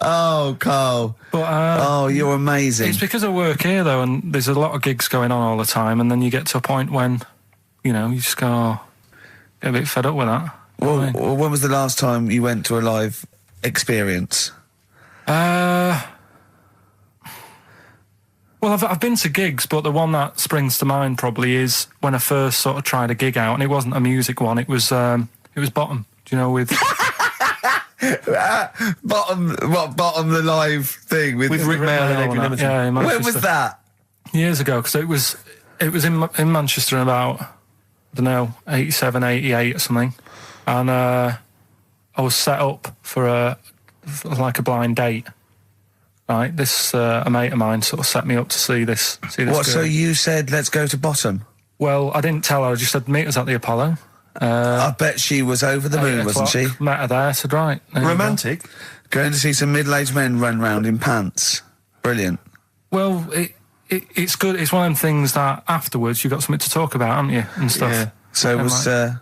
Oh, Carl. But, you're amazing. It's because I work here, though, and there's a lot of gigs going on all the time, and then you get to a point when, you just go, get a bit fed up with that. Well, when was the last time you went to a live experience? Well, I've been to gigs, but the one that springs to mind probably is when I first sort of tried a gig out, and it wasn't a music one. It was Bottom. Do you know with Bottom the live thing with Rick Mail and Adrian Edmonton. Yeah, in Manchester. When was that? Years ago, because it was in Manchester in about, I don't know, 87, 88 or something, and I was set up for like a blind date. Right, this a mate of mine sort of set me up to see this. What? girl. So you said let's go to Bottom? Well, I didn't tell her. I just said meet us at the Apollo. I bet she was over the moon, wasn't she? Met her there. Said right. Romantic. Going to see some middle-aged men run round in pants. Brilliant. Well, it's good. It's one of them things that afterwards you've got something to talk about, haven't you, and stuff. Yeah. So was it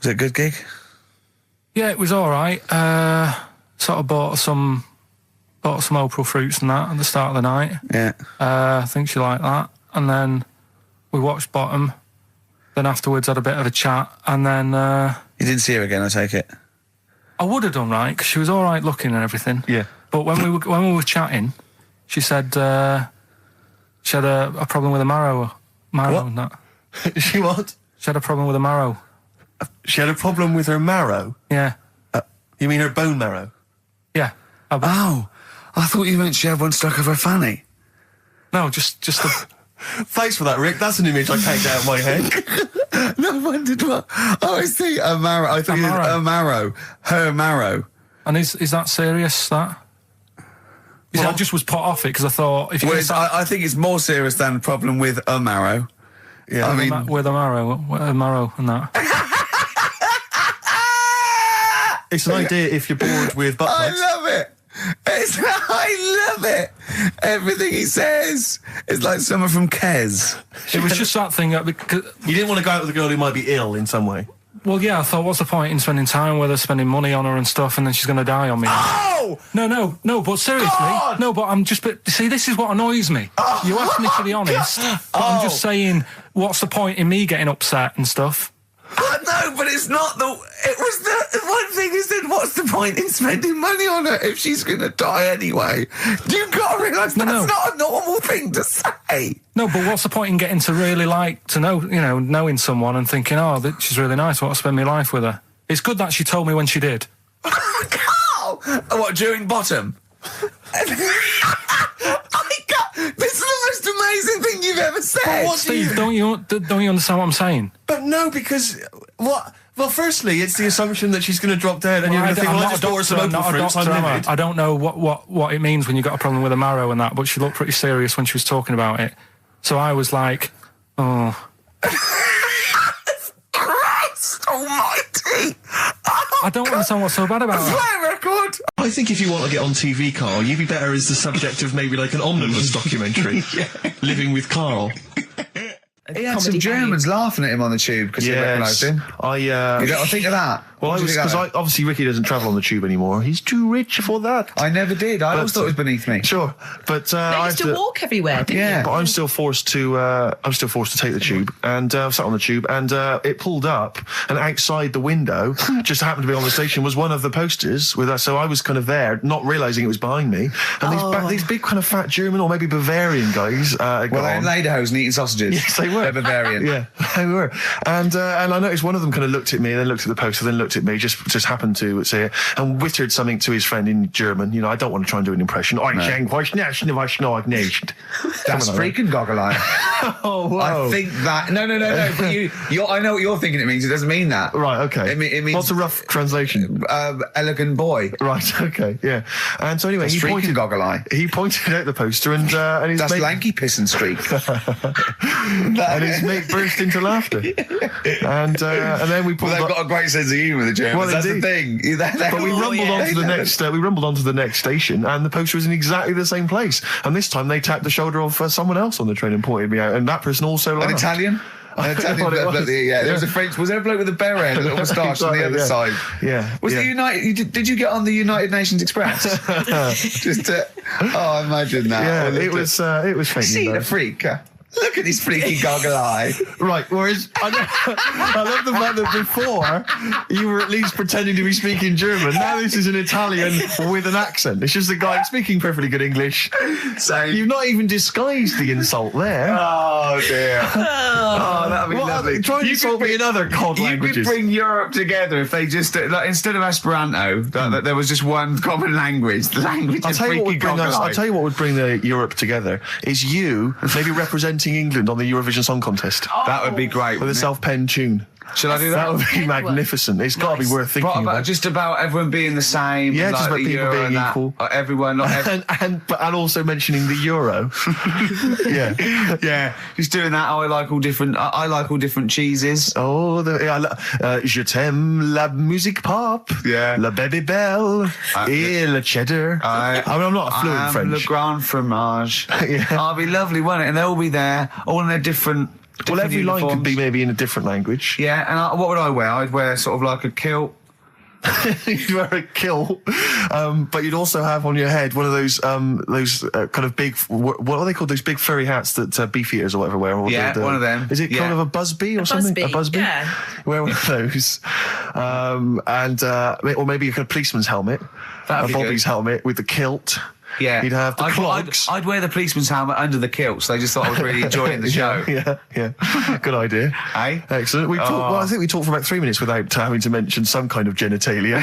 a good gig? Yeah, it was all right. Sort of bought some April fruits and that at the start of the night. Yeah. I think she liked that. And then we watched Bottom. Then afterwards had a bit of a chat. And then... you didn't see her again, I take it? I would have done, right, because she was all right looking and everything. Yeah. But when we were chatting, she said she had a problem with a marrow and that. She what? She had a problem with a marrow. She had a problem with her marrow? Yeah. You mean her bone marrow? Yeah. Oh, I thought you meant she had one stuck of her fanny. No, just the... Thanks for that, Rick. That's an image I can't get out of my head. No, I wondered what... Oh, I see, a marrow. I thought you meant a marrow. Her marrow. And is that serious, that? I just was put off it because I thought... if you I think it's more serious than a problem with a marrow. Yeah, I mean... With a marrow and that. It's an idea if you're bored with butt plugs. I love it. I love it. Everything he says is like someone from Kes. It was just that thing that... Because, you didn't want to go out with a girl who might be ill in some way. well, yeah, I thought, what's the point in spending time with her, spending money on her and stuff, and then she's going to die on me? Oh! No, but seriously. God! No, but I'm just... see, this is what annoys me. Oh, You asked me to be honest, but I'm just saying, what's the point in me getting upset and stuff? No, but it's not the... It was the one thing he said, what's the point in spending money on her if she's going to die anyway? You've got to realise that's not a normal thing to say. No, but what's the point in getting to really knowing someone and thinking, oh, she's really nice, I want to spend my life with her? It's good that she told me when she did. Carl! What, during Bottom? This is the most amazing thing you've ever said. Steve, don't you understand what I'm saying? But no, because what? Well, firstly, it's the assumption that she's going to drop dead, and you're going to think, well, I just bought her some open fruits, I'm livid. I don't know what it means when you've got a problem with a marrow and that, but she looked pretty serious when she was talking about it. So I was like, oh. Christ almighty! I don't understand what's so bad about it. Play a record! I think if you want to get on TV, Karl, you'd be better as the subject of maybe like an omnibus documentary, Living with Karl. He had some Germans laughing at him on the tube because they recognised him. You don't think of that? Well, because obviously Ricky doesn't travel on the tube anymore. He's too rich for that. I never did. I always thought it was beneath me. Sure, but They used to walk everywhere, didn't you? But I'm still forced to take the tube, and sat on the tube, and it pulled up, and outside the window, just happened to be on the station, was one of the posters with us. So I was kind of there, not realising it was behind me, and these big kind of fat German or maybe Bavarian guys. Well, they're in lederhosen eating sausages. Yes, they were. They're Bavarian. Yeah, they were. And I noticed one of them kind of looked at me, then looked at the poster, then looked at me, just happened to say it, and wittered something to his friend in German. You know, I don't want to try and do an impression. That's freaking goggle eye. Oh, wow. I think that... No. But I know what you're thinking it means. It doesn't mean that. Right, okay. It means... What's a rough translation? Elegant boy. Right, okay, yeah. And so anyway, That's freaking goggle eye. He pointed out the poster and his That's mate... lanky piss and streak. and his mate burst into laughter. And then we pulled they've got a great sense of humour, the Germans. Well, that's indeed. the thing. But we rumbled onto the next. We rumbled onto the next station, and the poster was in exactly the same place. And this time they tapped the shoulder of someone else on the train and pointed me out, and that person also laughed. An Italian. There was a French. Was there a bloke with a beret and a little moustache on the other side? Yeah. Was the United? Did you get on the United Nations Express? Imagine that. Yeah, it was fake. See the freak. Look at his freaky goggle eye. Right, whereas I love the fact that before you were at least pretending to be speaking German. Now this is an Italian with an accent. It's just a guy speaking perfectly good English. So you've not even disguised the insult there. Oh dear. That'd be lovely. Try and insult me in other cod languages. You could bring Europe together if they just instead of Esperanto, that there was just one common language. The language of freaky goggle eye. I'll tell you what would bring the Europe together is you maybe representing England on the Eurovision Song Contest. That would be great. With a self-penned tune. Should I do that? That would be magnificent. It's got to be worth thinking about. Just about everyone being the same. Yeah, just about people being equal. Everyone, and also mentioning the euro. Yeah. Just doing that. I like all different cheeses. Oh, je t'aime la musique pop. Yeah. La baby belle. Et le cheddar. I'm not a fluent French. Le grand fromage. Yeah. Oh, it'd be lovely, wouldn't it? And they'll all be there, all in their different. Well, every uniforms. line could be maybe in a different language. Yeah, and what would I wear? I'd wear sort of like a kilt. You'd wear a kilt, but you'd also have on your head one of those kind of big, what are they called? Those big furry hats that beefeaters or whatever wear. Or one of them. Is it kind of a busby or something? A busby. Yeah. Wear one of those, or maybe a kind of policeman's helmet, That'd be Bobby's good. helmet with the kilt. Yeah, you'd have the clogs. I'd wear the policeman's helmet under the kilt, so they just thought I was really enjoying the show. Yeah. Good idea. Hey? Excellent. I think we talked for about 3 minutes without having to mention some kind of genitalia.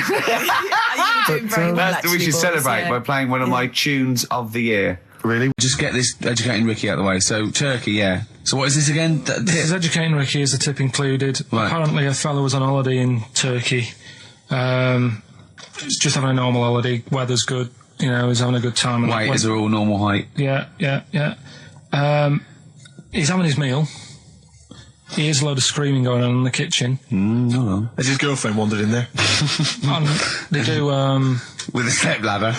We should celebrate by playing one of my tunes of the year. Really? Just get this educating Ricky out of the way. So, Turkey, yeah. So what is this again? It's educating Ricky. Is the tip included? Right. Apparently a fellow was on holiday in Turkey. He's just having a normal holiday. Weather's good. You know, he's having a good time. Weight is all normal height. Yeah. He's having his meal. He hears a load of screaming going on in the kitchen. No. Has his girlfriend wandered in there? And they do, With a step ladder.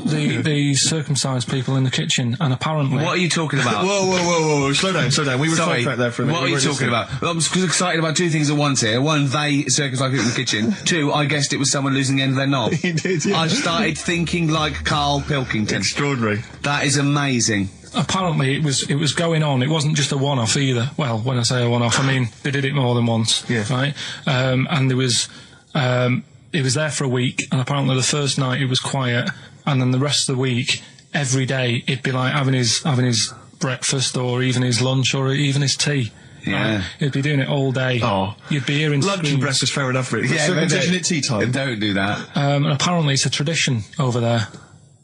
the circumcised people in the kitchen, and apparently... What are you talking about? Whoa. Slow down. We were Sorry, sidetracked there for a minute. What are you talking about? I'm excited about two things at once here. One, they circumcised people in the kitchen. Two, I guessed it was someone losing the end of their knob. He did, yeah. I started thinking like Karl Pilkington. Extraordinary. That is amazing. Apparently it was going on. It wasn't just a one-off either. Well, when I say a one-off, I mean they did it more than once. Yeah. Right. And there was it was there for a week, and apparently the first night it was quiet, and then the rest of the week, every day it'd be like having his breakfast or even his lunch or even his tea. Yeah. He'd be doing it all day. Oh. You'd be hearing Lunch and screams. breakfast, fair enough, really. Yeah, Circumcision at tea time. Don't do that. And apparently it's a tradition over there.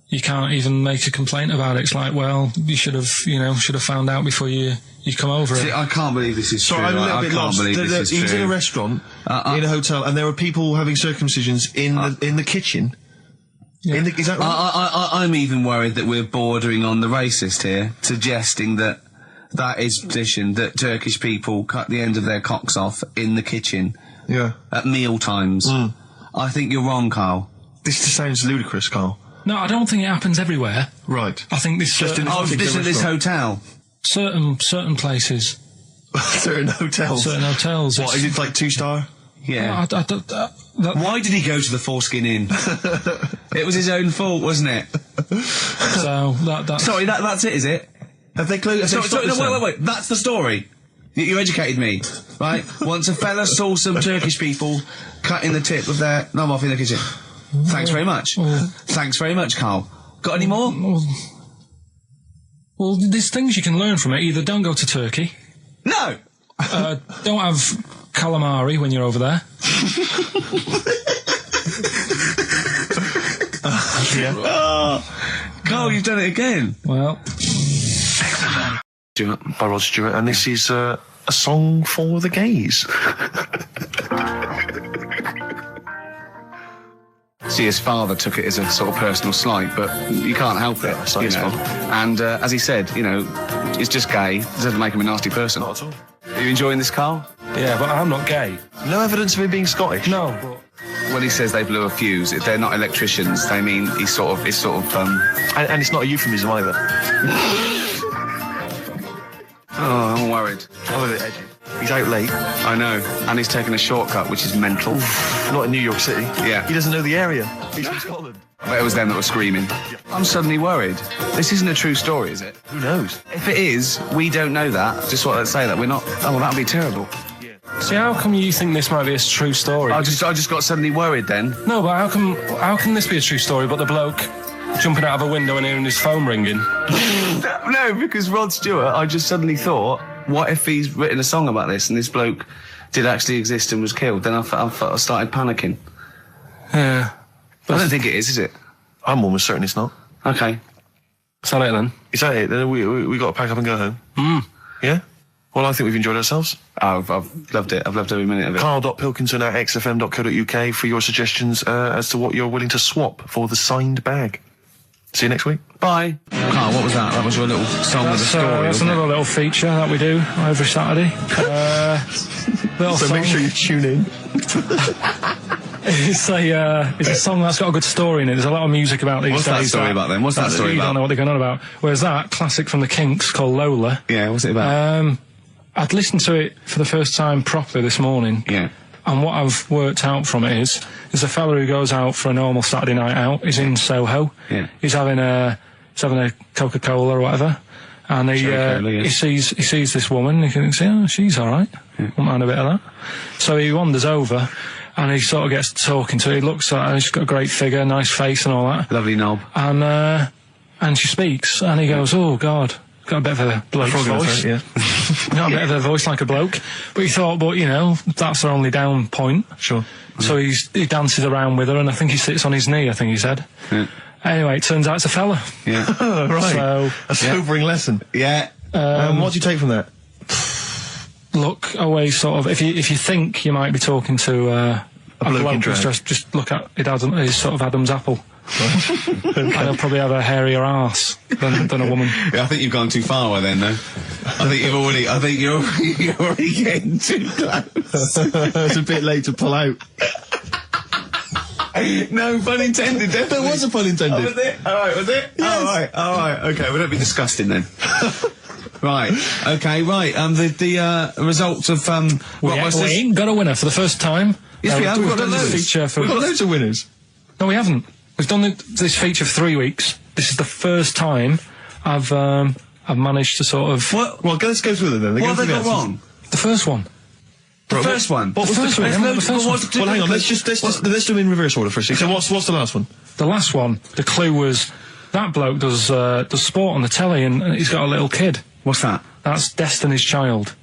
You can't even make a complaint about it. It's like, well, you should have found out before you come over See, it. I can't believe this is true. I'm a little I bit can't lost. believe this is He was in a true. restaurant, in a hotel, and there were people having circumcisions in the kitchen. Yeah. Is that right? I'm even worried that we're bordering on the racist here, suggesting that is position that Turkish people cut the end of their cocks off in the kitchen Yeah. at meal times. I think you're wrong, Karl. This just sounds ludicrous, Carl. No, I don't think it happens everywhere. Right. I think this Just in Oh, this at this hotel. certain places, Certain hotels. certain hotels. What, is it like 2-star? Yeah. That, Why did he go to the Foreskin Inn? It was his own fault, wasn't it? so that Sorry, that's it, is it? Have they closed? Sorry, no, wait. That's the story. You educated me, right? Once a fella saw some Turkish people cutting the tip of their knob off in the kitchen. Thanks very much. Thanks very much, Karl. Got any more? Well, there's things you can learn from it. Either don't go to Turkey. No! Don't have calamari when you're over there. Karl, you've done it again. Well, By Rod Stewart, and this is a song for the gays. See, his father took it as a sort of personal slight, but you can't help it, you know. And as he said, you know, it's just gay. It doesn't make him a nasty person. Not at all. Are you enjoying this, Karl? Yeah, but I'm not gay. No evidence of him being Scottish. No. When he says they blew a fuse, if they're not electricians, they mean it's sort of And it's not a euphemism either. Oh, I'm worried. I'm a bit edgy. He's out late. I know. And he's taken a shortcut, which is mental. Not in New York City. Yeah. He doesn't know the area. He's from Scotland. I bet it was them that were screaming. I'm suddenly worried. This isn't a true story, is it? Who knows? If it is, we don't know that. Just want to say that we're not. Oh, well, that'd be terrible. See, how come you think this might be a true story? I just got suddenly worried then. No, but how can this be a true story, but the bloke jumping out of a window and hearing his phone ringing? No, because Rod Stewart, I just suddenly thought, what if he's written a song about this and this bloke did actually exist and was killed? Then I started panicking. Yeah. I don't think it is it? I'm almost certain it's not. Okay. Is that it then? Is that it? Then we got to pack up and go home. Yeah? Well, I think we've enjoyed ourselves. Oh, I've loved it. I've loved every minute of it. Karl.Pilkington@xfm.co.uk for your suggestions as to what you're willing to swap for the signed bag. See you next week. Bye. Karl, what was that? That was your little song with a story, that's wasn't another little feature that we do every Saturday. Little So song. make sure you tune in. It's a song that's got a good story in it. There's a lot of music about these What's days. that story about then? What's that story you about? don't know what they're going on about. Whereas that classic from the Kinks called Lola. Yeah, what's it about? I'd listened to it for the first time properly this morning. Yeah. And what I've worked out from it is, there's a fella who goes out for a normal Saturday night out. He's in Soho. Yeah. He's having a Coca-Cola or whatever. And he sees this woman. He thinks, oh, she's all right. Won't mind a bit of that. So he wanders over, and he sort of gets talking to her. He looks at her. She's got a great figure, nice face, and all that. Lovely knob. And she speaks, and he goes, "Oh God." Got a bit of a bloke's voice. Yeah. Got a bit of a voice like a bloke. But he thought, that's her only down point. Sure. So he dances around with her, and I think he sits on his knee, I think he said. Yeah. Anyway, it turns out it's a fella. Yeah. Right. So, a sobering lesson. Yeah. What do you take from that? look away sort of, if you think you might be talking to a bloke, just look at his sort of Adam's apple. And he'll probably have a hairier arse than a woman. Yeah, I think you've gone too far then, though. I think you're already getting too close. It's a bit late to pull out. No pun intended, definitely. There was a pun intended. Oh, was it? Alright, was it? Yes. Alright, okay, we don't be disgusting then. Right, okay, right, the results of, We ain't got a winner for the first time. Yes, we have, we've got done this loads. feature for... We've got loads of winners. No, we haven't. We've done this feature for 3 weeks. This is the first time I've managed to sort of... What? Well, let's go through them then. What have they got wrong? The first one. The first one? What was the first one? one? The first one. Well, hang on, let's do them in reverse order first. So what's the last one? The last one, the clue was, that bloke does sport on the telly and he's got a little kid. What's that? That's Destiny's Child.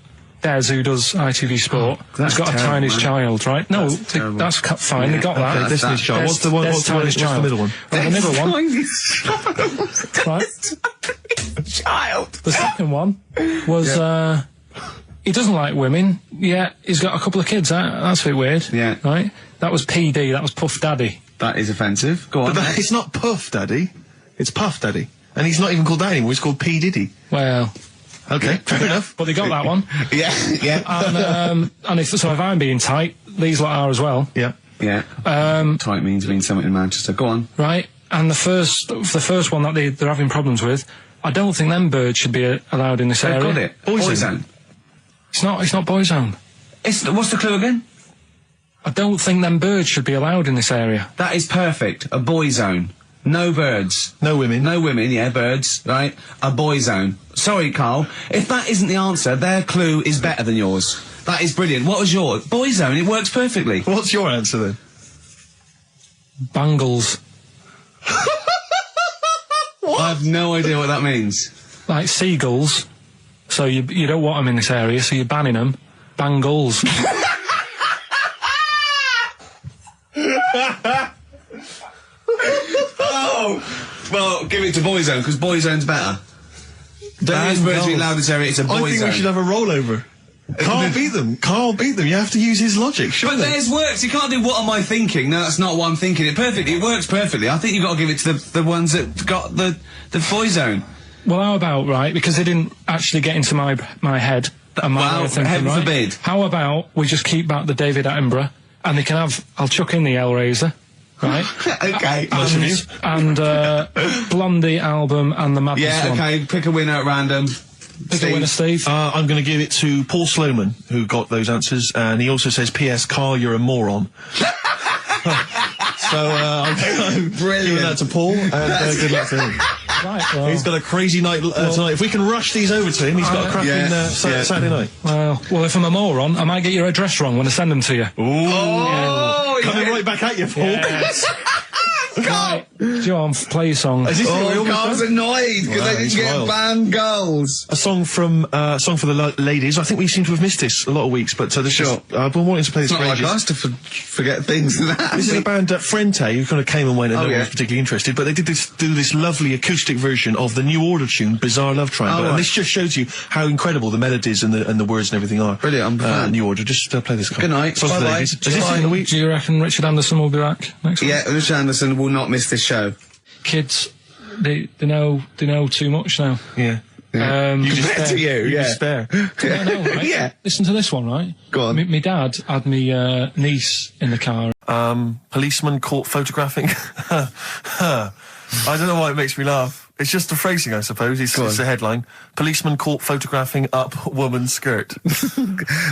Des, who does ITV Sport, has got a tiny child, right? No, that's fine, they got that. Okay, Destiny's Child. What's the middle one? Well, the middle one. Right. Child. The second one was, he doesn't like women, yet he's got a couple of kids, that's a bit weird. Yeah. Right? That was PD, that was Puff Daddy. That is offensive. Go on. But it's not Puff Daddy, it's Puff Daddy. And he's not even called that anymore, he's called P. Diddy. Well... Okay, fair enough. But they got that one. Yeah. And if I'm being tight, these lot are as well. Yeah. Yeah. Tight means something in Manchester. Go on. Right, and the first one that they're having problems with, I don't think them birds should be allowed in this They've area. got it. Boyzone. It's not Boyzone. What's the clue again? I don't think them birds should be allowed in this area. That is perfect. A boy zone. No birds. No women. No women, yeah, birds, right? A boy zone. Sorry, Carl. If that isn't the answer, their clue is better than yours. That is brilliant. What was yours? Boy zone. It works perfectly. What's your answer then? Bangles. I have no idea what that means. Like seagulls. So you don't want them in this area, so you're banning them. Bangles. Oh! Well, give it to Boyzone, because Boyzone's better. Don't use birds being loud in this area, it's a I think we should have a rollover. Carl beat them. Carl beat them. You have to use his logic, surely. But theirs works. You can't do what am I thinking? No, that's not what I'm thinking. It perfectly. It works perfectly. I think you've got to give it to the ones that got the Boyzone. Well, how about, right, because they didn't actually get into my head and my way of thinking, heaven right? forbid. How about we just keep back the David Attenborough, and they can have, I'll chuck in the Hellraiser, right? Okay. And Blondie album and the Madness Yeah, one. okay, pick a winner at random. Pick a winner, Steve. I'm going to give it to Paul Sloman, who got those answers, and he also says, P.S. Carl, you're a moron. So, I'm giving that to Paul, and good luck to him. Right, well, He's got a crazy night tonight. If we can rush these over to him, he's got a cracking Saturday night. well, if I'm a moron, I might get your address wrong when I send them to you. Oh, Coming right back at you, Paul. Yes. Right, John, play your song. Is this Oh, Carl's annoyed because Wow, they didn't he's get wild. banned goals. A song from song for the ladies. I think we seem to have missed this a lot of weeks, but this Sure. I've been wanting to play this It's for not like ages. us to forget things like that. This is a band, Frente, who kind of came and went and no one yeah. was particularly interested, but they did do this lovely acoustic version of the New Order tune, Bizarre Love Triangle, Oh, and right. this just shows you how incredible the melodies and the words and everything are. Brilliant, I'm a fan. New Order, just play this. Good night. Song for the Bye-bye. ladies. Is this Bye. in the week? Do you reckon Richard Anderson will be back next week? Yeah, Richard Anderson will not miss this show. Kids, they know too much now. Yeah. You just Compared to you, yeah. Despair. I know, right? Yeah. Listen to this one, right? Go on. My dad had me niece in the car. Policeman caught photographing. I don't know why it makes me laugh. It's just the phrasing, I suppose. It's the headline. Policeman caught photographing up woman's skirt.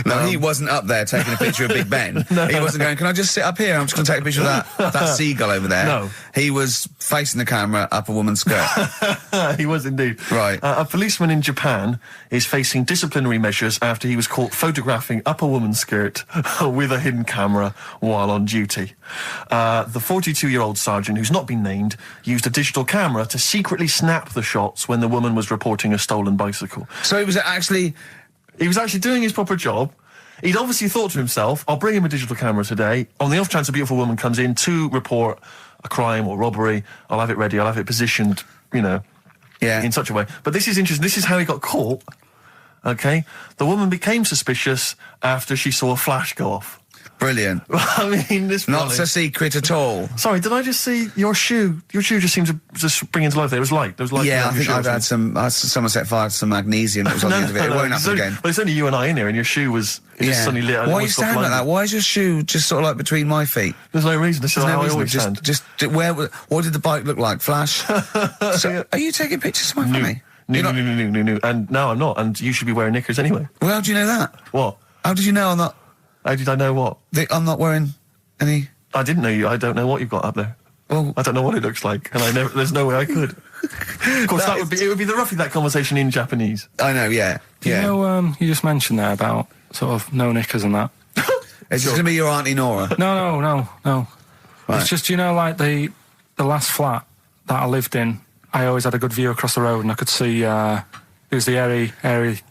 No, he wasn't up there taking a picture of Big Ben. He wasn't going, can I just sit up here? I'm just going to take a picture of that seagull over there. No. He was facing the camera up a woman's skirt. He was indeed. Right. A policeman in Japan is facing disciplinary measures after he was caught photographing up a woman's skirt with a hidden camera while on duty. The 42-year-old sergeant, who's not been named, used a digital camera to secretly snap the shots when the woman was reporting a stolen bicycle. So he was actually... He was actually doing his proper job. He'd obviously thought to himself, I'll bring him a digital camera today. On the off chance a beautiful woman comes in to report a crime or robbery, I'll have it ready, I'll have it positioned, in such a way. But this is interesting. This is how he got caught. Okay? The woman became suspicious after she saw a flash go off. Brilliant. I mean, this... Not so secret at all. Sorry, did I just see your shoe? Your shoe just seemed to just spring into life there. It was light. There was light. Yeah, I think I've had someone set fire to some magnesium that was on the end of it. It won't happen again. Well, it's only you and I in here, and your shoe was just suddenly lit. Why are you standing like that? Why is your shoe just sort of like between my feet? There's no reason. This is how I always stand. What did the bike look like? Flash? So, are you taking pictures of my family? No. And no, I'm not. And you should be wearing knickers anyway. Well, how do you know that? What? How did you know I'm not? How did I know what? I'm not wearing any... I didn't know you. I don't know what you've got up there. Well, I don't know what it looks like, and there's no way I could. Of course, it would be roughly that conversation in Japanese. I know, yeah. You know, you just mentioned there about sort of no knickers and that. Is this going to be your Auntie Nora? No. Right. It's just, like the last flat that I lived in, I always had a good view across the road and I could see, it was the hairy...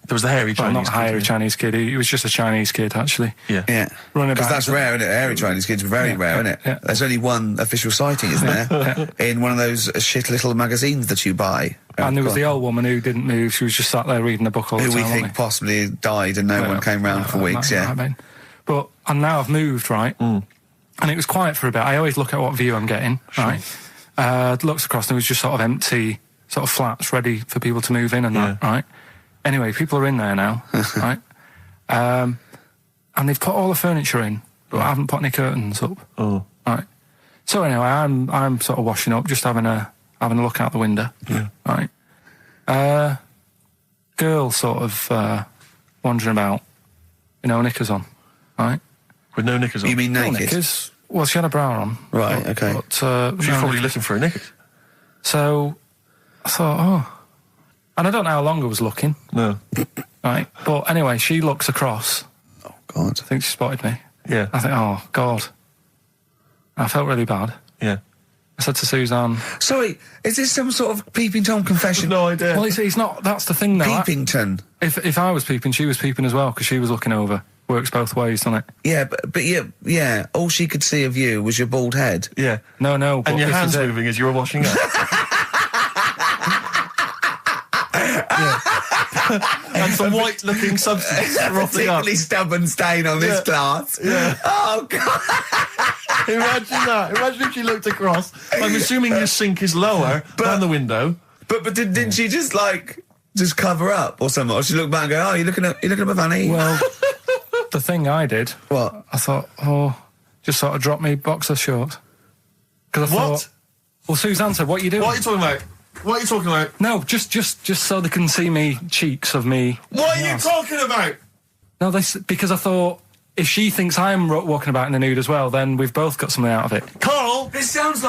There was the hairy Chinese not hairy Chinese kid. He was just a Chinese kid, actually. Yeah. Because that's rare, isn't it? Hairy Chinese kids are very rare, isn't it? Yeah. There's only one official sighting, isn't there? In one of those shit little magazines that you buy. And there was the old woman who didn't move. She was just sat there reading a book all the time. Who we think wasn't possibly died and no one came round for weeks, But and now I've moved, right? And it was quiet for a bit. I always look at what view I'm getting, right? Looks across and it was just sort of empty, sort of flats ready for people to move in and that, right? Anyway, people are in there now, right? And they've put all the furniture in, but I haven't put any curtains up. Oh. Right. So anyway, I'm sort of washing up, just having a look out the window. Yeah. Right. Girl sort of wandering about, knickers on. Right. With no knickers on? You mean No naked? knickers. Well, she had a bra on. Right, okay. But, She's no probably knickers. looking for a knickers. So I thought, and I don't know how long I was looking. No. Right. But anyway, she looks across. Oh, God. I think she spotted me. Yeah. I think, oh, God. I felt really bad. Yeah. I said to Suzanne, Sorry, is this some sort of Peeping Tom confession? No idea. well, it's not, that's the thing though. Peepington. If I was peeping, she was peeping as well, because she was looking over. Works both ways, doesn't it? Yeah, but yeah, all she could see of you was your bald head. Yeah. No, but And your this hands is it. moving as you were washing up. And some white-looking substance frothing up. Particularly stubborn stain on this glass. Yeah. Oh, God. Imagine that. Imagine if she looked across. I'm assuming your sink is lower than the window. But didn't she just cover up or something? Or she looked back and go, oh, you're looking at my fanny? Well, the thing I did, What? I thought, just sort of drop me boxer shorts. Because I What? thought, well, Suzanne said, what are you doing? What are you talking about? What are you talking about? No, just so they can see me cheeks of me. What are you talking about? No, because I thought, if she thinks I'm walking about in the nude as well, then we've both got something out of it. Carl! This sounds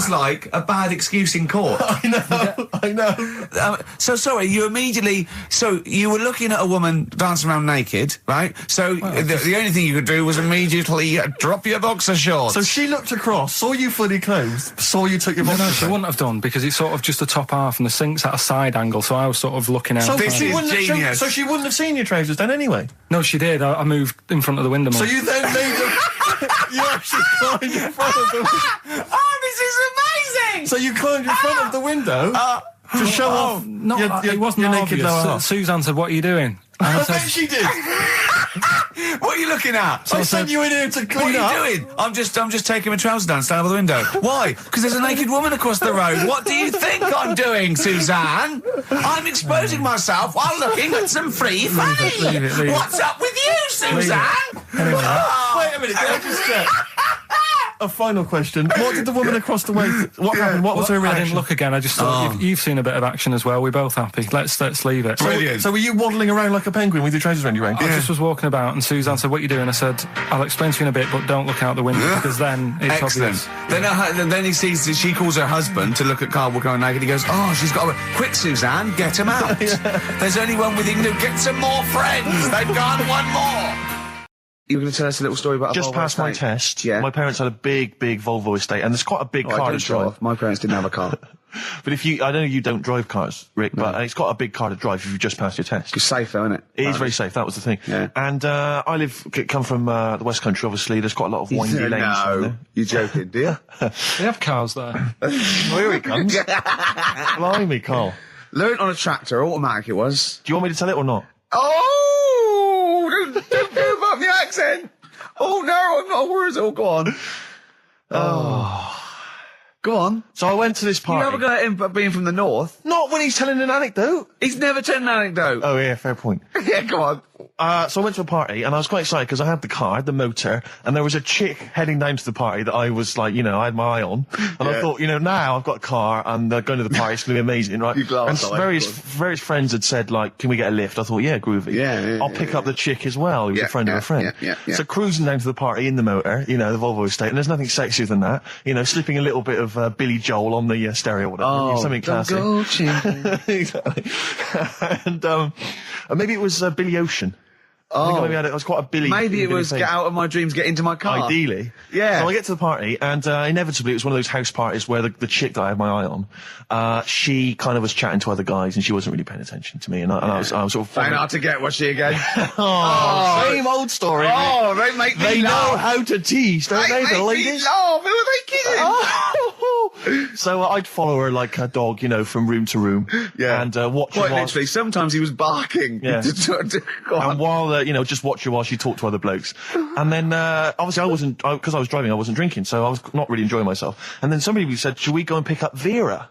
like a bad excuse in court. I know. So sorry, you were looking at a woman dancing around naked, right? So the only thing you could do was immediately drop your boxer shorts. So she looked across, saw you fully clothed, saw you took your No, boxers she off. wouldn't have done, because it's sort of just the top half and the sink's at a side angle, so I was sort of looking out. So This she is wouldn't have genius. so she wouldn't have seen your trousers then anyway. No, she did. I moved in front of the window more. So you then made them. You actually climbed in front of the. Oh, this is amazing! So you climbed in front of the window to show off. No, your it wasn't your naked obvious. lower half. Suzanne said, what are you doing? And I I bet said, she did. What are you looking at? I sent you in here to What clean up. are you doing? I'm just taking my trousers down, stand over the window. Why? Because there's a naked woman across the road. What do you think I'm doing, Suzanne? I'm exposing myself while looking at some free fanny. leave it. What's up with you, Suzanne? Anyway, Wait a minute, can I just check? A final question. What did the woman across the way... What happened? What was her I reaction? didn't look again. I just thought, you've seen a bit of action as well. We're both happy. Let's leave it. Brilliant. So were you waddling around like a penguin with your trousers around your ankle? I just was walking about, and Suzanne said, what are you doing? I said, I'll explain to you in a bit, but don't look out the window, because then it's Excellent. obvious. Then he sees that she calls her husband to look at Karl walking around naked. He goes, oh, she's got a... Quick, Suzanne, get him out. There's only one with him. Get some more friends. They've gone one more. You were going to tell us a little story about Just past my test, Yeah. my parents had a big Volvo estate, and there's quite a big car to drive. My parents didn't have a car. But I know you don't drive cars, Rick, but it's got a big car to drive if you've just passed your test. It's safe, though, isn't it? It is very safe, that was the thing. Yeah. And I come from the West Country, obviously. There's quite a lot of windy lanes. around No, there. you're joking, do you? They have cars there. Oh, here he comes. Blimey, Carl. Learned on a tractor, automatic it was. Do you want me to tell it or not? Oh! Don't give up the accent! Oh, no, I'm not worried. Oh, go on. Go on. So I went to this You party. never got him being from the north. Not when he's telling an anecdote. He's never told an anecdote. Oh, yeah, fair point. Yeah, go on. So I went to a party, and I was quite excited because I had the car, the motor, and there was a chick heading down to the party that I was like, I had my eye on. And I thought, now I've got a car, and going to the party, it's going to be amazing, right? You glass and eye, various friends had said, like, can we get a lift? I thought, yeah, groovy. Yeah, I'll pick up the chick as well, who was Yeah, a friend of a friend. yeah. So cruising down to the party in the motor, the Volvo estate, and there's nothing sexier than that. Slipping a little bit of Billy Joel on the stereo or whatever. Something classic. Exactly. And maybe it was Billy Ocean. I think maybe it was quite a Billy. Maybe it Billy was thing. get out of my dreams, get into my car. Ideally. Yeah. So I get to the party, and inevitably it was one of those house parties where the chick that I had my eye on, she kind of was chatting to other guys, and she wasn't really paying attention to me, and I was sort of... Find out to get, was she again? Same old story. Oh, they make me They know laugh. how to tease, don't they, the make me ladies? laugh. Who are they kidding? So I'd follow her like a dog, from room to room. Yeah. And watch her Quite while... literally, sometimes he was barking. Yeah. Go on. And while, just watch her while she talked to other blokes. And then, obviously because I was driving, I wasn't drinking, so I was not really enjoying myself. And then somebody said, should we go and pick up Vera?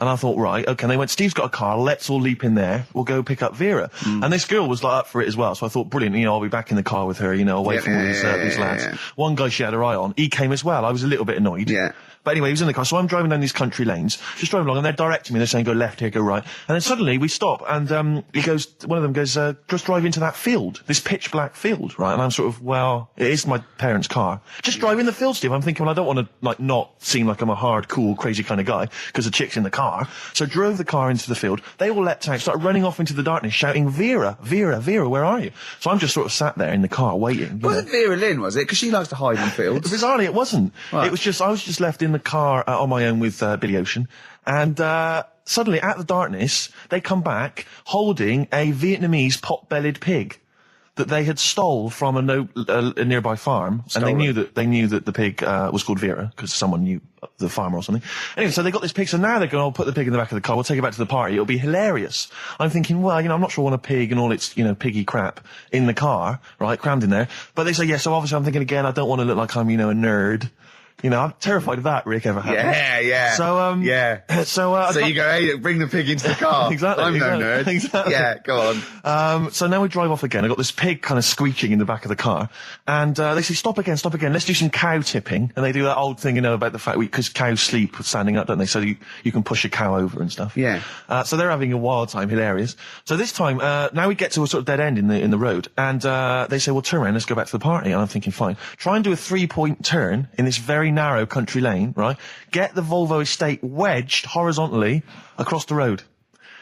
And I thought, right, okay. And they went, Steve's got a car, let's all leap in there. We'll go pick up Vera. And this girl was like up for it as well. So I thought, brilliant, you know, I'll be back in the car with her, you know, away from all these lads. Yeah. One guy she had her eye on, he came as well. I was a little bit annoyed. Yeah. But anyway, he was in the car, so I'm driving down these country lanes, just driving along, and they're directing me, they're saying, go left here, go right. And then suddenly we stop, and one of them goes, just drive into that field, this pitch black field, right? And I'm sort of, well, it is my parents' car. Just drive in the field, Steve. I'm thinking, well, I don't want to, like, not seem like I'm a hard, cool, crazy kind of guy, because the chick's in the car. So drove the car into the field. They all leapt out, started running off into the darkness, shouting, Vera, Vera, Vera, where are you? So I'm just sort of sat there in the car, waiting. Wasn't Vera Lynn, was it? Because she likes to hide in fields. Bizarrely, it wasn't. Right. It was just, I was just left in the car on my own with Billy Ocean, and suddenly, out of the darkness, they come back holding a Vietnamese pot-bellied pig that they had stole from a nearby farm, and they knew that the pig was called Vera because someone knew the farmer or something. Anyway, so they got this pig, so now they're going, I'll put the pig in the back of the car, we'll take it back to the party, it'll be hilarious. I'm thinking, well, you know, I'm not sure I want a pig and all its, you know, piggy crap in the car, right, crammed in there. But they say, yeah, so obviously I'm thinking again, I don't want to look like I'm, you know, a nerd. You know, I'm terrified of that, Rick, ever happens. Yeah. So, So you go, hey, bring the pig into the car. Exactly. I'm no nerd. Exactly. Yeah, go on. So now we drive off again. I got this pig kind of squeaking in the back of the car, and they say, stop again, let's do some cow tipping. And they do that old thing, you know, about the fact because cows sleep standing up, don't they? So you can push a cow over and stuff. Yeah. So they're having a wild time, hilarious. So this time, now we get to a sort of dead end in the road, and they say, well, turn around, let's go back to the party. And I'm thinking, fine. Try and do a 3-point turn in this very narrow country lane, right? Get the Volvo estate wedged horizontally across the road.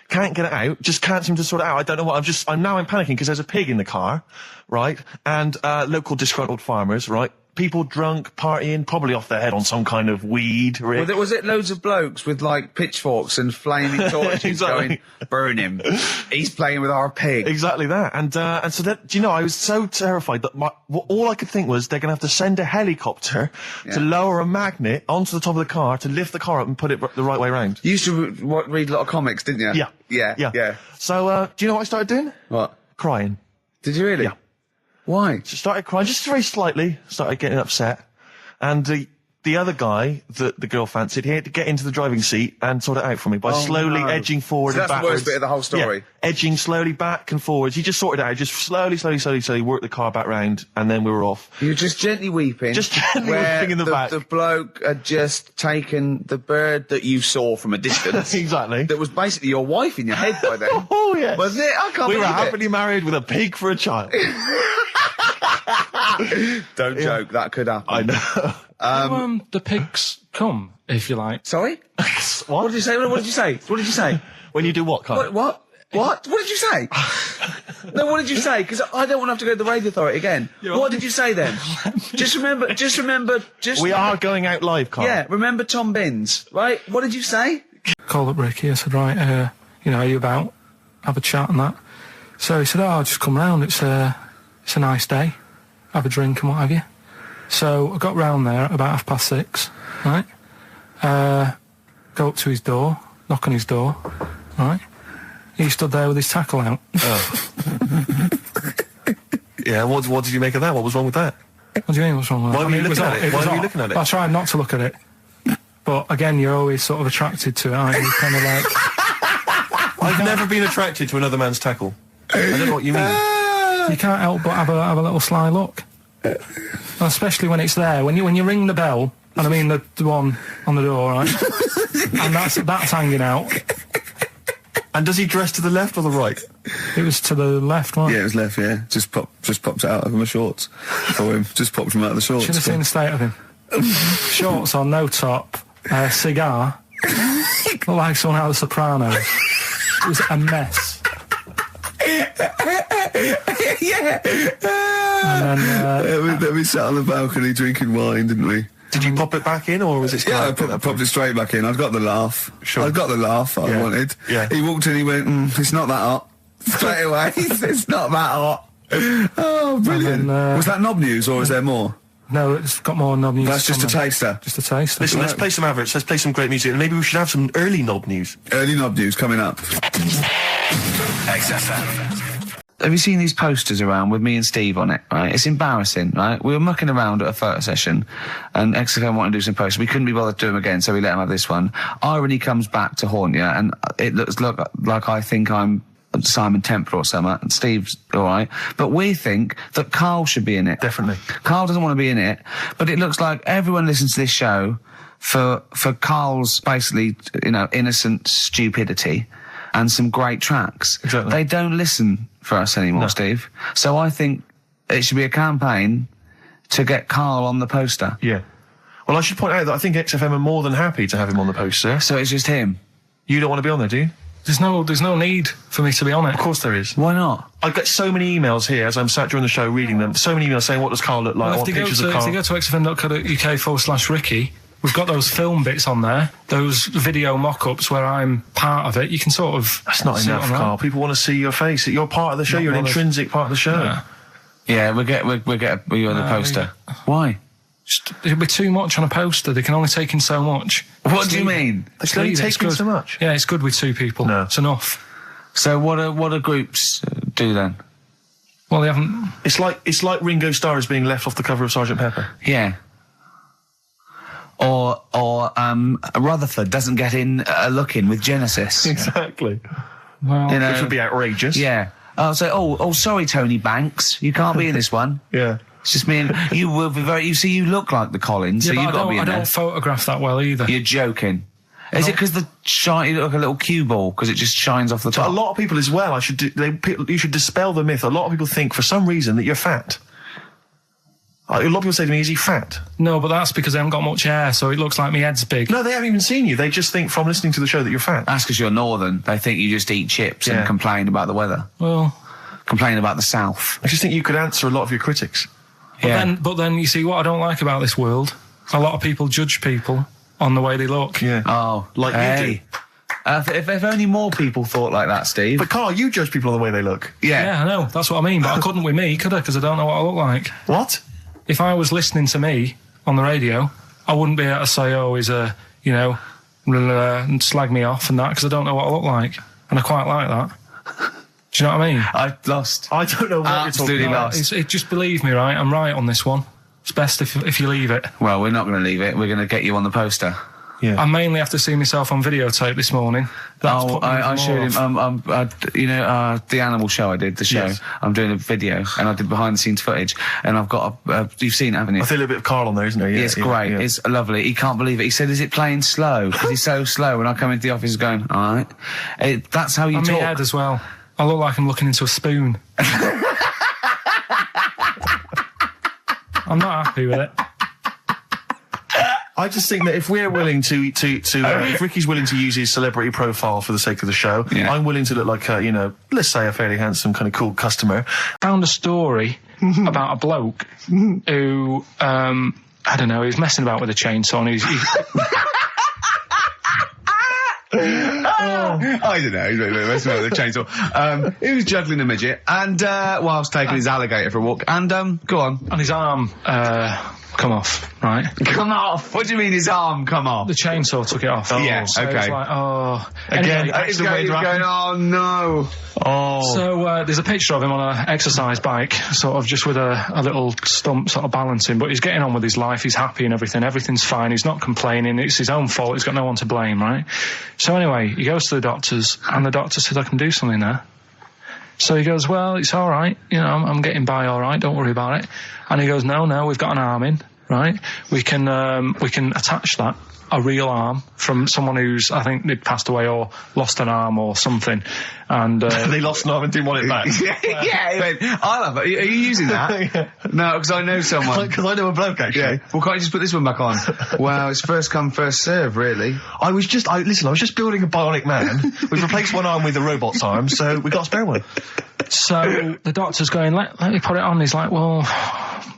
Can't get it out, just can't seem to sort it out. I don't know what, I'm panicking because there's a pig in the car, right? And, local disgruntled farmers, right? People drunk, partying, probably off their head on some kind of weed. Rick. Was it loads of blokes with, like, pitchforks and flaming torches Exactly. going, burn him. He's playing with our pig. Exactly that. And so that, do you know, I was so terrified that all I could think was they're going to have to send a helicopter to lower a magnet onto the top of the car to lift the car up and put it the right way around. You used to read a lot of comics, didn't you? Yeah. So, do you know what I started doing? What? Crying. Did you really? Yeah. Why? Just started crying, just very slightly, started getting upset. And the other guy that the girl fancied, he had to get into the driving seat and sort it out for me by slowly edging forward and that's backwards. the worst bit of the whole story. Yeah, edging slowly back and forwards. He just sorted it out, just slowly worked the car back round, and then we were off. You were just gently weeping. Just gently where weeping in the back. The bloke had just taken the bird that you saw from a distance. Exactly. That was basically your wife in your head by then. Oh, yes. Wasn't it? I can't We were believe it. happily married with a pig for a child. Don't joke, that could happen. I know. The pigs come, if you like. Sorry? What did you say? What did you say? What did you say? When you do what, Karl? What? What did you say? No, what did you say? Because I don't want to have to go to the radio authority again. What did you say then? Just remember. We are going out live, Karl. Yeah, remember Tom Binns, right? What did you say? Called up Ricky, I said, right, you know, are you about? Have a chat and that. So he said, I'll just come round, it's a nice day. Have a drink and what have you. So I got round there at about 6:30, right? Go up to his door, knock on his door, right? He stood there with his tackle out. Oh. Yeah, what did you make of that? What was wrong with that? What do you mean, what's wrong with that? Why were you looking at it? Why were you looking at it? I tried not to look at it. But again, you're always sort of attracted to it, aren't you? Kind of like... I've never been attracted to another man's tackle. I don't know what you mean. You can't help but have a little sly look. And especially when it's there. When you ring the bell, and I mean the one on the door, right? And that's hanging out. And does he dress to the left or the right? It was to the left, right? Yeah, it was left, yeah. Just popped it out of my shorts for him. Just popped him out of the shorts. Should have seen the state of him. Shorts on, no top, cigar. Looked like someone out of The Sopranos. It was a mess. Yeah. And then, we sat on the balcony drinking wine, didn't we? Did you pop it back in, or was it? Yeah, I popped it straight back in. I'd got the laugh. Sure. I'd got the laugh I wanted. Yeah. He walked in, he went, it's not that hot. Straight away, it's not that hot. Oh, brilliant. then, was that knob news, or is there more? no, it's got more knob news. That's just a taster. Just a taster. Listen, let's play some adverts. Let's play some great music, and maybe we should have some early knob news. Early knob news coming up. XFM. Have you seen these posters around with me and Steve on it, right? It's embarrassing, right? We were mucking around at a photo session, and XFM wanted to do some posters. We couldn't be bothered to do them again, so we let them have this one. Irony comes back to haunt you, and it looks like I think I'm Simon Temple or something, and Steve's alright. But we think that Karl should be in it. Definitely. Karl doesn't want to be in it, but it looks like everyone listens to this show for Karl's basically, innocent stupidity and some great tracks. Exactly. They don't listen for us anymore, Steve. So I think it should be a campaign to get Karl on the poster. Yeah. Well, I should point out that I think XFM are more than happy to have him on the poster. So it's just him. You don't want to be on there, do you? There's no need for me to be on it. Of course there is. Why not? I get so many emails here as I'm sat during the show reading them. So many emails saying, what does Karl look like? I Well, want if they pictures of go Karl. to xfm.co.uk/Ricky, we've got those film bits on there, those video mock-ups where I'm part of it. You can sort of... That's not see it enough, online. Karl. People want to see your face. You're part of the show. Not You're an bothered. intrinsic part of the show. Yeah. Yeah, we'll get you on the poster. Why? It'll be too much on a poster. They can only take in so much. What do you mean? They can only It's take in good. so much. Yeah, it's good with two people. No. It's enough. So what do groups do then? Well, they haven't... It's like Ringo Starr is being left off the cover of Sgt. Pepper. Yeah. Or Rutherford doesn't get in a look in with Genesis. Exactly. Well, Which would be outrageous. Yeah. Oh, so sorry, Tony Banks, you can't be in this one. Yeah. It's just me and you will be very. You see, you look like the Collins, yeah, so but you've got to be I in there. don't photograph that well either. You're joking. Is it because you look like a little cue ball because it just shines off the But top? a lot of people as well, you should dispel the myth. A lot of people think for some reason that you're fat. A lot of people say to me, is he fat? No, but that's because I haven't got much hair, so it looks like my head's big. No, they haven't even seen you. They just think from listening to the show that you're fat. That's because you're northern. They think you just eat chips Yeah. and complain about the weather. Well, Complain about the south. I just think you could answer a lot of your critics. but then you see what I don't like about this world. A lot of people judge people on the way they look. Yeah. Oh, Like you hey. If only more people thought like that, Steve. But Karl, you judge people on the way they look. Yeah, I know. That's what I mean. But I couldn't with me, could I? Because I don't know what I look like. What? If I was listening to me on the radio, I wouldn't be able to say, "Oh, he's a," and slag me off and that, because I don't know what I look like, and I quite like that. Do you know what I mean? I've lost. I don't know what Absolutely you're talking about. lost. Just believe me, right? I'm right on this one. It's best if you leave it. Well, we're not going to leave it. We're going to get you on the poster. Yeah. I mainly have to see myself on videotape this morning. That's put me I even showed more him. off. The animal show I did, the show. Yes. I'm doing a video, and I did behind the scenes footage, and I've got you've seen it, haven't you? I feel a bit of Karl on there, isn't there? Yeah, It's great. yeah. It's lovely. He can't believe it. He said, "Is it playing slow?" Because he's so slow. When I come into the office, going, "All right." That's how you And my talk. head as well. I look like I'm looking into a spoon. I'm not happy with it. I just think that if we're willing if Ricky's willing to use his celebrity profile for the sake of the show, Yeah. I'm willing to look like let's say a fairly handsome, kind of cool customer. Found a story about a bloke who, I don't know, he was messing about with a chainsaw and I don't know. That's not the chainsaw. He was juggling a midget, and whilst taking his alligator for a walk. And go on. and his arm come off, right? Come off. What do you mean his arm come off? The chainsaw took it off. Yeah, So okay. It's like, oh. Again, Anyway, He's going, oh no. Oh, so there's a picture of him on an exercise bike, sort of just with a little stump sort of balancing, but he's getting on with his life, he's happy and everything, everything's fine, he's not complaining, it's his own fault, he's got no one to blame, right? So anyway, he goes to the doctors, and the doctor said, I can do something there. So he goes, well, it's all right, I'm getting by all right, don't worry about it. And he goes, no, we've got an arm in, right? We can attach that, a real arm, from someone who's, I think they'd passed away or lost an arm or something. And they lost an arm and didn't want it back. Yeah, he went, I love it. Are you using that? No, because I know someone. Because I know a bloke, actually. Yeah. Well, can't you just put this one back on? Well, it's first come, first serve, really. I was just building a bionic man. We've replaced one arm with a robot's arm, so we got a spare one. so the doctor's going, let me put it on. He's like, well,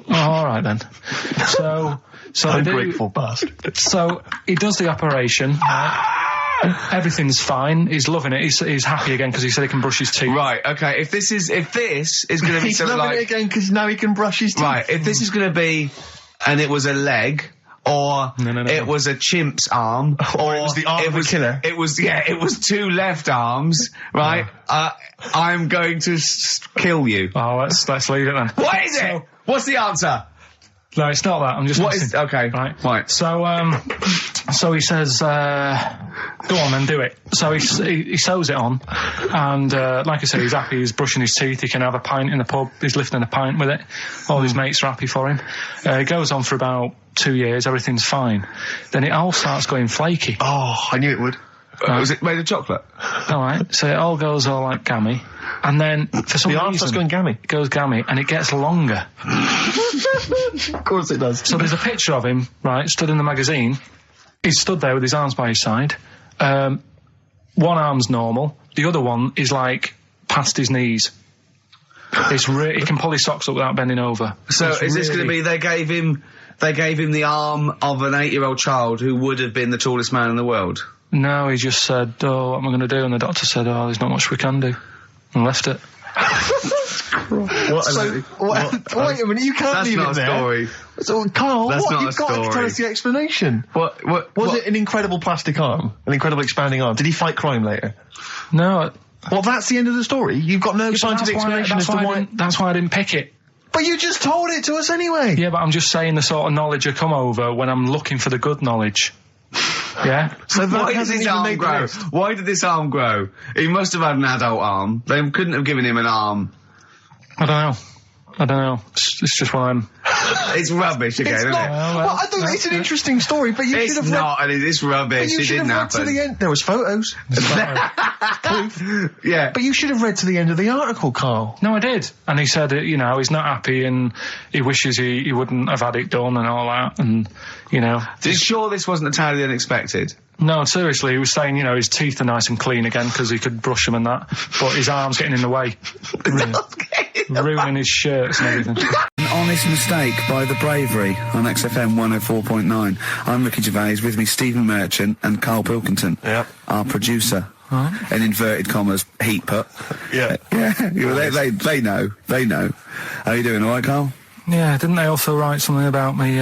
all right then. So Ungrateful bastard. So he does the operation. Everything's fine. He's loving it. He's happy again because he said he can brush his teeth. Right, okay. If this is going to be He's something loving like... it again because now he can brush his teeth. Right, if this is going to be, and it was a leg, or No. it was a chimp's arm, Or it was the arm of a killer. It was 2 left arms, right? I'm going to kill you. Oh, let's leave it then. What is it? What's the answer? No, it's not that. I'm just. What is? Okay, right. So he says, "Go on and do it." So he sews it on, and like I said, he's happy. He's brushing his teeth. He can have a pint in the pub. He's lifting a pint with it. All his mates are happy for him. It goes on for about 2 years. Everything's fine. Then it all starts going flaky. Oh, I knew it would. Was it made of chocolate? All right. So it all goes all like gammy, and then for some The arm reason starts going gammy. it goes gammy, and it gets longer. Of course it does. So there's a picture of him, right, stood in the magazine. He's stood there with his arms by his side. One arm's normal. The other one is like past his knees. It's he can pull his socks up without bending over. So It's is this really- going to be they gave him the arm of an 8-year-old child who would have been the tallest man in the world? No, he just said, "Oh, what am I going to do?" And the doctor said, "Oh, there's not much we can do," and left it. Wait a minute, you can't That's leave not it a there. story. So, Carl, That's what? not You've a got to story. tell us the explanation. What Was it an incredible plastic arm? An incredible expanding arm? Did he fight crime later? No. Well, that's the end of the story. You've got no scientific explanation as to why... That's why I didn't pick it. But you just told it to us anyway. Yeah, but I'm just saying the sort of knowledge I come over when I'm looking for the good knowledge. Yeah? So that Why did hasn't his even arm made the grow? list. Why did this arm grow? He must have had an adult arm. They couldn't have given him an arm. I don't know. It's just what I'm... It's rubbish again, It's isn't not. it? Well, I don't. It's an interesting story, but you It's should have read. not, and it's But rubbish. you It should have didn't read to happen. the end. There was photos. Yeah. But you should have read to the end of the article, Carl. No, I did. And he said, he's not happy and he wishes he wouldn't have had it done and all that. And, Are you sure this wasn't entirely unexpected? No, seriously, he was saying, his teeth are nice and clean again because he could brush them and that. But his arm's getting in the way. Ruining his shirts and everything. An honest mistake by The Bravery on XFM 104.9. I'm Ricky Gervais, with me Stephen Merchant and Karl Pilkington, Yep. our producer. In inverted commas, heat put. Yeah. They know. How you doing, alright, Karl? Yeah, didn't they also write something about me,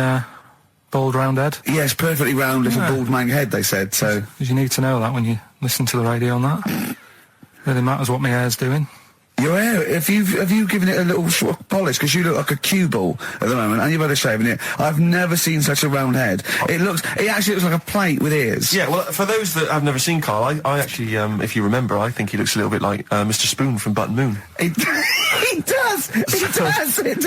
bald round head? Yes, perfectly round little bald man head, they said, so... Because you need to know that when you listen to the radio on that. Really matters what my hair's doing. Your hair, have you given it a little polish? Because you look like a cue ball at the moment, and you've had a shave in it. I've never seen such a round head. It actually looks like a plate with ears. Yeah, well, for those that have never seen Carl, I actually, if you remember, I think he looks a little bit like Mr. Spoon from Button Moon. He does. If you've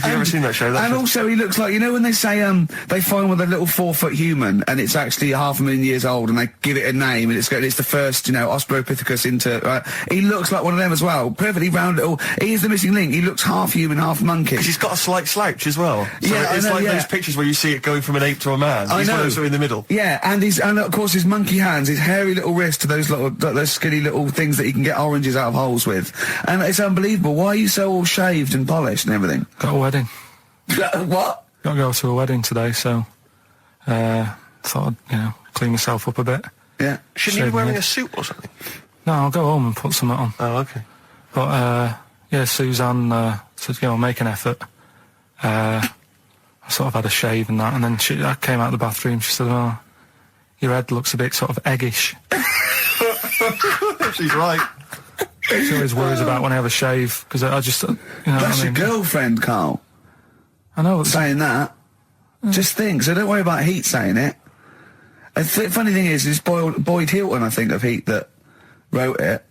ever seen that show, that's and just- also he looks like, when they say they find one with a little 4-foot human and it's actually 500,000 years old and they give it a name and it's the first Australopithecus into. He looks like one of them as well. Perfectly round little. He is the missing link. He looks half human, half monkey. Because he's got a slight slouch as well. So Yeah, it's I know, like yeah. those pictures where you see it going from an ape to a man. I He's one know. of those in the middle. Yeah, and of course his monkey hands, his hairy little wrist to those skinny little things that he can get oranges out of holes with, and it's unbelievable. Why are you so all shaved and polished and everything? Got a wedding. What? Got to go to a wedding today, so thought I'd, clean myself up a bit. Yeah. Shouldn't you Shave be wearing my a head. suit or something? No, I'll go home and put something on. Oh, okay. But, Suzanne said, make an effort. I sort of had a shave and that, and then I came out of the bathroom, she said, "Oh, your head looks a bit sort of eggish." She's right. She always worries about when I have a shave, because I just, That's your girlfriend, Karl. I know. Saying that. Just think. So don't worry about Heat saying it. And funny thing is, it's Boyd Hilton, I think, of Heat that wrote it.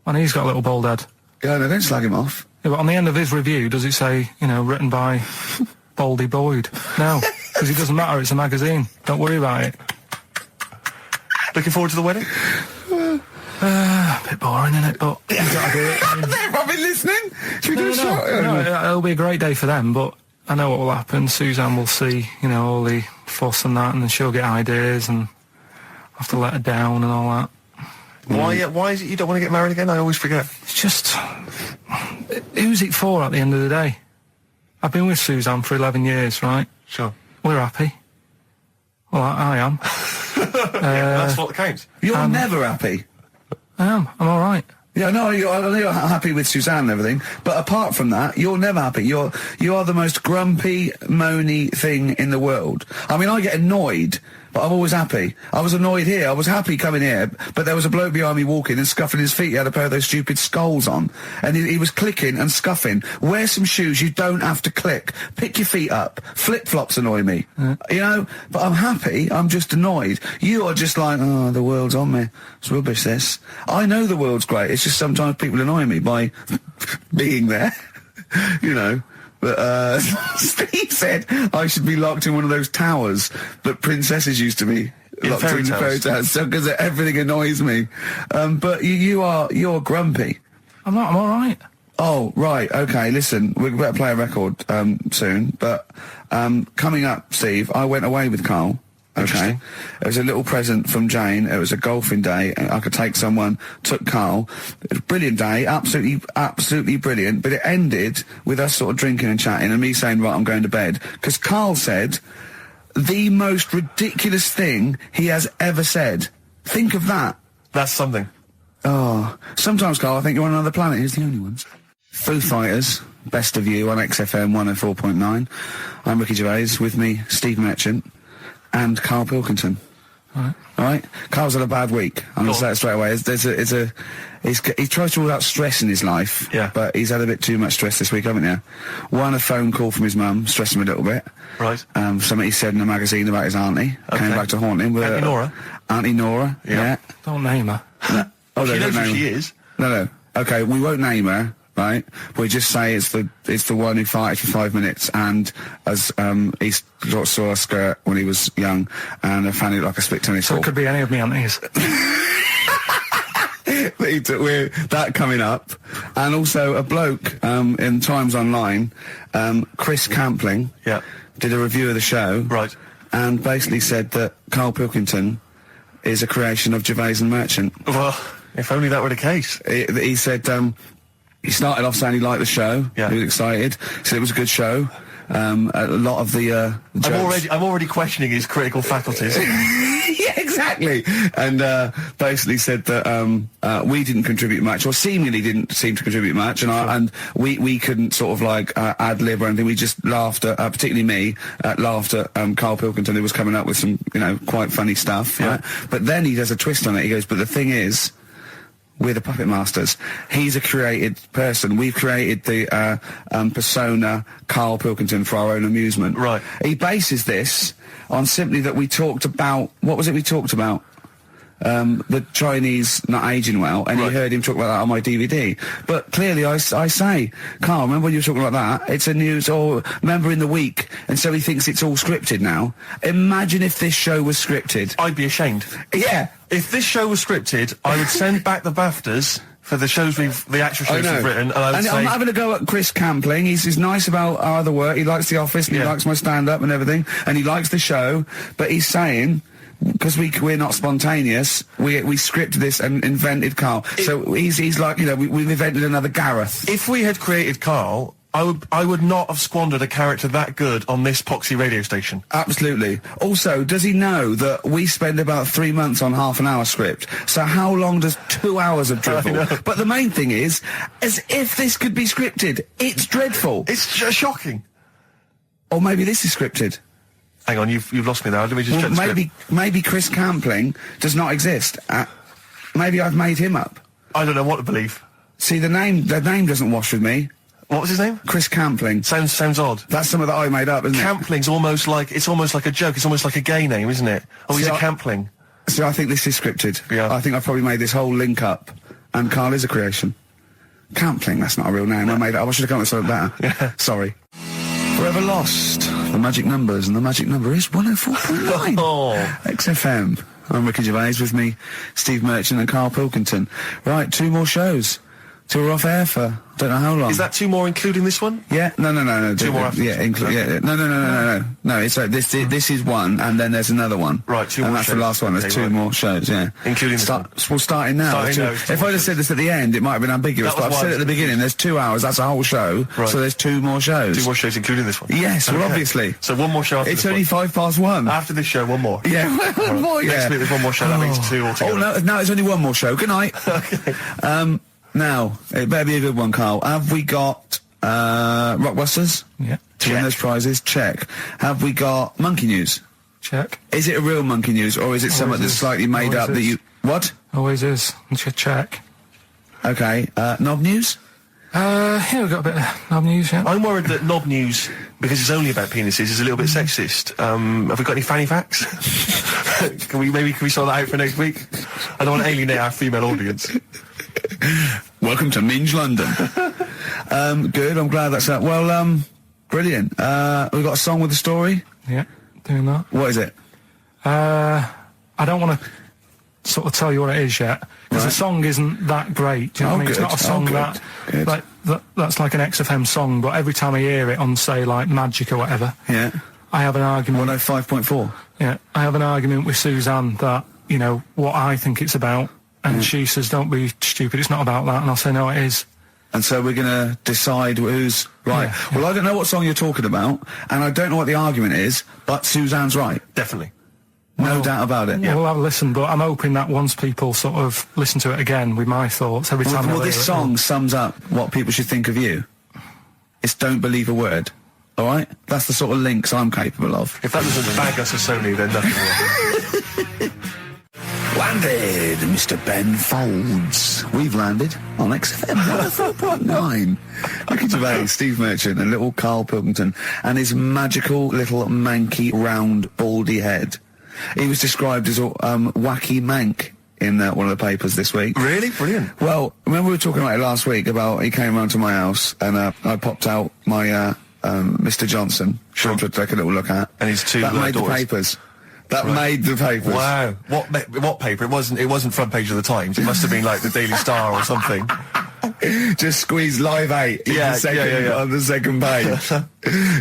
And he's got a little bald head. Yeah, no, don't slag him off. Yeah, but on the end of his review, does it say, written by Baldy Boyd? No, because it doesn't matter, it's a magazine. Don't worry about it. Looking forward to the wedding? A bit boring, innit? But you've got to do it. They've probably listening. Should we do a shot? No, it'll be a great day for them, but I know what will happen. Suzanne will see, all the fuss and that, and then she'll get ideas, and I'll have to let her down and all that. Why is it you don't want to get married again? I always forget. It's just... Who's it for at the end of the day? I've been with Suzanne for 11 years, right? Sure. We're happy. Well, I am. Yeah, that's what counts. You're never happy. I am. I'm all right. Yeah, no, I know you're happy with Suzanne and everything, but apart from that, you're never happy. You are the most grumpy, moany thing in the world. I mean, I get annoyed, but I'm always happy. I was annoyed here. I was happy coming here, but there was a bloke behind me walking and scuffing his feet. He had a pair of those stupid skulls on, and he was clicking and scuffing. Wear some shoes. You don't have to click. Pick your feet up. Flip-flops annoy me. You know? But I'm happy. I'm just annoyed. You are just like, oh, the world's on me. It's rubbish, this. I know the world's great. It's just sometimes people annoy me by being there. You know? But, Steve said I should be locked in one of those towers that princesses used to be locked in fairy tales, so because everything annoys me. But you're grumpy. I'm not. I'm all right. Oh, right. Okay, listen, we better play a record, soon. But, coming up, Steve, I went away with Karl. Okay. It was a little present from Jane. It was a golfing day. I could take someone, took Karl. It was a brilliant day, absolutely brilliant. But it ended with us sort of drinking and chatting and me saying, right, I'm going to bed. Because Karl said the most ridiculous thing he has ever said. Think of that. That's something. Oh. Sometimes, Karl, I think you're on another planet. Here's the only ones. Foo Fighters, Best of You on XFM 104.9. I'm Ricky Gervais. With me, Steve Merchant. And Karl Pilkington. All right. Karl's had a bad week. I'm going to say it straight away. He tries to rule out stress in his life. Yeah. But he's had a bit too much stress this week, haven't you? One, a phone call from his mum, stressed him a little bit. Right. Something he said in a magazine about his auntie. Okay. Came back to haunt him with Auntie Nora. Auntie Nora. Yeah. Don't name her. No. Oh, She don't knows who name she her. is. No. Okay, we won't name her. Right, we just say it's the one who farted for 5 minutes, and as he saw a skirt when he was young, and I found it like a split tennis So ball. it could be any of me aunties. We're that coming up, and also a bloke in Times Online, Chris Campling, did a review of the show, right, and basically said that Karl Pilkington is a creation of Gervais and Merchant. Well, if only that were the case. He said. He started off saying he liked the show. Yeah. He was excited. Said it was a good show. A lot of the jokes. I'm already questioning his critical faculties. Yeah, exactly. And basically said that we didn't contribute much, or seemingly didn't seem to contribute much, and we couldn't sort of like ad lib or anything. We just laughed at, particularly me, laughed at Karl Pilkington, who was coming up with some, quite funny stuff. Yeah. Right? But then he does a twist on it. He goes, but the thing is, we're the puppet masters. He's a created person. We've created the persona Karl Pilkington for our own amusement. Right. He bases this on simply that we talked about... What was it we talked about? The Chinese not aging well, and Right. he heard him talk about that on my DVD. But clearly I say, Karl, remember when you were talking about that? It's a news, or remember in the week, and so he thinks it's all scripted now. Imagine if this show was scripted. I'd be ashamed. Yeah. If this show was scripted, I would send back the BAFTAs for the actual shows we've written, and I would say... I'm not having a go at Chris Campling. He's nice about our other work. He likes The Office, and he likes my stand-up and everything, and he likes the show, but he's saying... Because we're not spontaneous, we scripted this and invented Karl. So he's like, we've invented another Gareth. If we had created Karl, I would not have squandered a character that good on this poxy radio station. Absolutely. Also, does he know that we spend about 3 months on half an hour script? So how long does 2 hours of drivel? But the main thing is, as if this could be scripted, it's dreadful. It's shocking. Or maybe this is scripted. Hang on, you've lost me there. Let me just check the script. Maybe Chris Campling does not exist. Maybe I've made him up. I don't know what to believe. See, the name doesn't wash with me. What was his name? Chris Campling. Sounds odd. That's something that I made up, isn't it? Campling's almost like a joke. It's almost like a gay name, isn't it? Oh, he's a Campling. See, I think this is scripted. Yeah. I think I've probably made this whole link up, and Karl is a creation. Campling, that's not a real name. I made it up. I should have come up with something better. Yeah. Sorry. Forever Lost, the magic numbers, and the magic number is 104.9. Oh. XFM. I'm Ricky Gervais, with me, Steve Merchant and Karl Pilkington. Right, 2 more shows. 2 are off air for don't know how long. Is that 2 more including this one? Yeah, no. 2 more after yeah, this one. yeah, no. No, it's this is one, and then there's another one. Right, 2 more and that's shows. the last one. There's Okay, 2 right. more shows, yeah. Including this one. We're starting now. Starting now, it's 2 If more I'd have said this at the end, it might have been ambiguous, That was but I've why said I it at the was beginning, there's 2 hours, that's a whole show, Right. so there's 2 more shows. 2 more shows including this one? Yes, well, Okay. obviously. So 1 more show after It's this only one. 1:05. After this show, 1 more. Yeah, one more, yeah. Next week there's 1 more show, that makes 2 altogether. Oh, no, it's only 1 more show. Good night. Okay. Now, it better be a good one, Carl. Have we got Rockbusters? Yeah. To win those prizes? Check. Have we got Monkey News? Check. Is it a real Monkey News, or is it something that's is. slightly made Always up that is. you... What? Always is. Check. Okay. Knob News? Yeah, we've got a bit of knob news, yeah. I'm worried that knob news, because it's only about penises, is a little bit sexist. Have we got any fanny facts? Can we sort that out for next week? I don't want to alienate our female audience. Welcome to Minge London. Good, I'm glad that's that. Well, brilliant. We've got a song with a story. Yeah, doing that. What is it? I don't want to sort of tell you what it is yet, because the song isn't that great. Do you know what I mean? It's not a song that's like an XFM song, but every time I hear it on, say, like Magic or whatever, Yeah. I have an argument. 105.4. Yeah, I have an argument with Suzanne that, you know, what I think it's about, and she says, don't be stupid, it's not about that, and I'll say, no, it is. And so we're going to decide who's right. Yeah, Well, I don't know what song you're talking about, and I don't know what the argument is, but Suzanne's right. Definitely. No doubt about it. We'll have a listen, but I'm hoping that once people sort of listen to it again with my thoughts every time. Well, this song sums up what people should think of you. It's don't believe a word. All right? That's the sort of links I'm capable of. If that doesn't bag us as Sony, then nothing will. Landed, Mr. Ben Folds. We've landed on XFM 104.9. Ricky Gervais, Steve Merchant, and little Karl Pilkington, and his magical little manky, round, baldy head. He was described as a wacky mank in one of the papers this week. Really? Brilliant. Well, remember we were talking about it last week about he came round to my house and I popped out my Mr. Johnson to take a little look at. And his two that made daughters. the papers. That made the papers. Wow. What paper? It wasn't front page of the Times. It must have been like the Daily Star or something. Just squeeze Live 8 in the second, on the second page.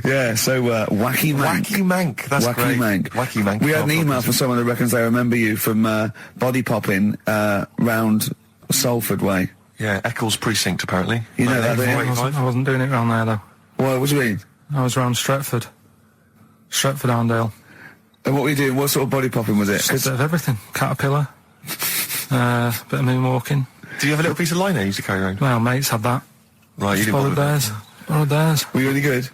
Yeah, so Wacky Mank. Wacky Mank, that's Wacky great. Mank. Wacky Mank. We had an email from someone that reckons they remember you from body popping round Salford Way. Yeah, Eccles Precinct, apparently. You know that, don't you? I wasn't doing it round there, though. Well, what do you mean? I was round Stretford. Arndale. And what were you doing? What sort of body popping was it? Just a bit of everything. Caterpillar. Bit of moonwalking. Do you have a little piece of line you used to carry around? Well, mates had that. Right, you didn't Borrowed bother theirs. Borrowed theirs. Were you any good?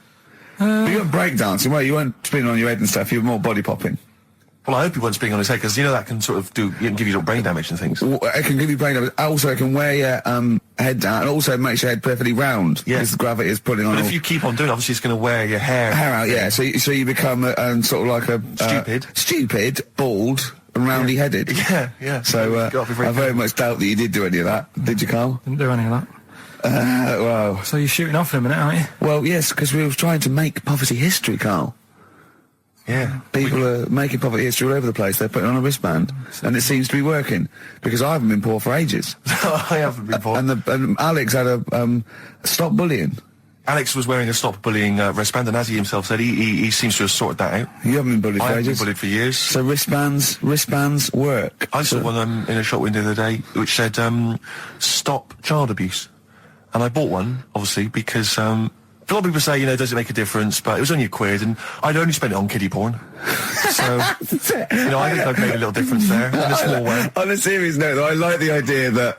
But you weren't breakdancing, well, you weren't spinning on your head and stuff, you were more body popping. Well, I hope he wasn't spinning on his head, because you know that can sort of give you little brain damage and things. Well, it can give you brain damage. Also, it can wear your head down, and also makes your head perfectly round. Yeah. Because the gravity is pulling on But all... if you keep on doing it, obviously it's going to wear your hair out, yeah. So you become sort of like a... Stupid, bald, and roundly headed. Yeah. So I very much doubt that you did do any of that. Did you, Karl? Didn't do any of that. Well... So you're shooting off in a minute, aren't you? Well, yes, because we were trying to make poverty history, Karl. Yeah. People are making poverty history all over the place. They're putting on a wristband, and it seems to be working, because I haven't been poor for ages. I haven't been poor. And Alex had a stop bullying. Alex was wearing a stop bullying wristband, and as he himself said, he seems to have sorted that out. You haven't been bullied I for haven't been ages. bullied for years. So wristbands work. I saw one in a shop window the other day which said stop child abuse, and I bought one obviously because a lot of people say, you know, does it make a difference? But it was only £1, and I'd only spent it on kiddie porn. So, you know, I think I've made a little difference there in a small way. On a serious note, though, I like the idea that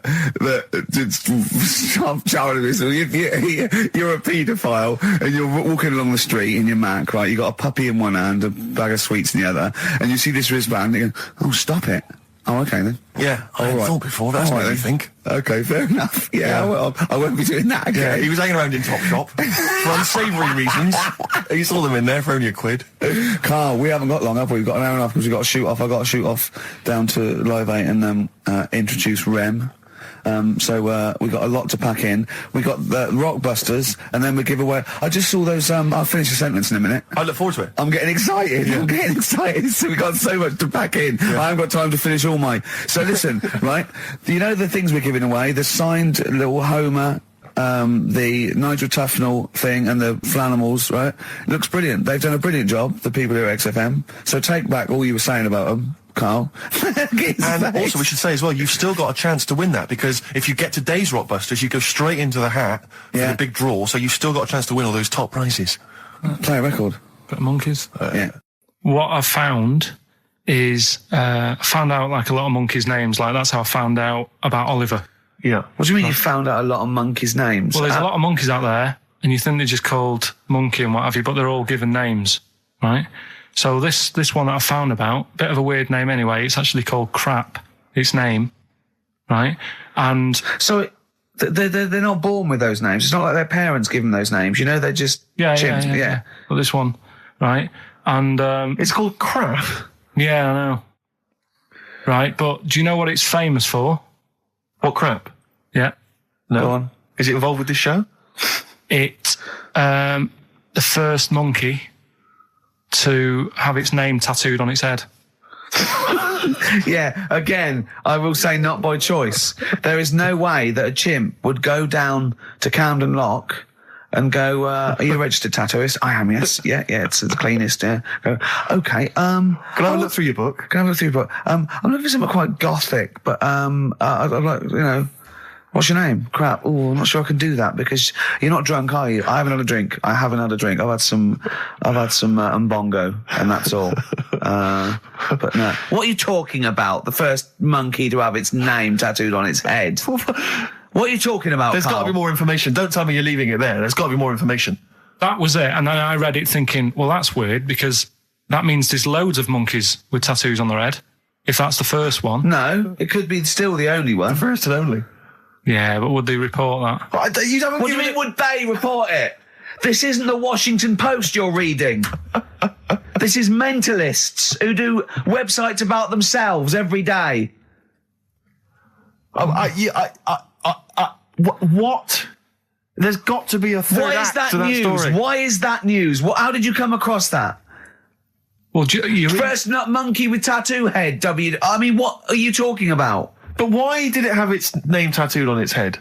stop child abuse. If you're a paedophile and you're walking along the street in your Mac, right? You got a puppy in one hand, a bag of sweets in the other, and you see this wristband, and you go, "Oh, stop it." Oh, okay then. Yeah, I hadn't thought before. That's what I think. Okay, fair enough. Yeah. Well, I won't be doing that again. Yeah, he was hanging around in Topshop for unsavoury reasons. You saw them in there for only £1. Carl, we haven't got long, have we? We've got an hour and a half because we've got to shoot off. I've got to shoot off down to Live 8 and introduce Rem. So we got a lot to pack in. We got the Rockbusters, and then we give away. I just saw those. I'll finish the sentence in a minute. I look forward to it. I'm getting excited. Yeah. I'm getting excited. So we got so much to pack in. Yeah. I haven't got time to finish all my. So listen, right? You know the things we're giving away. The signed little Homer. The Nigel Tufnell thing and the Flanimals, right? Looks brilliant. They've done a brilliant job, the people here at XFM. So take back all you were saying about them, Karl. And also we should say as well, you've still got a chance to win that, because if you get today's Rockbusters, you go straight into the hat for the big draw, so you've still got a chance to win all those top prizes. Play a record. Bit of monkeys. Yeah. What I found is, I found out like a lot of monkeys' names. Like that's how I found out about Oliver. Yeah. What do you mean you found out a lot of monkeys' names? Well, there's a lot of monkeys out there, and you think they're just called monkey and what have you, but they're all given names, right? So this one that I found about, bit of a weird name anyway, it's actually called Crap, its name, right? And... So they're not born with those names. It's not like their parents give them those names, you know, they're just chimps. Yeah. Well, this one, right? And... it's called Crap? Yeah, I know. Right, but do you know what it's famous for? What, Crap? Yeah. No. Go on. Is it involved with this show? It's the first monkey to have its name tattooed on its head. Yeah, again, I will say not by choice. There is no way that a chimp would go down to Camden Lock and go, are you a registered tattooist? I am, yes. Yeah, it's the cleanest, yeah. Go, okay, Can I have a look through your book? Can I have a look through your book? I'm looking for something quite gothic, but, I'd like, you know, what's your name? Crap. Oh, I'm not sure I can do that because you're not drunk, are you? I haven't had a drink. I've had some Mbongo, and that's all. But no. What are you talking about? The first monkey to have its name tattooed on its head. What are you talking about, There's got to Karl? be more information. Don't tell me you're leaving it there. There's got to be more information. That was it, and then I read it thinking, well, that's weird, because that means there's loads of monkeys with tattoos on their head, if that's the first one. No, it could be still the only one. The first and only. Yeah, but would they report that? What do you mean, would they report it? This isn't the Washington Post you're reading. This is mentalists who do websites about themselves every day. What? There's got to be a third Why is act that to that news? story. Why is that news? How did you come across that? Well, First nut monkey with tattoo head, I mean, what are you talking about? But why did it have its name tattooed on its head?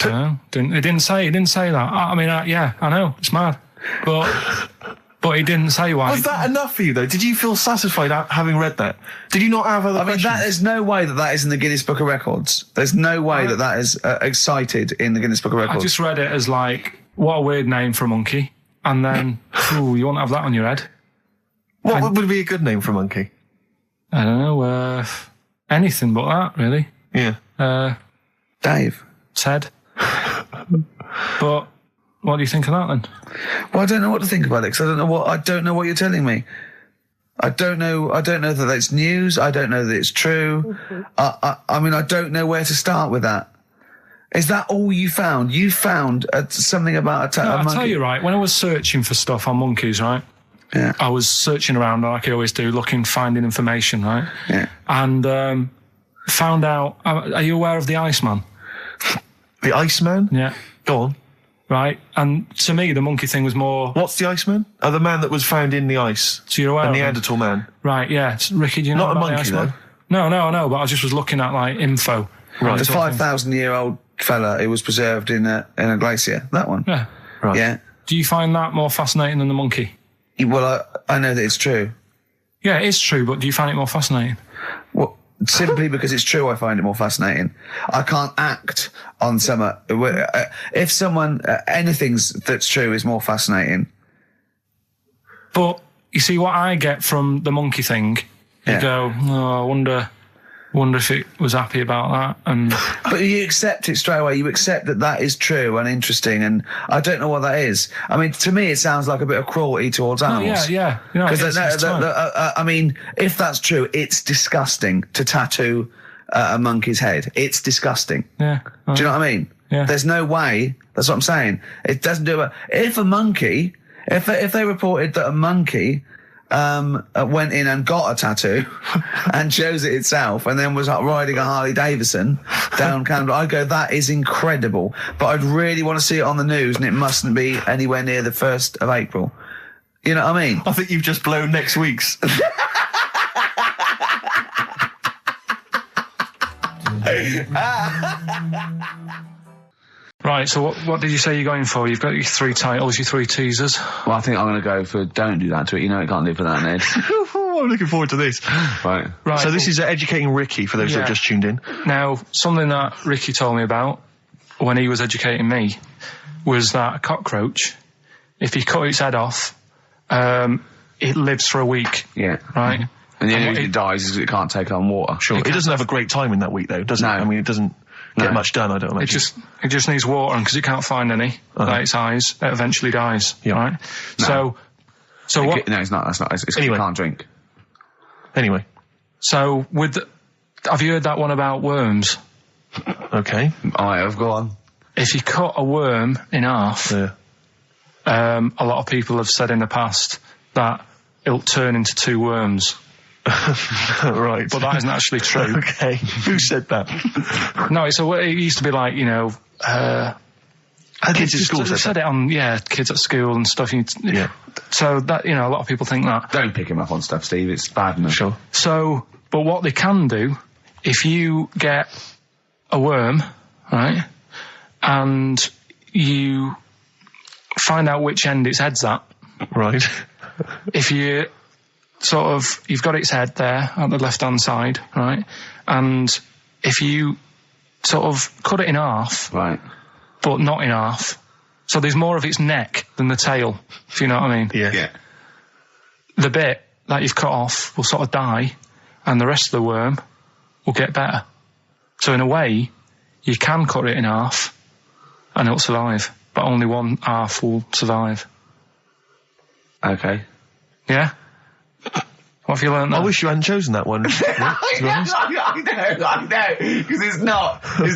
No, it didn't say that. I mean, yeah, I know, it's mad. But it didn't say why. Was that enough for you, though? Did you feel satisfied having read that? Did you not have other questions? There's no way that is in the Guinness Book of Records. There's no way that is cited in the Guinness Book of Records. I just read it as like, what a weird name for a monkey. And then, ooh, you won't have that on your head. What would be a good name for a monkey? I don't know, anything but that, really. Yeah. Dave. Ted. But what do you think of that then? Well, I don't know what to think about it, because I don't know what you're telling me. I don't know that that's news. I don't know that it's true. I mean, I don't know where to start with that. Is that all you found? You found something about a monkey? I'll tell you, right, when I was searching for stuff on monkeys, right? Yeah. I was searching around like I always do, finding information, right? Yeah. And found out, are you aware of the Iceman? The Iceman? Yeah. Go on. Right, and to me, the monkey thing was more... What's the Iceman? Oh, the man that was found in the ice. So you're aware a of Neanderthal man. Right, yeah. Ricky, do you know Not a about monkey, the Iceman? though. No, I know, but I just was looking at, like, info. Right. The 5,000-year-old fella who was preserved in a glacier. That one. Yeah. Right. Yeah. Do you find that more fascinating than the monkey? Well, I know that it's true. Yeah, it is true, but do you find it more fascinating? Well, simply because it's true, I find it more fascinating. I can't act on if someone, anything that's true is more fascinating. But you see what I get from the monkey thing, you go, oh, I wonder if it was happy about that. And but you accept it straight away. You accept that is true and interesting, and I don't know what that is. I mean, to me, it sounds like a bit of cruelty towards animals. Yeah. Because I mean, if that's true, it's disgusting to tattoo a monkey's head. It's disgusting. Yeah. Do you know what I mean? Yeah. There's no way. That's what I'm saying. It doesn't do it. If a monkey, if they reported that a monkey went in and got a tattoo and chose it itself and then was riding a Harley Davidson down Camden, I'd go, that is incredible. But I'd really want to see it on the news, and it mustn't be anywhere near the 1st of April. You know what I mean? I think you've just blown next week's. Right, so what did you say you're going for? You've got your 3 titles, your 3 teasers. Well, I think I'm going to go for Don't Do That to It. You know it can't live without an edge. I'm looking forward to this. Right. So this is Educating Ricky, for those who have just tuned in. Now, something that Ricky told me about when he was educating me was that a cockroach, if you cut its head off, it lives for a week. Yeah. Right? And the only reason it dies is because it can't take on water. Sure. It doesn't have a great time in that week, though, does it? No. I mean, it doesn't... get much done, I don't imagine. It just needs water, and because it can't find any, like its eyes, it eventually dies. Yeah. Right? No. So what? No, it's not. That's not. It's Anyway. you can't drink. Anyway. So have you heard that one about worms? Okay. I have. Go on. If you cut a worm in half, Yeah. a lot of people have said in the past that it'll turn into two worms. Right. But that isn't actually true. Okay. Who said that? No, it used to be like, Kids at school said it on, kids at school and stuff. Yeah. So that, a lot of people think that. Don't pick him up on stuff, Steve. It's bad enough. Sure. So, but what they can do, if you get a worm, right, and you find out which end its head's at. Right. If you you've got its head there at the left-hand side, right, and if you sort of cut it in half, Right. but not in half, so there's more of its neck than the tail, if you know what I mean. Yeah. The bit that you've cut off will sort of die, and the rest of the worm will get better. So in a way, you can cut it in half, and it'll survive, but only one half will survive. Okay. Yeah? What have you learned there? I wish you hadn't chosen that one. I know, because it's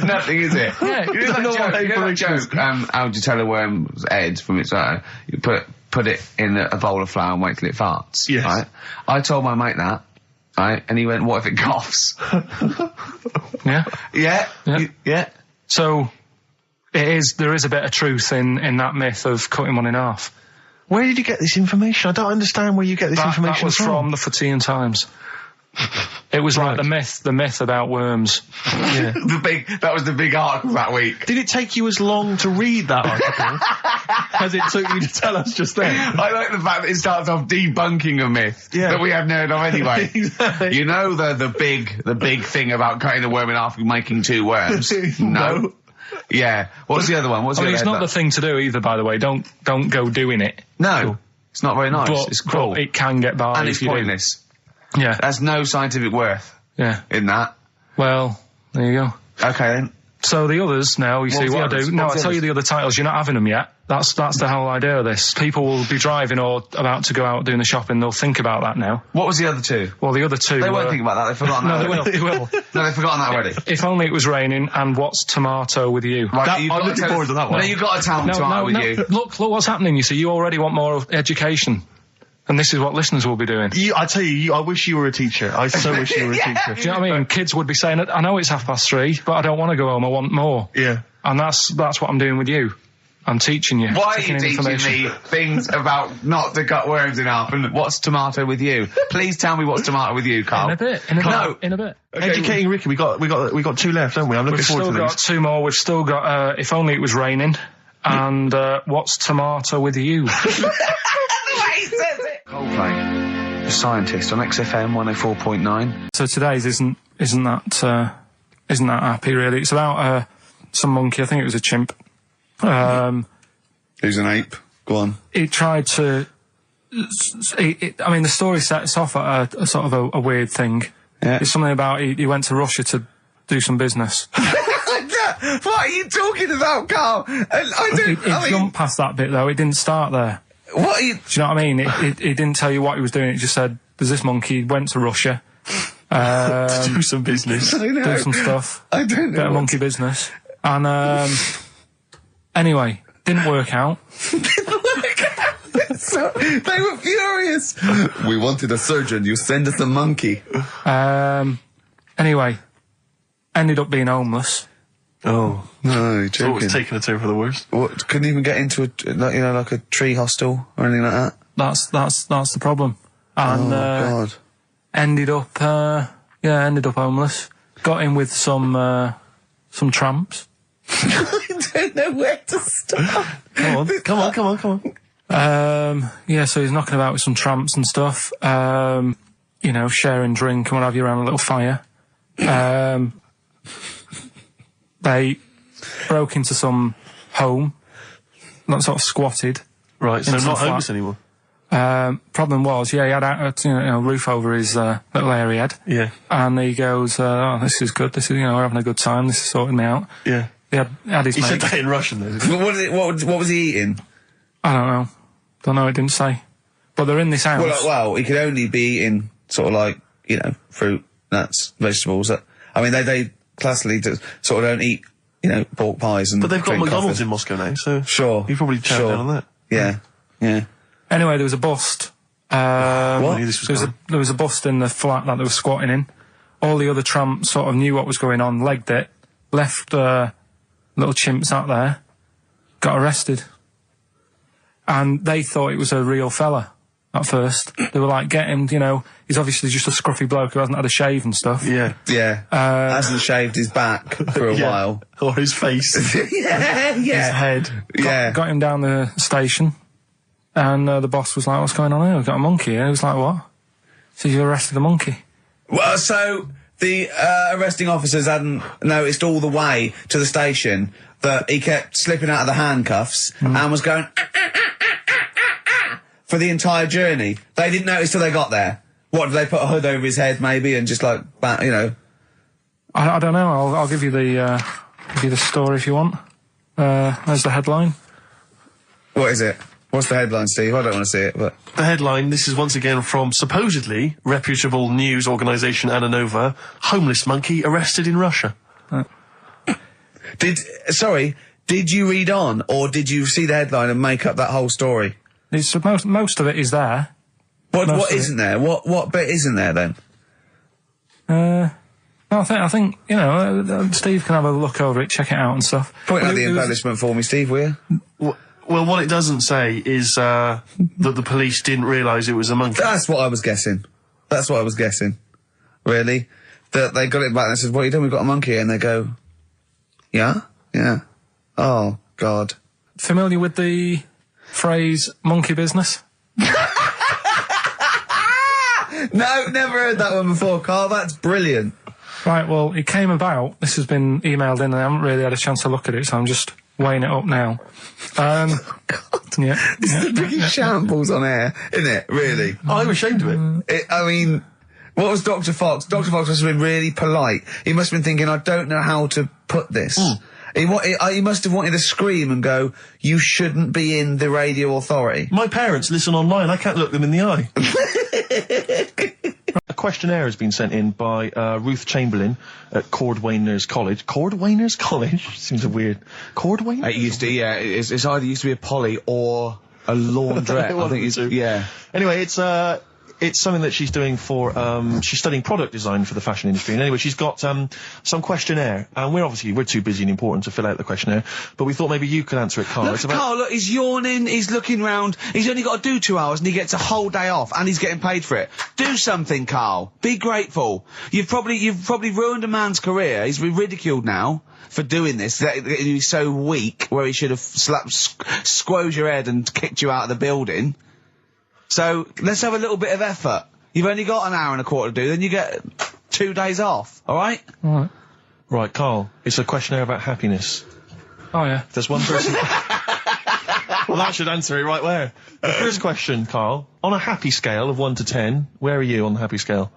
nothing, is it? Yeah, You know that joke, how do you tell a worm's head from its eye? You put it in a bowl of flour and wait till it farts. Yes. Right? I told my mate that, right? And he went, what if it coughs? Yeah? Yeah? Yeah. Yeah. So, there is a bit of truth in that myth of cutting one in half. Where did you get this information? I don't understand where you get this That information was from the Fortean Times. It was like the myth about worms. Yeah. That was the big article that week. Did it take you as long to read that article as it took you to tell us just then? I like the fact that it starts off debunking a myth that we hadn't heard of anyway. Exactly. You know the big thing about cutting a worm in half and making two worms? No. Yeah. What's the other one? What's the other It's not headbutt? the thing to do either, by the way. Don't go doing it. No. It's not very nice. It's cruel. But it can get by And if it's you pointless. do. Yeah. There's no scientific worth Yeah. in that. Well, there you go. Okay then. So the others now, you see What's the what I others? do. No, What's I'll the tell you others? the other titles. You're not having them yet. That's the whole idea of this. People will be driving or about to go out doing the shopping. They'll think about that now. What was the other two? Well, the other two. They won't think about that. They've forgotten No, that they will. already. They will. No, they've forgotten that already. If only it was raining. And what's tomato with you? Right, you've I'm got to looking tell- forward to that one. No, you've got to tell them tomato with you. Look what's happening. You see, you already want more education, and this is what listeners will be doing. I tell you, I wish you were a teacher. I so wish you were a teacher. Do you know what I mean? Kids would be saying, I know it's 3:30, but I don't want to go home. I want more. Yeah. And that's what I'm doing with you. I'm teaching you. Why are taking you in teaching information. me things about not to cut worms in half and what's tomato with you? Please tell me what's tomato with you, Carl. In a bit. In a bit. Okay, Educating Ricky, we got two left, don't we? I'm looking We've forward still to got these. two more. We've still got If Only It Was Raining and What's Tomato With You. Coldplay, the scientist on XFM 104.9. So today's isn't that happy really. It's about some monkey. I think it was a chimp. Who's an ape? Go on. He tried to. I mean, the story sets off at a sort of a weird thing. Yeah. It's something about he went to Russia to do some business. What are you talking about, Carl? It jumped past that bit though. It didn't start there. What are you... Do you know what I mean? It didn't tell you what he was doing. It just said, "There's this monkey went to Russia to do some business, I know. do some stuff, I don't know. bit of monkey business." And anyway, didn't work out. So, they were furious. We wanted a surgeon. You send us a monkey. Anyway, ended up being homeless. Oh, No, you're it's always joking. taking a turn for the worst. What, couldn't even get into like a tree hostel or anything like that? That's the problem. And God. ended up homeless. Got in with some tramps. I don't know where to start. Come on. So he's knocking about with some tramps and stuff. Sharing drink and what have you around a little fire. They broke into some home, not sort of squatted. Right, so In some not flat. homeless anymore. Problem was, he had a roof over his little area head. Yeah. And he goes, "Oh, this is good. This is, we're having a good time. This is sorting me out." Yeah. He had his He said mate. that in Russian, though. Didn't he? What was he eating? I don't know. Don't know. It didn't say. But they're in this house. Well, he could only be eating sort of like, fruit, nuts, vegetables. I mean, they classically sort of don't eat, pork pies and. But they've got drink McDonald's coffee. in Moscow now, so Sure. you probably chow down on that. Yeah. Anyway, there was a bust. I knew this was coming. There was a bust in the flat that they were squatting in. All the other tramps sort of knew what was going on, legged it, left little chimps out there, got arrested. And they thought it was a real fella at first. They were like, get him, he's obviously just a scruffy bloke who hasn't had a shave and stuff. Yeah. Hasn't shaved his back for a while. Or his face. Yeah. His head. Got him down the station, and the boss was like, "What's going on here? We've got a monkey here." He was like, "What?" So you arrested a monkey? Well, so the arresting officers hadn't noticed all the way to the station that he kept slipping out of the handcuffs and was going for the entire journey. They didn't notice till they got there. What, did they put a hood over his head maybe and just like, I don't know. I'll give you the story if you want. There's the headline. What is it? What's the headline, Steve? I don't want to see it, but... The headline, this is once again from supposedly reputable news organisation Ananova, homeless monkey arrested in Russia. Did you read on, or did you see the headline and make up that whole story? It's most of it is there. What isn't there? What bit isn't there then? No, I think Steve can have a look over it, check it out and stuff. Point out the embellishment for me, Steve, will you? Well, what it doesn't say is that the police didn't realise it was a monkey. That's what I was guessing. Really? That they got it back and they said, "What are you doing? We've got a monkey here." And they go, "Yeah? Yeah. Oh, God." Familiar with the phrase monkey business? No, never heard that one before, Karl. That's brilliant. Right, well, it came about. This has been emailed in and I haven't really had a chance to look at it, so I'm just weighing it up now. God. Yeah. This is the biggest shambles on air, isn't it? Really? I'm ashamed of it. I mean, what was Dr. Fox? Dr. Fox must have been really polite. He must have been thinking, I don't know how to put this. He must have wanted to scream and go, "You shouldn't be in the radio authority." My parents listen online. I can't look them in the eye. A questionnaire has been sent in by Ruth Chamberlain at Cordwainers College. Cordwainers College? Seems a weird... Cordwainers? It used to, yeah. It's either used to be a poly or a laundrette. I think it's... Yeah. Anyway, it's something that she's doing for, she's studying product design for the fashion industry. And anyway, she's got, some questionnaire. And we're too busy and important to fill out the questionnaire. But we thought maybe you could answer it, Karl. Karl, look, he's yawning, he's looking round, he's only got to do 2 hours and he gets a whole day off and he's getting paid for it. Do something, Karl. Be grateful. You've probably ruined a man's career. He's been ridiculed now for doing this. He's so weak where he should have squoze your head and kicked you out of the building. So, let's have a little bit of effort. You've only got an hour and a quarter to do, then you get 2 days off, alright? Alright. Right, Karl, it's a questionnaire about happiness. Oh, yeah. If there's one person... Well, that should answer it right where. The first question, Karl, on a happy scale of 1 to 10, where are you on the happy scale?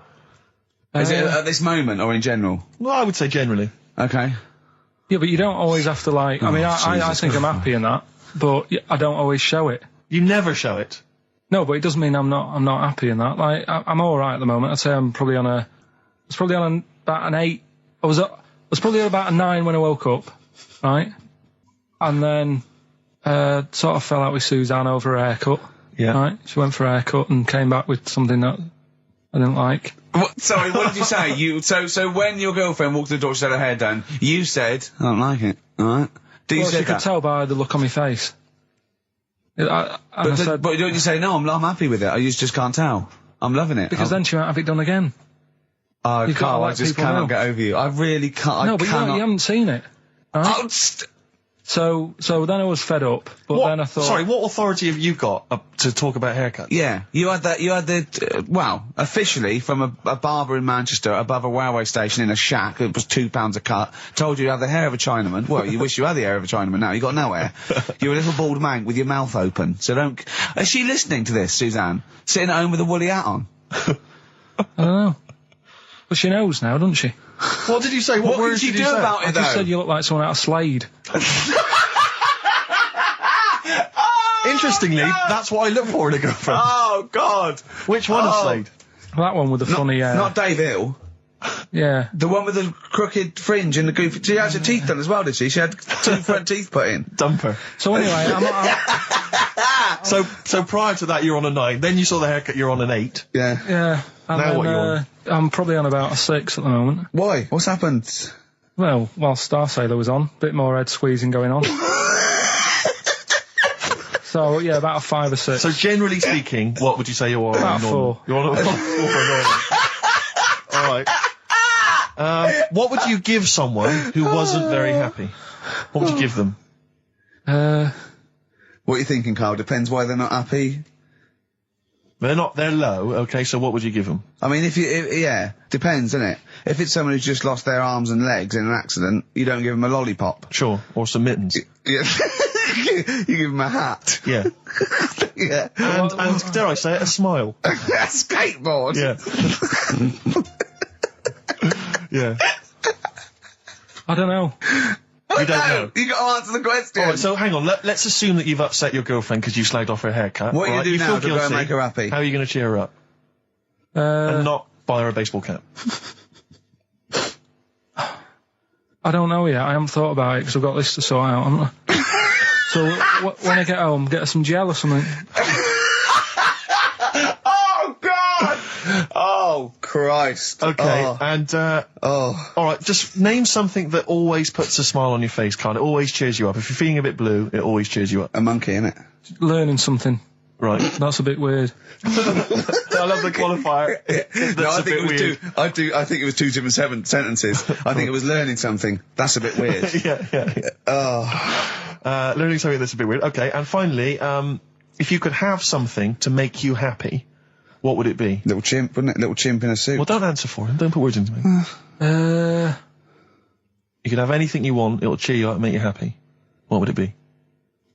Is it at this moment or in general? Well, I would say generally. Okay. Yeah, but you don't always have to I think I'm happy in that, but I don't always show it. You never show it. No, but it doesn't mean I'm not happy in that. Like, I'm alright at the moment. I'd say I'm probably on about an 8. I was probably at about a 9 when I woke up, right? And then, sort of fell out with Suzanne over a haircut. Yeah. Right? She went for a haircut and came back with something that I didn't like. Sorry, what did you say? So when your girlfriend walked to the door, she had her hair done, you said, "I don't like it," alright? She could tell by the look on my face. But don't you say, "No, I'm happy with it, I just can't tell. I'm loving it." Because then she won't have it done again. Oh, Karl, I just cannot get over you. I really can't. No, but you haven't seen it. Right? So then I was fed up, but then I thought... Sorry, what authority have you got to talk about haircuts? Yeah, you had well, officially from a barber in Manchester above a railway station in a shack, it was £2 a cut, told you have the hair of a Chinaman. Well, you wish you had the hair of a Chinaman now, you got no hair. You're a little bald man with your mouth open, so don't... Is she listening to this, Suzanne? Sitting at home with a woolly hat on? I don't know. Well, she knows now, doesn't she? What did you say? What words did you you do say? about it, I just though? said you look like someone out of Slade. Interestingly, that's what I look for in a girlfriend. Oh, God! Which one of Slade? That one with the funny hair. Not Dave Hill. Yeah. The one with the crooked fringe and the goofy... She had her teeth done as well, did she? She had 2 front teeth put in. Dumper. So anyway, So prior to that, you're on a 9. Then you saw the haircut, you're on an 8. Yeah. Yeah. And Now then, what you on? I'm probably on about a 6 at the moment. Why? What's happened? Well, while Star Sailor was on, bit more head squeezing going on. So, yeah, about a 5 or 6. So generally speaking, what would you say you are? About 4. You're on a 4 Alright. What would you give someone who wasn't very happy? What would you give them? What are you thinking, Karl? Depends why they're not happy. They're low, okay, so what would you give them? I mean, yeah, depends, innit? If it's someone who's just lost their arms and legs in an accident, you don't give them a lollipop. Sure, or some mittens. Yeah. You give them a hat. Yeah. Yeah. And dare I say it, a smile. A skateboard. Yeah. Yeah. I don't know. You don't know. You got to answer the question. Alright, so hang on, let's assume that you've upset your girlfriend because you slagged off her haircut. What are you right? gonna do now feel to go and guilty. make her happy? How are you going to cheer her up? And not buy her a baseball cap. I don't know yet. I haven't thought about it because I've got this to sort out, haven't I? So when I get home, get her some gel or something. Oh, God! Oh, Christ. Okay, Oh. and, Oh. alright, just name something that always puts a smile on your face, Karl. It always cheers you up. If you're feeling a bit blue, it always cheers you up. A monkey, innit? Learning something. Right. That's a bit weird. I love the qualifier. No, I think it was 2 different sentences. I think it was learning something. That's a bit weird. yeah. Oh. Learning something that's a bit weird. Okay, and finally, if you could have something to make you happy, what would it be? Little chimp, wouldn't it? Little chimp in a suit. Well, don't answer for him. Don't put words into me. You could have anything you want. It'll cheer you up and make you happy. What would it be?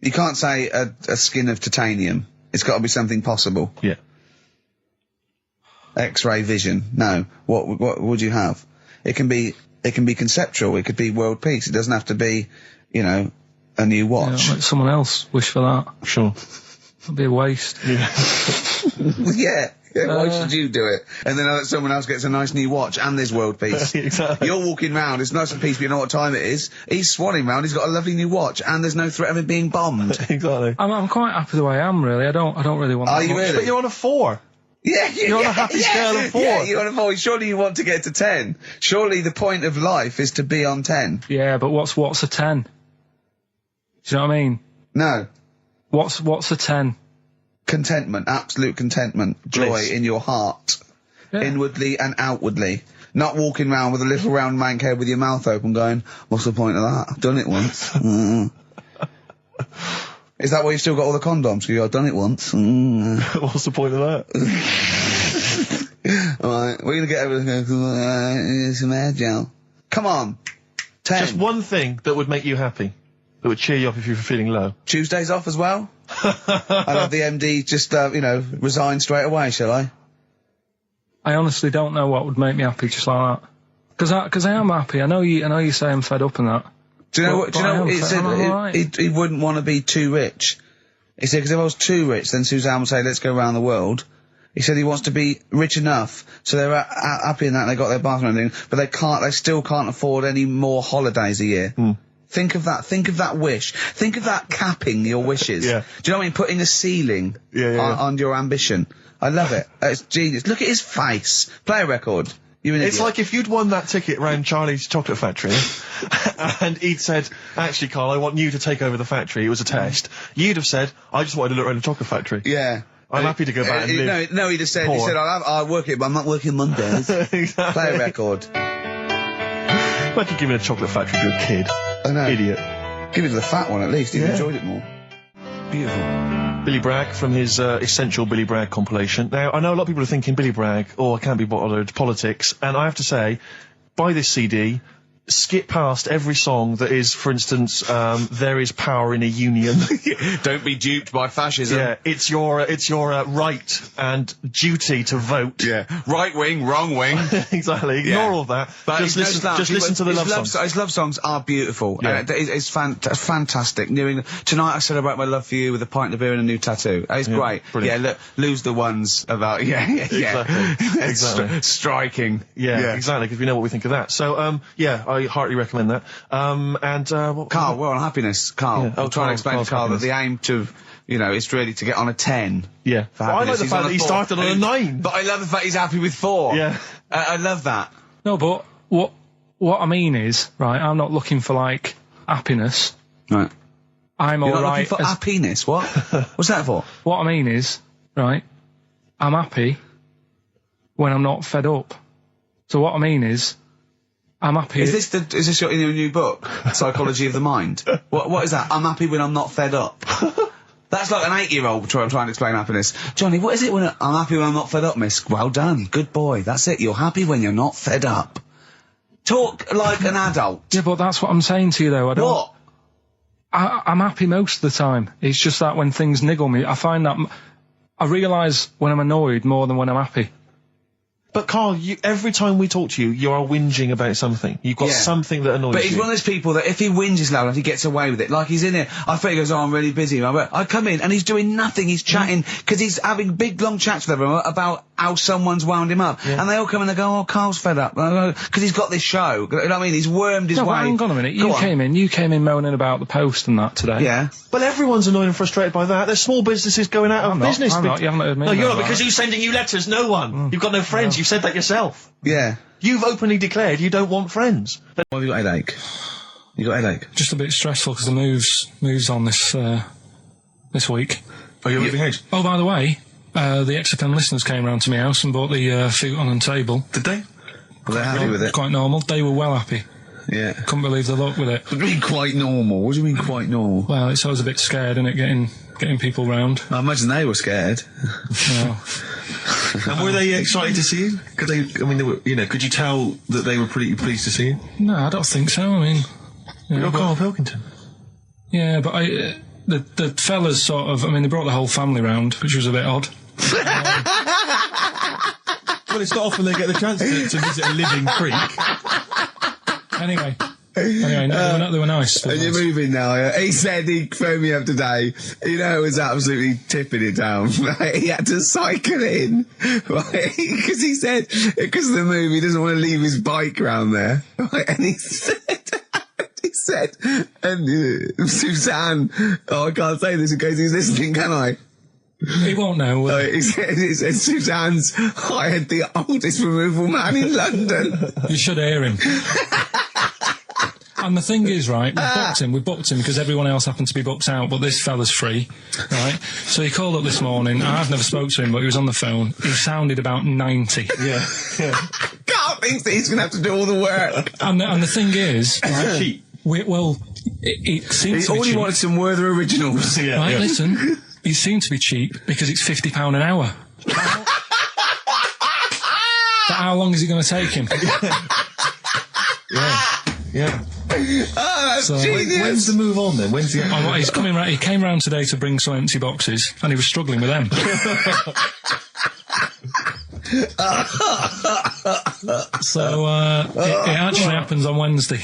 You can't say a skin of titanium. It's got to be something possible. Yeah. X-ray vision. No. What would you have? It can be conceptual. It could be world peace. It doesn't have to be, a new watch. Yeah, let someone else wish for that. Sure. That'd be a waste. Yeah. Yeah. Why should you do it? And then someone else gets a nice new watch and there's world peace. Exactly. You're walking round, it's nice and peaceful, you know what time it is. He's swanning round, he's got a lovely new watch and there's no threat of him being bombed. Exactly. I'm quite happy the way I am, really. I don't really want Are that you much. really? But you're on a 4. Yeah, You're on a happy scale of 4. Yeah, you're on a 4. Surely you want to get to 10. Surely the point of life is to be on 10. Yeah, but what's a 10? Do you know what I mean? No. What's a 10? Contentment, absolute contentment, joy Bliss. in your heart, Yeah. inwardly and outwardly. Not walking around with a little round mank head with your mouth open going, what's the point of that? I've done it once. Is that why you've still got all the condoms? I've done it once. What's the point of that? Alright, we're gonna get over some hair gel. Come on. 10. Just one thing that would make you happy. That would cheer you up if you were feeling low. Tuesdays off as well? I'll have the MD just, resign straight away, shall I? I honestly don't know what would make me happy just like that. Because I am happy. I know you say I'm fed up and that. Do you know But- what? Do you but I know? am He fed- said I'm alright. he wouldn't want to be too rich. He said because if I was too rich, then Suzanne would say, "Let's go around the world." He said he wants to be rich enough so they're happy in that they got their bathroom and everything, but they still can't afford any more holidays a year. Think of that. Think of that wish. Think of that capping your wishes. Yeah. Do you know what I mean? Putting a ceiling on your ambition. I love it. It's genius. Look at his face. Play a record. You're an It's idiot. like if you'd won that ticket round Charlie's Chocolate Factory and he'd said, actually, Karl, I want you to take over the factory. It was a test. You'd have said, I just wanted to look around the chocolate factory. Yeah. I'm happy to go back and live. No, he'd have said, poor. I'll work it, but I'm not working Mondays. Exactly. Play a record. Imagine giving a chocolate factory to a kid. I know. Idiot. Give it to the fat one at least. He enjoyed it more. Beautiful. Billy Bragg from his Essential Billy Bragg compilation. Now, I know a lot of people are thinking Billy Bragg, I can't be bothered, politics, and I have to say, buy this CD, skip past every song that is, for instance, there is power in a union. Don't be duped by fascism. Yeah, it's your right and duty to vote. Yeah. Right wing, wrong wing. Exactly. Ignore all that. But Just listen to the love songs. His love songs are beautiful. Yeah. It's fantastic. Tonight I celebrate my love for you with a pint of beer and a new tattoo. It's great. Brilliant. Yeah, lose the ones about, Exactly. Striking. Yeah, exactly, because we know what we think of that. So, I heartily recommend that. Karl, we're on happiness. Karl, Yeah. I'm trying to explain to Karl that the aim to, is really to get on a 10. Yeah. For Well, I like happiness. the He's fact on that he 4. started on a 9. But I love the fact he's happy with 4. Yeah. I love that. No, but what I mean is, right, I'm not looking for, like, happiness. Right. I'm You're not alright. looking for happiness. What? What's that for? What I mean is, right, I'm happy when I'm not fed up. So what I mean is, I'm happy. Is this your new book, Psychology of the Mind? What is that? I'm happy when I'm not fed up. That's like an 8-year-old trying to explain happiness. Johnny, what is it when I'm happy when I'm not fed up, miss? Well done, good boy. That's it. You're happy when you're not fed up. Talk like an adult. Yeah, but that's what I'm saying to you, though. What? I'm happy most of the time. It's just that when things niggle me, I find that I realise when I'm annoyed more than when I'm happy. But Karl, every time we talk to you, you are whinging about something. You've got something that annoys you. But he's one of those people that if he whinges loud enough, he gets away with it. Like he's in here, I think he goes, I'm really busy. I come in and he's doing nothing. He's chatting, because he's having big, long chats with everyone about how someone's wound him up. Yeah. And they all come in and go, Karl's fed up. Because he's got this show. You know what I mean? He's wormed his way. Hang on a minute. You came in moaning about the Post and that today. Yeah. Well, everyone's annoyed and frustrated by that. There's small businesses going out of business. I'm not. You haven't heard me. No, you're not, because who's sending you letters? No one. You've got no friends. You've said that yourself. Yeah. You've openly declared you don't want friends. Why have you got a headache? You got a headache? Just a bit stressful because the moves on this week. Oh, you're leaving house? Oh, by the way, the XFM listeners came round to my house and bought the futon and table. Did they? Were they happy with it? Quite normal. They were well happy. Yeah. Couldn't believe the luck with it. What do you mean quite normal? What do you mean quite normal? Well, it's always a bit scared, isn't it, getting people round. I imagine they were scared. No. And were they excited to see you? Could could you tell that they were pretty pleased to see you? No, I don't think so. I mean, you're Karl Pilkington. Yeah, but the fellas sort of, they brought the whole family round, which was a bit odd. Well, it's not often they get the chance to visit a living creek. Anyway, no, they were nice. And you're moving now, yeah? He said he phoned me up today. It was absolutely tipping it down. Right? He had to cycle in, right? Because he said, because of the move, he doesn't want to leave his bike round there. Right? And he said, and Suzanne, I can't say this in case he's listening, can I? He won't know. He said Suzanne's hired the oldest removal man in London. You should hear him. And the thing is, right, we booked him because everyone else happened to be booked out, but this fella's free, right? So he called up this morning. I've never spoke to him, but he was on the phone. He sounded about 90. Yeah. Carl thinks that he's going to have to do all the work. And the thing is, right, it seems to be all he cheap. wanted some Werther originals. Yeah, right, listen, it seemed to be cheap because it's £50 an hour. But how long is it going to take him? Yeah. Oh, that's genius. When's the move on then? When's the? He's coming round. He came round today to bring some empty boxes, and he was struggling with them. So it actually happens on Wednesday.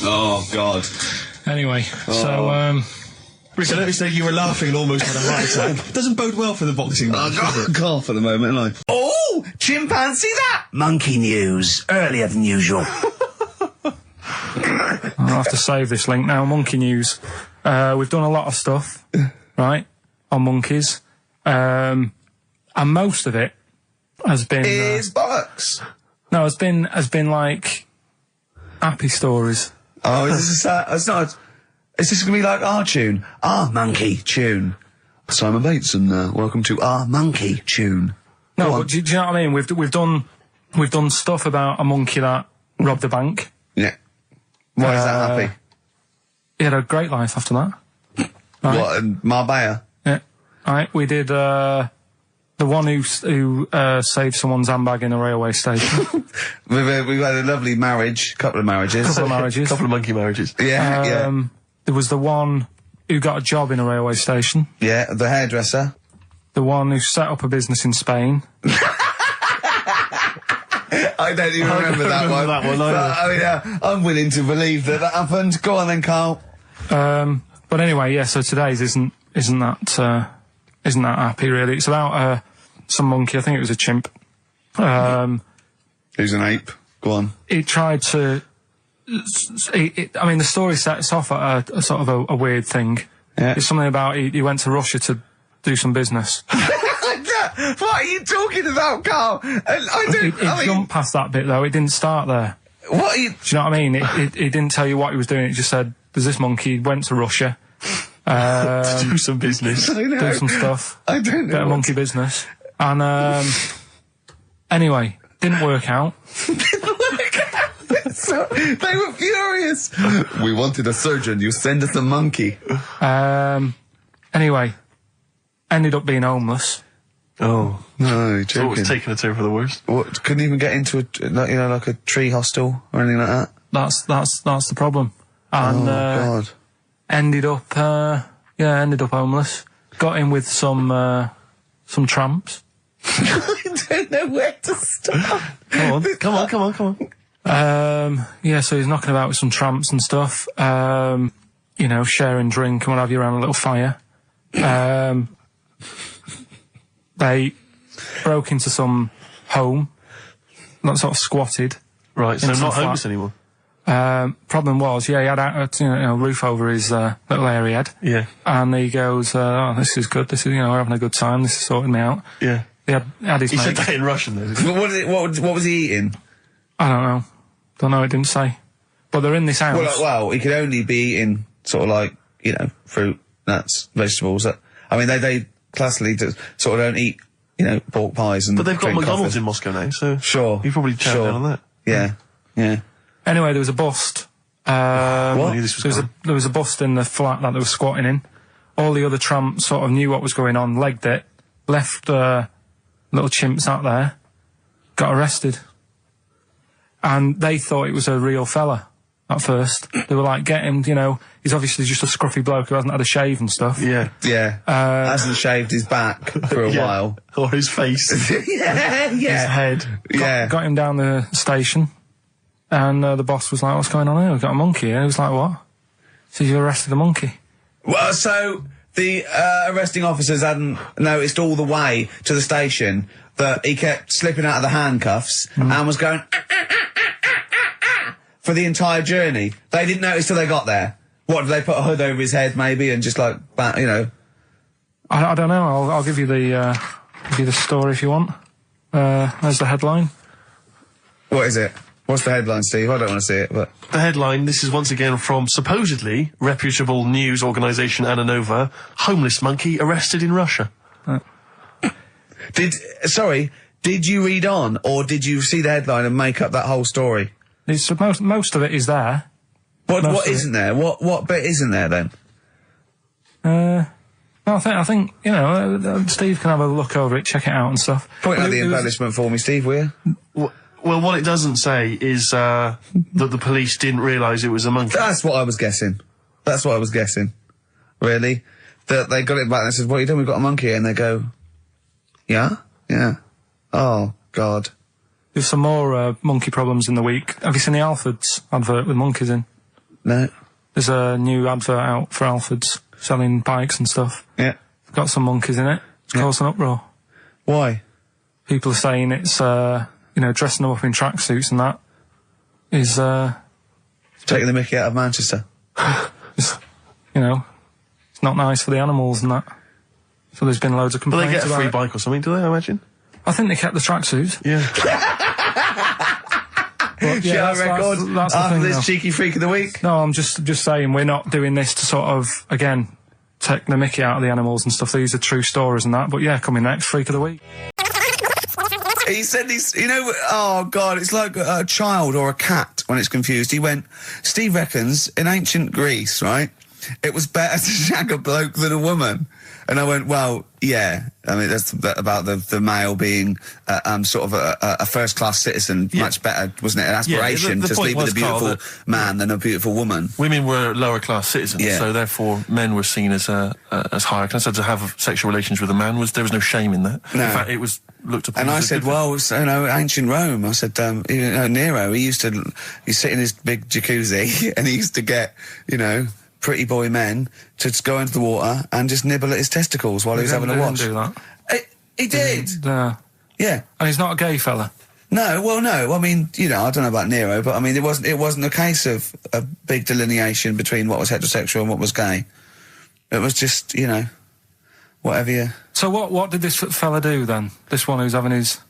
Oh God. Anyway, so. Rick, I noticed that you were laughing and almost had a heart attack. Doesn't bode well for the boxing match, does it? Carl for the moment, aren't I? Oh, chimpanzee that! Monkey news, earlier than usual. I'll have to save this link now. Monkey news. We've done a lot of stuff, right, on monkeys. And most of it has been... Is bollocks. No, has been like happy stories. Oh, is this it's not... Is this going to be like our tune? Our monkey tune. Simon Bateson, welcome to our monkey tune. No, but do you know what I mean? We've done stuff about a monkey that robbed a bank. Yeah. Why is that happy? he had a great life after that. Right? What, in Marbella? Yeah. Right, we did, the one who saved someone's handbag in a railway station. We've had a lovely marriage, couple of marriages. Couple of marriages. Couple of monkey marriages. Yeah, There was the one who got a job in a railway station. yeah, the hairdresser. The one who set up a business in Spain. I don't even remember that one. that one either. But, I'm willing to believe that happened. Go on then, Carl. But anyway, yeah, so today's isn't that happy really. It's about, some monkey, I think it was a chimp. Who's an ape? Go on. He tried to, I mean, the story sets off at a sort of a weird thing. Yeah. It's something about he went to Russia to do some business. What are you talking about, Carl? I don't. It jumped past that bit though. It didn't start there. What are you? Do you know what I mean? It didn't tell you what he was doing. It just said, "There's this monkey went to Russia To do some business. I know. do some stuff, I don't know. bit of monkey business." And anyway, didn't work out. So, they were furious. We wanted a surgeon. You send us a monkey. Anyway, ended up being homeless. Oh. No, you're So it joking. was taking a turn for the worst. What, couldn't even get into like a tree hostel or anything like that. That's the problem. And God. ended up homeless. Got in with some tramps. I don't know where to start. Come on. Yeah, so he's knocking about with some tramps and stuff. Sharing drink and what have you around a little fire. They broke into some home, not sort of squatted. Right, so Into not the homeless flat. anymore. Problem was, yeah, he had a roof over his little area he had. Yeah. And he goes, "Oh, this is good. This is, we're having a good time. This is sorting me out." Yeah. He had his He mate. said that in Russian though. What was he eating? I don't know. It didn't say. But they're in this house. Well, he could only be eating sort of like fruit, nuts, vegetables. I mean, they classically sort of don't eat pork pies and. But they've got drink McDonald's coffee. in Moscow now, so Sure. you probably chow down on that. Yeah. Anyway, there was a bust. What? I knew this was There was a bust in the flat that they were squatting in. All the other tramps sort of knew what was going on, legged it, left little chimps out there, got arrested. And they thought it was a real fella at first. They were like, get him, he's obviously just a scruffy bloke who hasn't had a shave and stuff. Yeah. Hasn't shaved his back for a while. Or his face. Yeah. His head. Got him down the station. And the boss was like, "What's going on here? We've got a monkey here." He was like, "What?" So you arrested a monkey. Well, so the arresting officers hadn't noticed all the way to the station that he kept slipping out of the handcuffs and was going for the entire journey. They didn't notice till they got there. What, did they put a hood over his head maybe and just like, I don't know. I'll give you the story if you want. There's the headline. What is it? What's the headline, Steve? I don't want to see it, but... The headline, this is once again from supposedly reputable news organisation Ananova, homeless monkey arrested in Russia. Did you read on, or did you see the headline and make up that whole story? It's most of it is there. What isn't there? What bit isn't there then? No, I think Steve can have a look over it, check it out and stuff. Point out the embellishment for me, Steve, will you? Well, what it doesn't say is that the police didn't realise it was a monkey. That's what I was guessing. Really? That they got it back and they said, "What are you doing? We've got a monkey here." And they go, "Yeah? Yeah. Oh, God." There's some more monkey problems in the week. Have you seen the Alfords advert with monkeys in? No. There's a new advert out for Alfords selling bikes and stuff. Yeah. It's got some monkeys in it. It's caused an uproar. Why? People are saying it's, dressing them up in tracksuits and that is, Taking the mickey out of Manchester. it's not nice for the animals and that. So there's been loads of But complaints they get a about free it. bike or something, do they, I imagine? I think they kept the tracksuits. Yeah. But, Shall I record that's the after thing, this though. cheeky freak of the week? No, I'm just saying we're not doing this to sort of, again, take the mickey out of the animals and stuff. These are true stories and that. But yeah, coming next, Freak of the Week. He said oh God, it's like a child or a cat when it's confused. He went, Steve reckons in ancient Greece, right, it was better to shag a bloke than a woman. And I went, well, yeah. I mean, that's about the male being sort of a first-class citizen. Much better, wasn't it? An aspiration the to point sleep with a was, Karl, beautiful man than a beautiful woman. Women were lower-class citizens, Yeah. so therefore men were seen as higher class. So to have sexual relations with a man there was no shame in that. No. In fact, it was looked upon. And I as a said, good well, so, ancient Rome. I said, Nero, he sit in his big jacuzzi and he used to get, pretty boy men to just go into the water and just nibble at his testicles while he was having a watch. Do that. He did. Yeah. Yeah. And he's not a gay fella. No, well, no. I mean, I don't know about Nero, but I mean, it wasn't a case of a big delineation between what was heterosexual and what was gay. It was just, whatever you. So what did this fella do then? This one who's having his.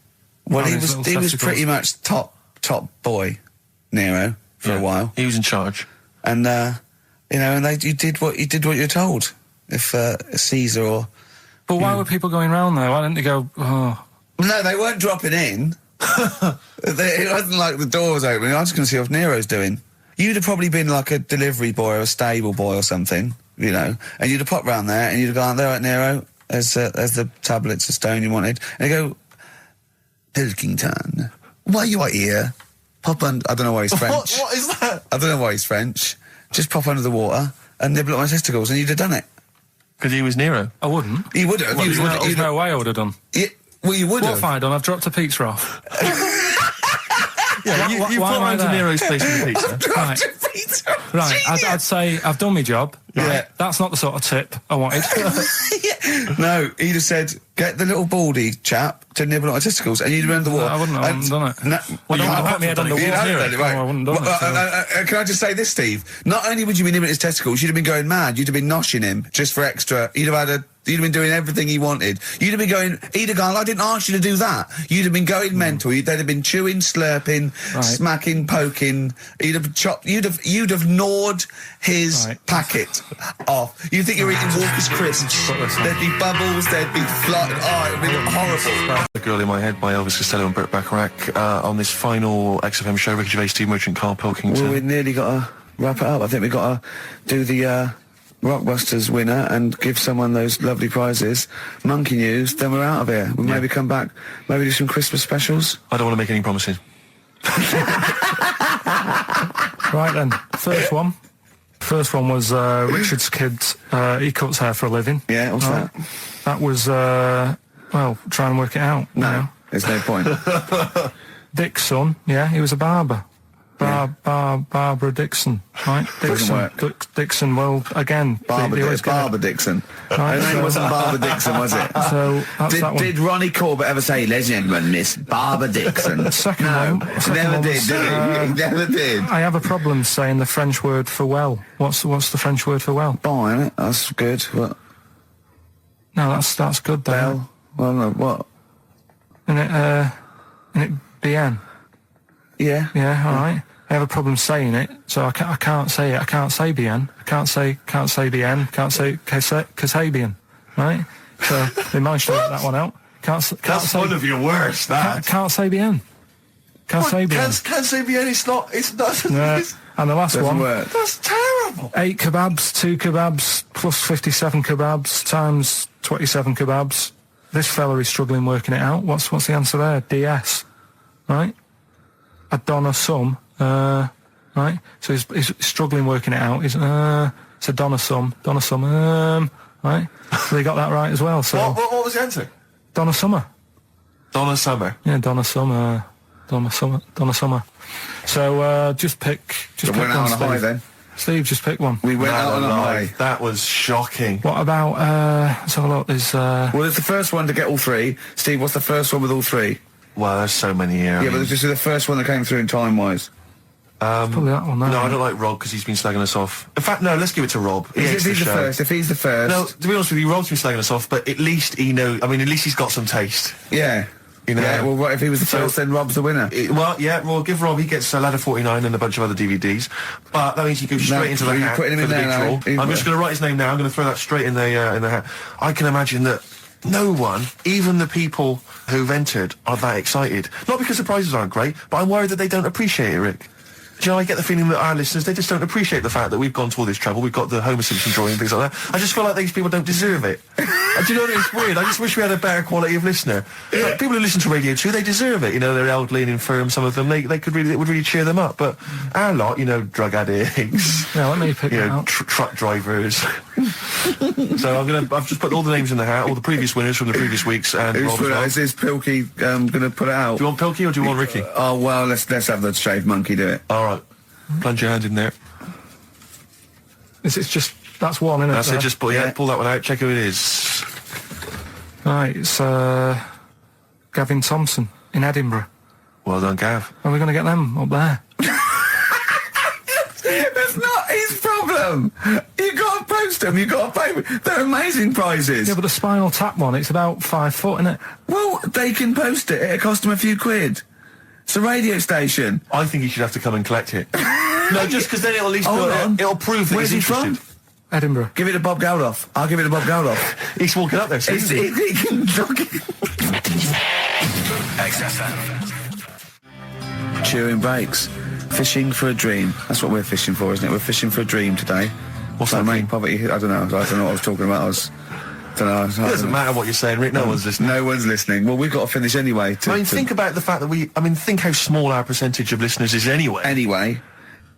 Well, having he his was little pretty testicles? much top boy, Nero, for a while, He was in charge. and and you did what you're told. If Caesar or. But why were people going round there? Why didn't they go? Oh. No, they weren't dropping in. It wasn't like the door was opening. I was going to see what Nero's doing. You'd have probably been like a delivery boy or a stable boy or something, and you'd have popped round there and you'd have gone, there, right, Nero, as the tablets of stone you wanted. And you go, Pilkington, why you are here? Pop under, I don't know why he's French. What is that? I don't know why he's French. Just pop under the water and nibble at my testicles and you'd have done it. Because he was Nero. I wouldn't. You would have. Well, there's no way I would have done. Yeah, well, you would What have. have I done? I've dropped a pizza off. Yeah, you why put am I him to there? Nero's place with the pizza. Right. Right, I'd say I've done my job. Right? Yeah. That's not the sort of tip I wanted. No, he just said, get the little baldy chap to nibble at my testicles, and you'd have been under the water. I wouldn't have done it. No, Well, you I would have put my head on the you'd wall. have done it, right. No, I wouldn't have done it, so. Can I just say this, Steve? Not only would you be nibbling at his testicles, you'd have been going mad. You'd have been noshing him just for extra. You'd have been doing everything he wanted. You'd have been going, he'd have gone, I didn't ask you to do that. You'd have been going mental. They'd have been chewing, slurping, smacking, poking. You'd have chopped. You'd have gnawed his packet off. You think you're eating Walker's crisps? There'd be bubbles. There'd be flood. Oh, it'd be horrible. The Girl in My Head by Elvis Costello and Burt Bacharach on this final XFM show. Ricky Gervais, Steve Merchant, Karl Pilkington. Well, we nearly got to wrap it up. I think we've got to do the Rockbusters winner and give someone those lovely prizes. Monkey News, then we're out of here. We'll maybe come back, maybe do some Christmas specials. I don't want to make any promises. Right then, first one. First one was Richard's kids. He cuts hair for a living. Yeah, what's that? That was, try and work it out. No, there's no point. Dick's son, he was a barber. Barbara Dixon, right? Dixon, well, again, Barbara Dixon. Right, Her name wasn't Barbara Dixon, was it? So that's that one. Did Ronnie Corbett ever say, ladies and gentlemen, Miss Barbara Dixon? Second No, one. he never did, did he? He never did. I have a problem saying the French word for well. What's the French word for well? Bon, isn't it? That's good. What? No, that's good though. Bell? Well, no, what? Isn't it bien? Yeah. Yeah, all right. I have a problem saying it, so I can't say it. I can't say bien. I can't say bien. Can't say Kasabian, right? So they managed to work that one out. That's one of your worst, that. Can't say bien. Can't say bien. Can't say bien, it's not. Yeah. And the last one. Work. That's terrible. 8 kebabs, 2 kebabs, plus 57 kebabs, times 27 kebabs. This fella is struggling working it out. What's the answer there? DS, right? A Donna sum, right? So he's struggling working it out. It's a Donna sum, right? So they got that right as well. So What was the answer? Donna Summer. Donna Summer. Yeah, Donna Summer. So just pick We one, went out on a Steve. high then. Steve, just pick one. We went out on a high. That was shocking. What about let's have a look. There's Well, it's the first one to get all three. Steve, what's the first one with all three? Well, there's so many here. Yeah, but this is the first one that came through in time-wise. probably that one. No, I don't like Rob because he's been slagging us off. In fact, no, let's give it to Rob. He hates If he's the show. first, if he's the first... No, to be honest with you, Rob's been slagging us off, but at least he knows. I mean, at least he's got some taste. Yeah. You know? Yeah, well, what if he was the So- first, then Rob's the winner? Well, yeah, well, give Rob, he gets a Ladder 49 and a bunch of other DVDs. But that means he goes straight into the you're hat putting him for in the big there now. draw. I'm just going to write his name now. I'm going to throw that straight in the hat. I can imagine that no one, even the people who've entered, are that excited. Not because the prizes aren't great, but I'm worried that they don't appreciate it, Rick. Do you know, I get the feeling that our listeners, they just don't appreciate the fact that we've gone to all this trouble. We've got the Homer Simpson drawing and things like that. I just feel like these people don't deserve it. Do you know what? It's weird. I just wish we had a better quality of listener. Like, people who listen to Radio 2, they deserve it. You know, they're elderly and infirm, some of them. It would really cheer them up. But our lot, you know, drug addicts. Yeah, let me pick you that know, out. truck drivers. So I've just put all the names in the hat, all the previous winners from the previous weeks, and Rob as well. Is this Pilky gonna put it out? Do you want Pilky or do you want Ricky? Oh well, let's have the shaved monkey do it. All right. Plunge your hand in there. It's just, that's one, isn't it? That's it, just pull that one out, check who it is. Right, it's Gavin Thompson in Edinburgh. Well done, Gav. Are we going to get them up there? That's not his problem. You got to post them. You got to pay. They're amazing prizes. Yeah, but the Spinal Tap one, it's about 5 foot, isn't it? Well, they can post it. It'll cost them a few quid. It's a radio station. I think he should have to come and collect it. No, just because then it'll at least it'll prove that Where's he's he interested. from? Edinburgh. Give it to Bob Geldof. I'll give it to Bob Geldof. He's walking up there, so He can look it. XFM. Chewing breaks. Fishing for a dream. That's what we're fishing for, isn't it? We're fishing for a dream today. What's that, that mate? mean? Poverty. I don't know. I don't know what I was talking about. It doesn't matter what you're saying, Rick. No one's listening. No one's listening. Well, we've got to finish anyway. Think about the fact that think how small our percentage of listeners is anyway. Anyway,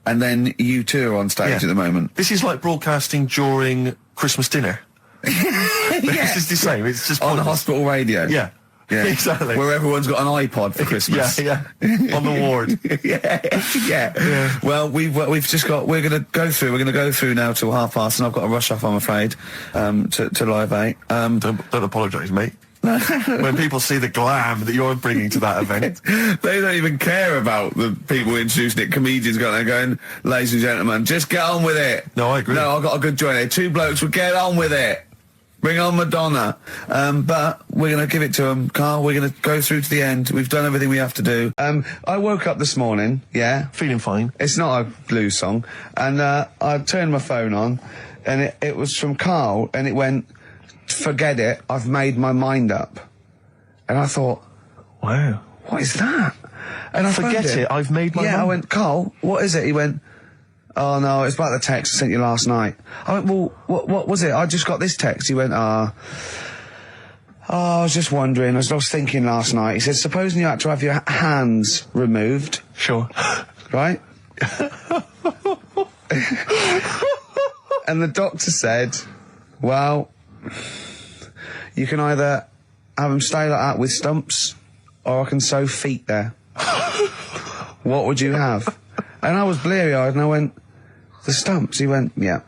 and then you two are on stage at the moment. This is like broadcasting during Christmas dinner. This is the same. It's just on pointless. hospital radio. Yeah. Yeah, exactly. Where everyone's got an iPod for Christmas. Yeah. On the ward. yeah. Well, we're going to go through now till 5:30, and I've got to rush off, I'm afraid, to Live 8. Don't apologise, mate. When people see the glam that you're bringing to that event, they don't even care about the people introducing it. Comedians going, ladies and gentlemen, just get on with it. No, I agree. No, I've got a good joint here. Two blokes will get on with it. Bring on Madonna. But we're going to give it to them, Karl. We're going to go through to the end. We've done everything we have to do. I woke up this morning, feeling fine. It's not a blues song. And I turned my phone on, and it was from Karl, and it went, "Forget it, I've made my mind up." And I thought, wow, what is that? And I forget phoned him. it, I've made my mind. Yeah, I went, "Karl, what is it?" He went, "Oh no, it's about the text I sent you last night." I went, "Well, what was it? I just got this text." He went, I was just wondering, I was thinking last night. He said, supposing you had to have your hands removed. Sure. Right? And the doctor said, well, you can either have them stay like that with stumps, or I can sew feet there. What would you have? And I was bleary-eyed, and I went, the stumps? He went, yeah.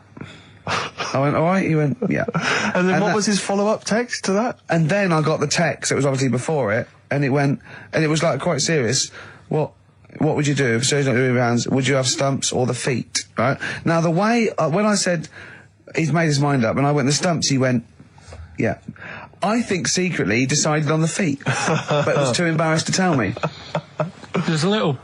I went, all right? He went, yeah. And then what was his follow-up text to that? And then I got the text, it was obviously before it, and it went, and it was like quite serious. What would you do if surgery don't remove your hands? Would you have stumps or the feet? Right? Now the way, when I said he's made his mind up, and I went the stumps, he went, yeah. I think secretly he decided on the feet, but was too embarrassed to tell me. There's a little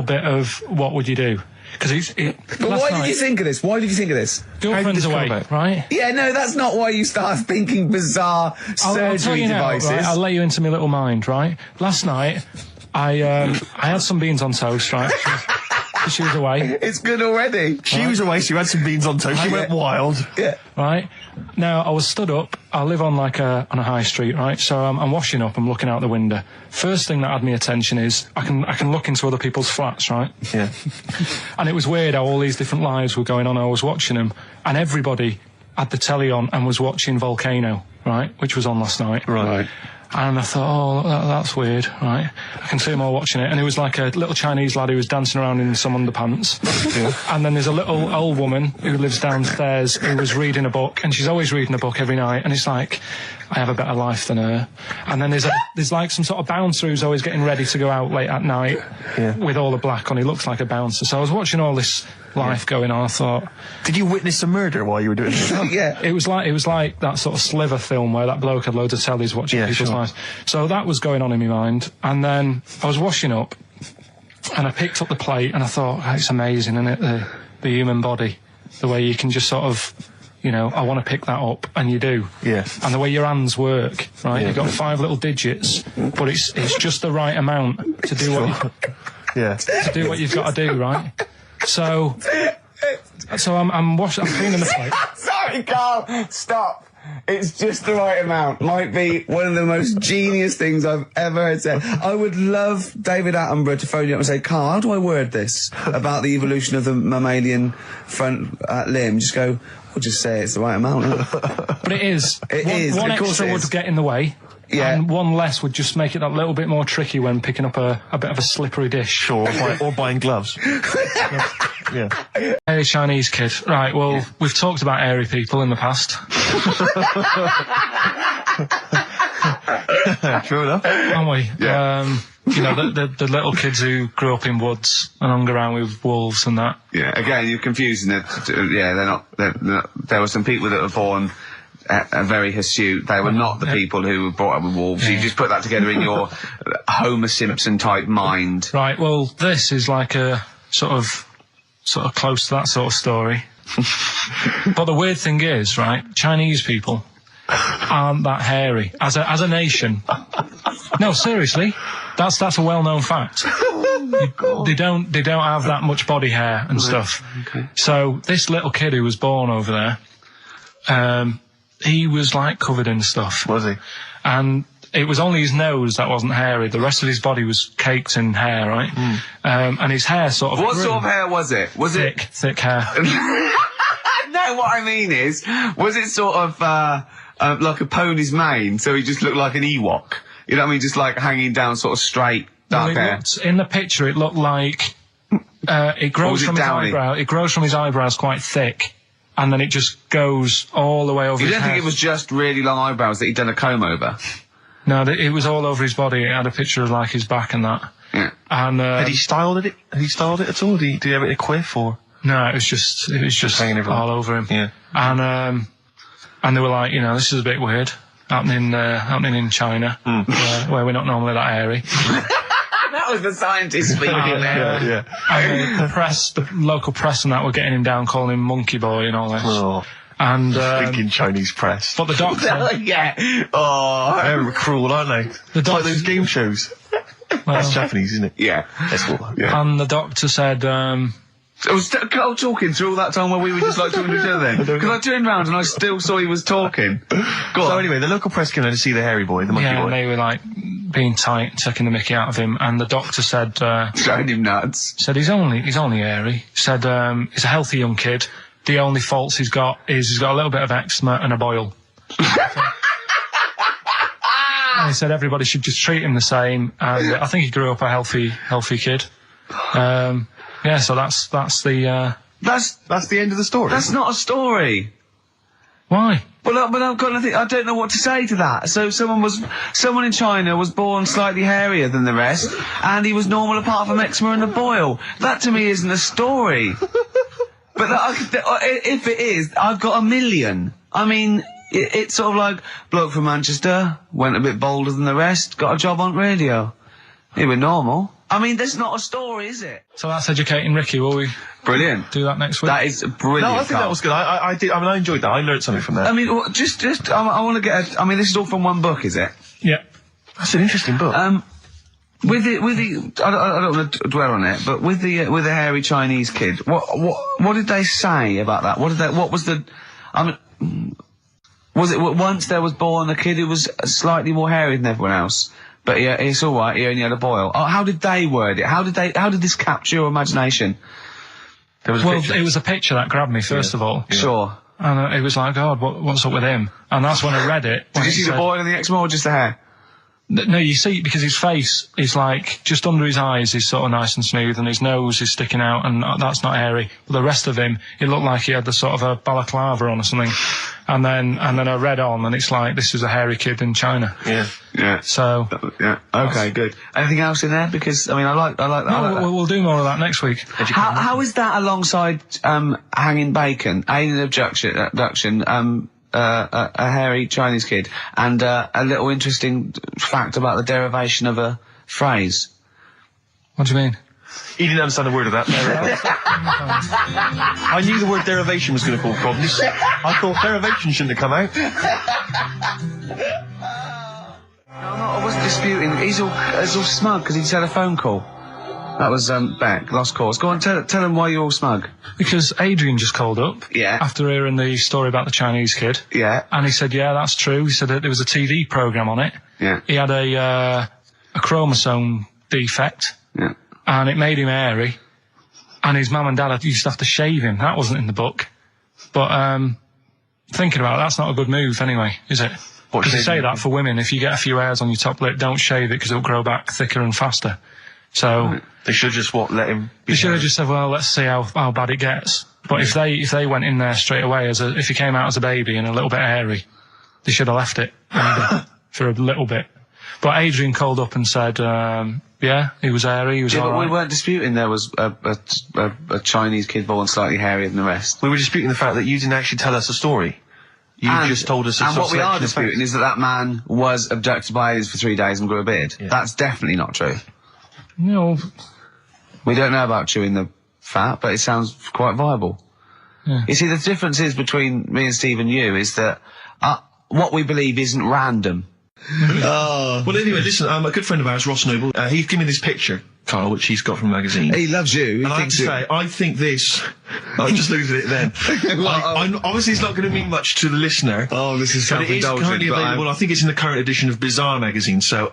bit of what would you do? Because But why did you think of this? Why did you think of this? Girlfriend's away, right? Yeah, no, that's not why you start thinking bizarre I'll tell you now, devices. right? I'll let you into my little mind, right? Last night, I had some beans on toast, right? She was away. It's good already. She was away, she had some beans on toast, she went wild. Yeah. Right? Now, I was stood up. I live on on a high street, right? So I'm washing up, I'm looking out the window. First thing that had my attention is I can look into other people's flats, right? Yeah. And it was weird how all these different lives were going on. I was watching them, and everybody had the telly on and was watching Volcano, right? Which was on last night. Right. And I thought, that's weird, right? I can see them all watching it. And it was like a little Chinese lad who was dancing around in some underpants. Yeah. And then there's a little old woman who lives downstairs who was reading a book, and she's always reading a book every night. And it's like, I have a better life than her. And then there's like some sort of bouncer who's always getting ready to go out late at night with all the black on. He looks like a bouncer. So I was watching all this life going on. I thought, did you witness a murder while you were doing this? Yeah. It was like that sort of Sliver film where that bloke had loads of tellies watching people's lives. So that was going on in my mind. And then I was washing up, and I picked up the plate, and I thought, it's amazing, isn't it? The human body, the way you can just sort of, I want to pick that up, and you do. Yeah. And the way your hands work, right? Yeah. You've got 5 little digits, but it's just the right amount to do what you... Yeah. to do what you've got to do, right? So I'm cleaning the plate. Sorry, Carl. Stop. It's just the right amount. Might be one of the most genius things I've ever heard said. I would love David Attenborough to phone you up and say, Carl, how do I word this about the evolution of the mammalian front limb? Just go, we'll just say it's the right amount. But it is. It is. One Of course extra it would is. get in the way. Yeah. And one less would just make it that little bit more tricky when picking up a bit of a slippery dish. Sure, or buying gloves. Yeah. Hairy Chinese kid. Right, well, we've talked about hairy people in the past. True enough. Haven't we? Yeah. You know, the little kids who grew up in woods and hung around with wolves and that. Yeah, again, you're confusing it. Yeah, they're not. There were some people that were born very hirsute. They were not the people who were brought up with wolves. You just put that together in your Homer Simpson type mind. Right, well, this is like a sort of close to that sort of story. But the weird thing is, right, Chinese people aren't that hairy as a nation. No, seriously, that's a well-known fact. They don't have that much body hair and stuff. Okay. So this little kid who was born over there, he was like covered in stuff. Was he? And it was only his nose that wasn't hairy. The rest of his body was caked in hair, right? And his hair sort of What grew. sort of hair was it? Was Thick hair. No, what I mean is, was it sort of like a pony's mane? So he just looked like an Ewok. You know what I mean? Just like hanging down, sort of straight, dark hair. In the picture, it looked like it grows from his eyebrow. It grows from his eyebrows quite thick, and then it just goes all the way over. You his don't head. think it was just really long eyebrows that he'd done a comb over? No, it was all over his body. It had a picture of like his back and that. Yeah. And Had he styled it? Had he styled it at all? Did he have it in a quiff or? no, it was just hanging everywhere. all over him. Yeah. And they were like, you know, this is a bit weird happening in China, where we're not normally that hairy. That was the scientist speaking there. Yeah. And the local press and that were getting him down, calling him monkey boy and all this. Oh. And Thinking Chinese press. but the doctor, Yeah. Oh. They're cruel, aren't they? It's like those game shows. That's Japanese, isn't it? Yeah. That's what. Yeah. and the doctor said, Was Carl talking through all that time while we were just like talking to each other then? Because I turned round and I still saw he was talking. Go So on. anyway, the local press came in to see the hairy boy, the monkey yeah, boy. and they were like being tight, taking the mickey out of him. And the doctor said, Showing him nuts. he's only hairy. Said he's a healthy young kid. The only faults he's got is he's got a little bit of eczema and a boil. And he said everybody should just treat him the same. And I think he grew up a healthy kid. Yeah, so that's the. That's the end of the story. That's not a story. Why? But I've got nothing. I don't know what to say to that. So someone in China was born slightly hairier than the rest, and he was normal apart from eczema and a boil. That to me isn't a story. But if it is, I've got a million. I mean, it's sort of like bloke from Manchester went a bit bolder than the rest, got a job on radio. He was normal. I mean, that's not a story, is it? So that's educating Ricky. Will we Brilliant. do that next week? That is brilliant. No, I think Carl. that was good. I did. I mean, I enjoyed that. I learned something from that. I mean, I want to get. I mean, this is all from one book, is it? Yeah. That's an interesting book. With the, I don't want to dwell on it, but with the hairy Chinese kid, what did they say about that? What was the, I mean, was it once there was born a kid who was slightly more hairy than everyone else, but yeah, it's all right. He only had a boil. Oh, how did they word it? How did this capture your imagination? There was a picture. It was a picture that grabbed me first of all. Sure. And it was like, God, what's up with him? And that's when I read it. Did you see the boil and the eczema or just the hair? No, you see, because his face is like, just under his eyes is sort of nice and smooth, and his nose is sticking out, and that's not hairy. But the rest of him, it looked like he had the sort of a balaclava on or something. And then I read on, and it's like, this is a hairy kid in China. Yeah. Yeah. So. Yeah. Okay, good. Anything else in there? Because, I mean, I like that. No, we'll do more of that next week. How is that alongside, hanging bacon, alien abduction, a hairy Chinese kid, and a little interesting fact about the derivation of a phrase? What do you mean? He didn't understand a word of that. I knew the word derivation was going to cause problems. I thought derivation shouldn't have come out. I wasn't disputing. He's all smug because he just had a phone call. That was Beck, Lost Cause. Go on, tell them why you're all smug. Because Adrian just called up. Yeah. After hearing the story about the Chinese kid. Yeah. And he said, yeah, that's true. He said that there was a TV programme on it. Yeah. He had a chromosome defect. Yeah. And it made him hairy. And his mum and dad used to have to shave him. That wasn't in the book. But, thinking about it, that's not a good move anyway, is it? Because they say that for women, if you get a few hairs on your top lip, don't shave it because it'll grow back thicker and faster. So they should just let him. They should have just said, well, let's see how bad it gets. But if they went in there straight away if he came out as a baby and a little bit hairy, they should have left it maybe, for a little bit. But Adrian called up and said, yeah, he was hairy, he was all but right. we weren't disputing there was a Chinese kid born slightly hairier than the rest. We were disputing the fact that you didn't actually tell us a story. You just told us a And sort what of we are selection of disputing facts. is that man was abducted by aliens for 3 days and grew a beard. Yeah. That's definitely not true. No. We don't know about chewing the fat, but it sounds quite viable. Yeah. You see, the difference is between me and Steve and you is that what we believe isn't random. Well, anyway, listen, a good friend of ours, Ross Noble, he's given me this picture, Karl, which he's got from a magazine. He loves you. He And I have to say, I think this... I just looked at it then. Obviously, it's not going to mean much to the listener. Oh, this is But it is self-indulgent, currently but available. I think it's in the current edition of Bizarre magazine, so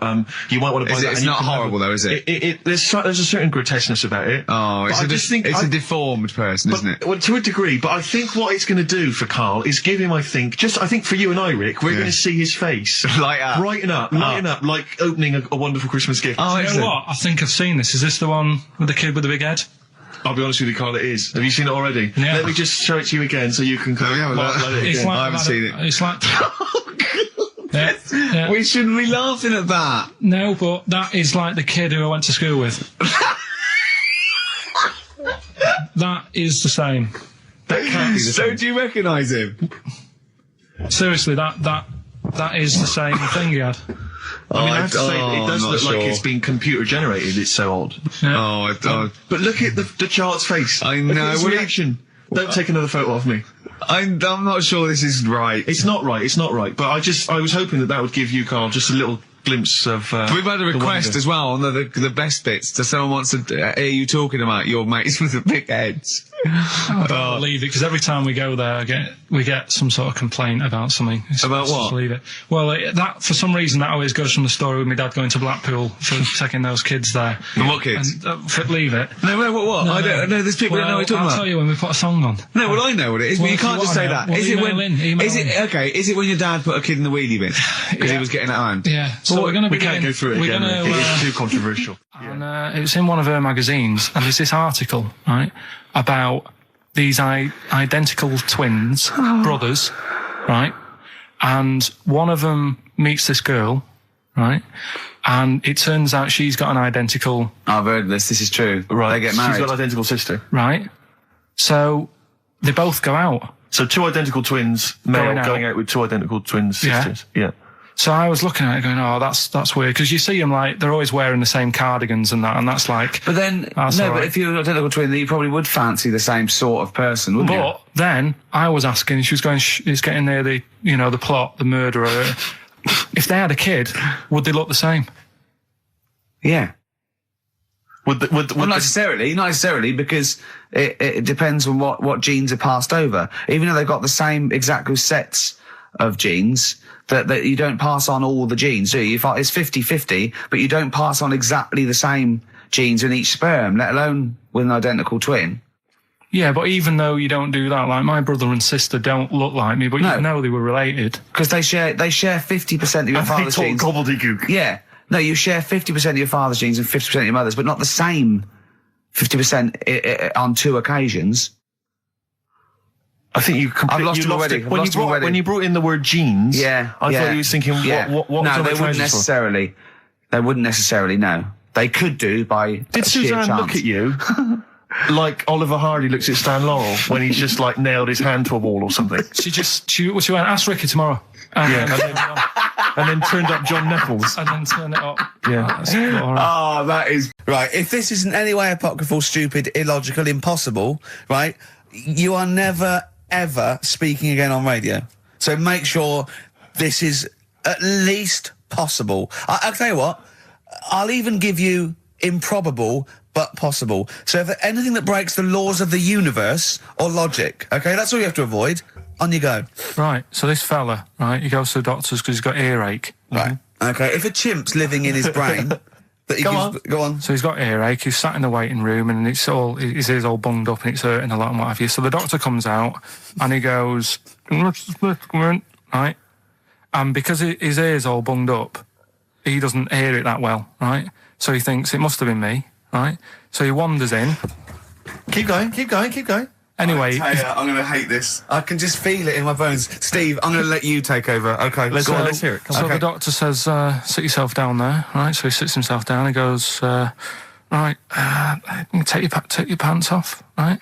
you might want to buy that. It's and you not can have horrible, though, is it? There's a certain grotesqueness about it. Oh, But I just think it's a deformed person, isn't it? Well, to a degree, but I think what it's going to do for Karl is give him, I think for you and I, Rick, we're going to see his face. Light up. Lighten up, like opening a wonderful Christmas gift. Oh, you know what? I think I've seen this. Is this the one with the kid with the big head? I'll be honest with you, Karl, it is. Have you seen it already? Yeah. Let me just show it to you again so you can It's like I haven't seen it. It's like... yeah, yeah. We shouldn't be laughing at that. No, but that is like the kid who I went to school with. That is the same. That can't be the So same. do you recognise him? Seriously, that is the same thing he had. I mean, I have to say, it does I'm look not like sure. it's been computer generated. It's so odd. Yeah. But look at the child's face. I Look know, at his well, reaction. Don't take another photo of me. I'm not sure this is right. It's not right. It's not right. But I was hoping that would give you, Karl, just a little glimpse of. We've had a request as well on the best bits. So someone wants to hear you talking about your mates with the big heads. I don't believe it, because every time we go there, we get some sort of complaint about something. About Just what? Leave it. Well, that for some reason that always goes from the story with my dad going to Blackpool for taking those kids there. And what kids? And, leave it. No, what? No, I don't know. There's people that know what you're talking I'll about. tell you when we put a song on. No, well, I know what it is, Well, but you if you can't just say wanna that. know, well, Is it email when? in, Is it okay? Is it when your dad put a kid in the wheelie bin because he was getting out of hand? Yeah. So we're going to We can't go through it again. Rick. It's too controversial. And it was in one of her magazines, and there's this article, right, about these identical twins, brothers, right, and one of them meets this girl, right, and it turns out she's got an identical... I've heard this. This is true. Right. They get married. She's got an identical sister. Right. So they both go out. So two identical twins, male, Going going out. out with two identical twins Yeah. sisters. Yeah. So I was looking at it going, oh, that's weird, because you see them like, they're always wearing the same cardigans and that's like... But then, That's all but right. if you're an identical twin, then you probably would fancy the same sort of person, wouldn't you? But then I was asking, she was going, it's getting near the, the plot, the murderer. If they had a kid, would they look the same? Yeah. Would Not necessarily, because it depends on what genes are passed over. Even though they've got the same exact sets of genes, that you don't pass on all the genes, do you? It's 50-50, but you don't pass on exactly the same genes in each sperm, let alone with an identical twin. Yeah, but even though you don't do that, like my brother and sister don't look like me, but you know they were related. Because they share 50% of your father's they genes. talk gobbledygook. Yeah. No, you share 50% of your father's genes and 50% of your mother's, but not the same 50% on two occasions. I think you completely lost him already. it. I've lost him already. When you brought in the word genes, Yeah. I thought you was thinking, what No, was they wouldn't necessarily. They wouldn't necessarily, no. They could do by Did sheer Suzanne chance. look at you like Oliver Hardy looks at Stan Laurel when he's just like nailed his hand to a wall or something? She went, ask Ricky tomorrow. And then turned up John Nettles. And then turn it up. Yeah. Oh, that is... Right, if this is in any way apocryphal, stupid, illogical, impossible, right, you are never, ever speaking again on radio. So make sure this is at least possible. I'll tell you what, I'll even give you improbable, but possible. So if anything that breaks the laws of the universe or logic, okay, that's all you have to avoid. On you go. Right, so this fella, right, he goes to the doctor's because he's got earache. Right. Okay, if a chimp's living in his brain, that he go on. So he's got earache, he's sat in the waiting room and his ear's all bunged up and it's hurting a lot and what have you. So the doctor comes out and he goes, right? And because his ear's all bunged up, he doesn't hear it that well, right? So he thinks it must have been me, right? So he wanders in. Keep going. Anyway, I'm going to hate this. I can just feel it in my bones. Steve, I'm going to let you take over. Okay, let's hear it. So the doctor says, sit yourself down there, right? So he sits himself down and goes, right, take your pants off, right?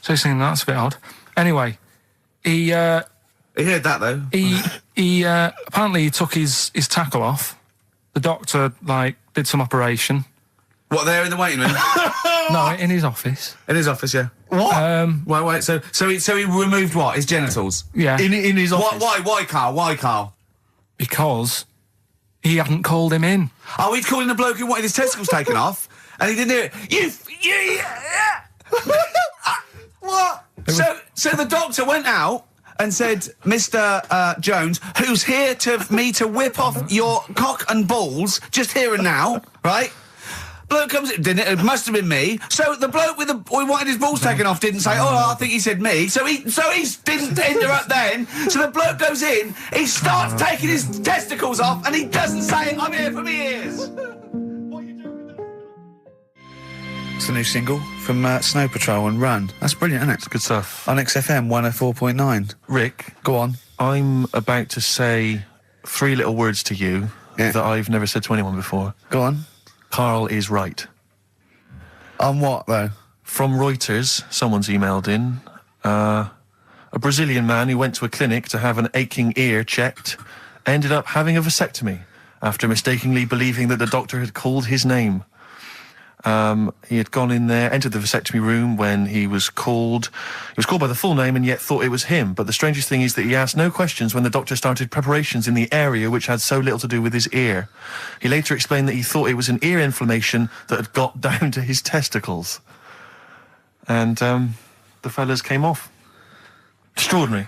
So he's thinking, that's a bit odd. Anyway, he heard that, though. He apparently he took his tackle off. The doctor, did some operation. What, there in the waiting room? No, in his office. In his office, yeah. What? Wait. So he removed what? His genitals? Yeah. In his office. Why, Karl? Why, Karl? Because he hadn't called him in. Oh, he'd called in the bloke who wanted his testicles taken off, and he didn't hear it. What? So the doctor went out and said, Mr. Jones, who's here to whip off your cock and balls just here and now, right? Bloke comes in, didn't it? It must have been me. So the bloke who wanted his balls taken off didn't say, oh, I think he said me. So he didn't interrupt then. So the bloke goes in, he starts taking his testicles off, and he doesn't say, I'm here for me ears. It's a new single from Snow Patrol and Run. That's brilliant, isn't it? It's good stuff. On XFM 104.9. Rick. Go on. I'm about to say 3 little words to you that I've never said to anyone before. Go on. Karl is right. On what, though? From Reuters, someone's emailed in. A Brazilian man who went to a clinic to have an aching ear checked ended up having a vasectomy after mistakenly believing that the doctor had called his name. He had gone in there, entered the vasectomy room when he was called. He was called by the full name and yet thought it was him. But the strangest thing is that he asked no questions when the doctor started preparations in the area which had so little to do with his ear. He later explained that he thought it was an ear inflammation that had got down to his testicles. And the fellas came off. Extraordinary.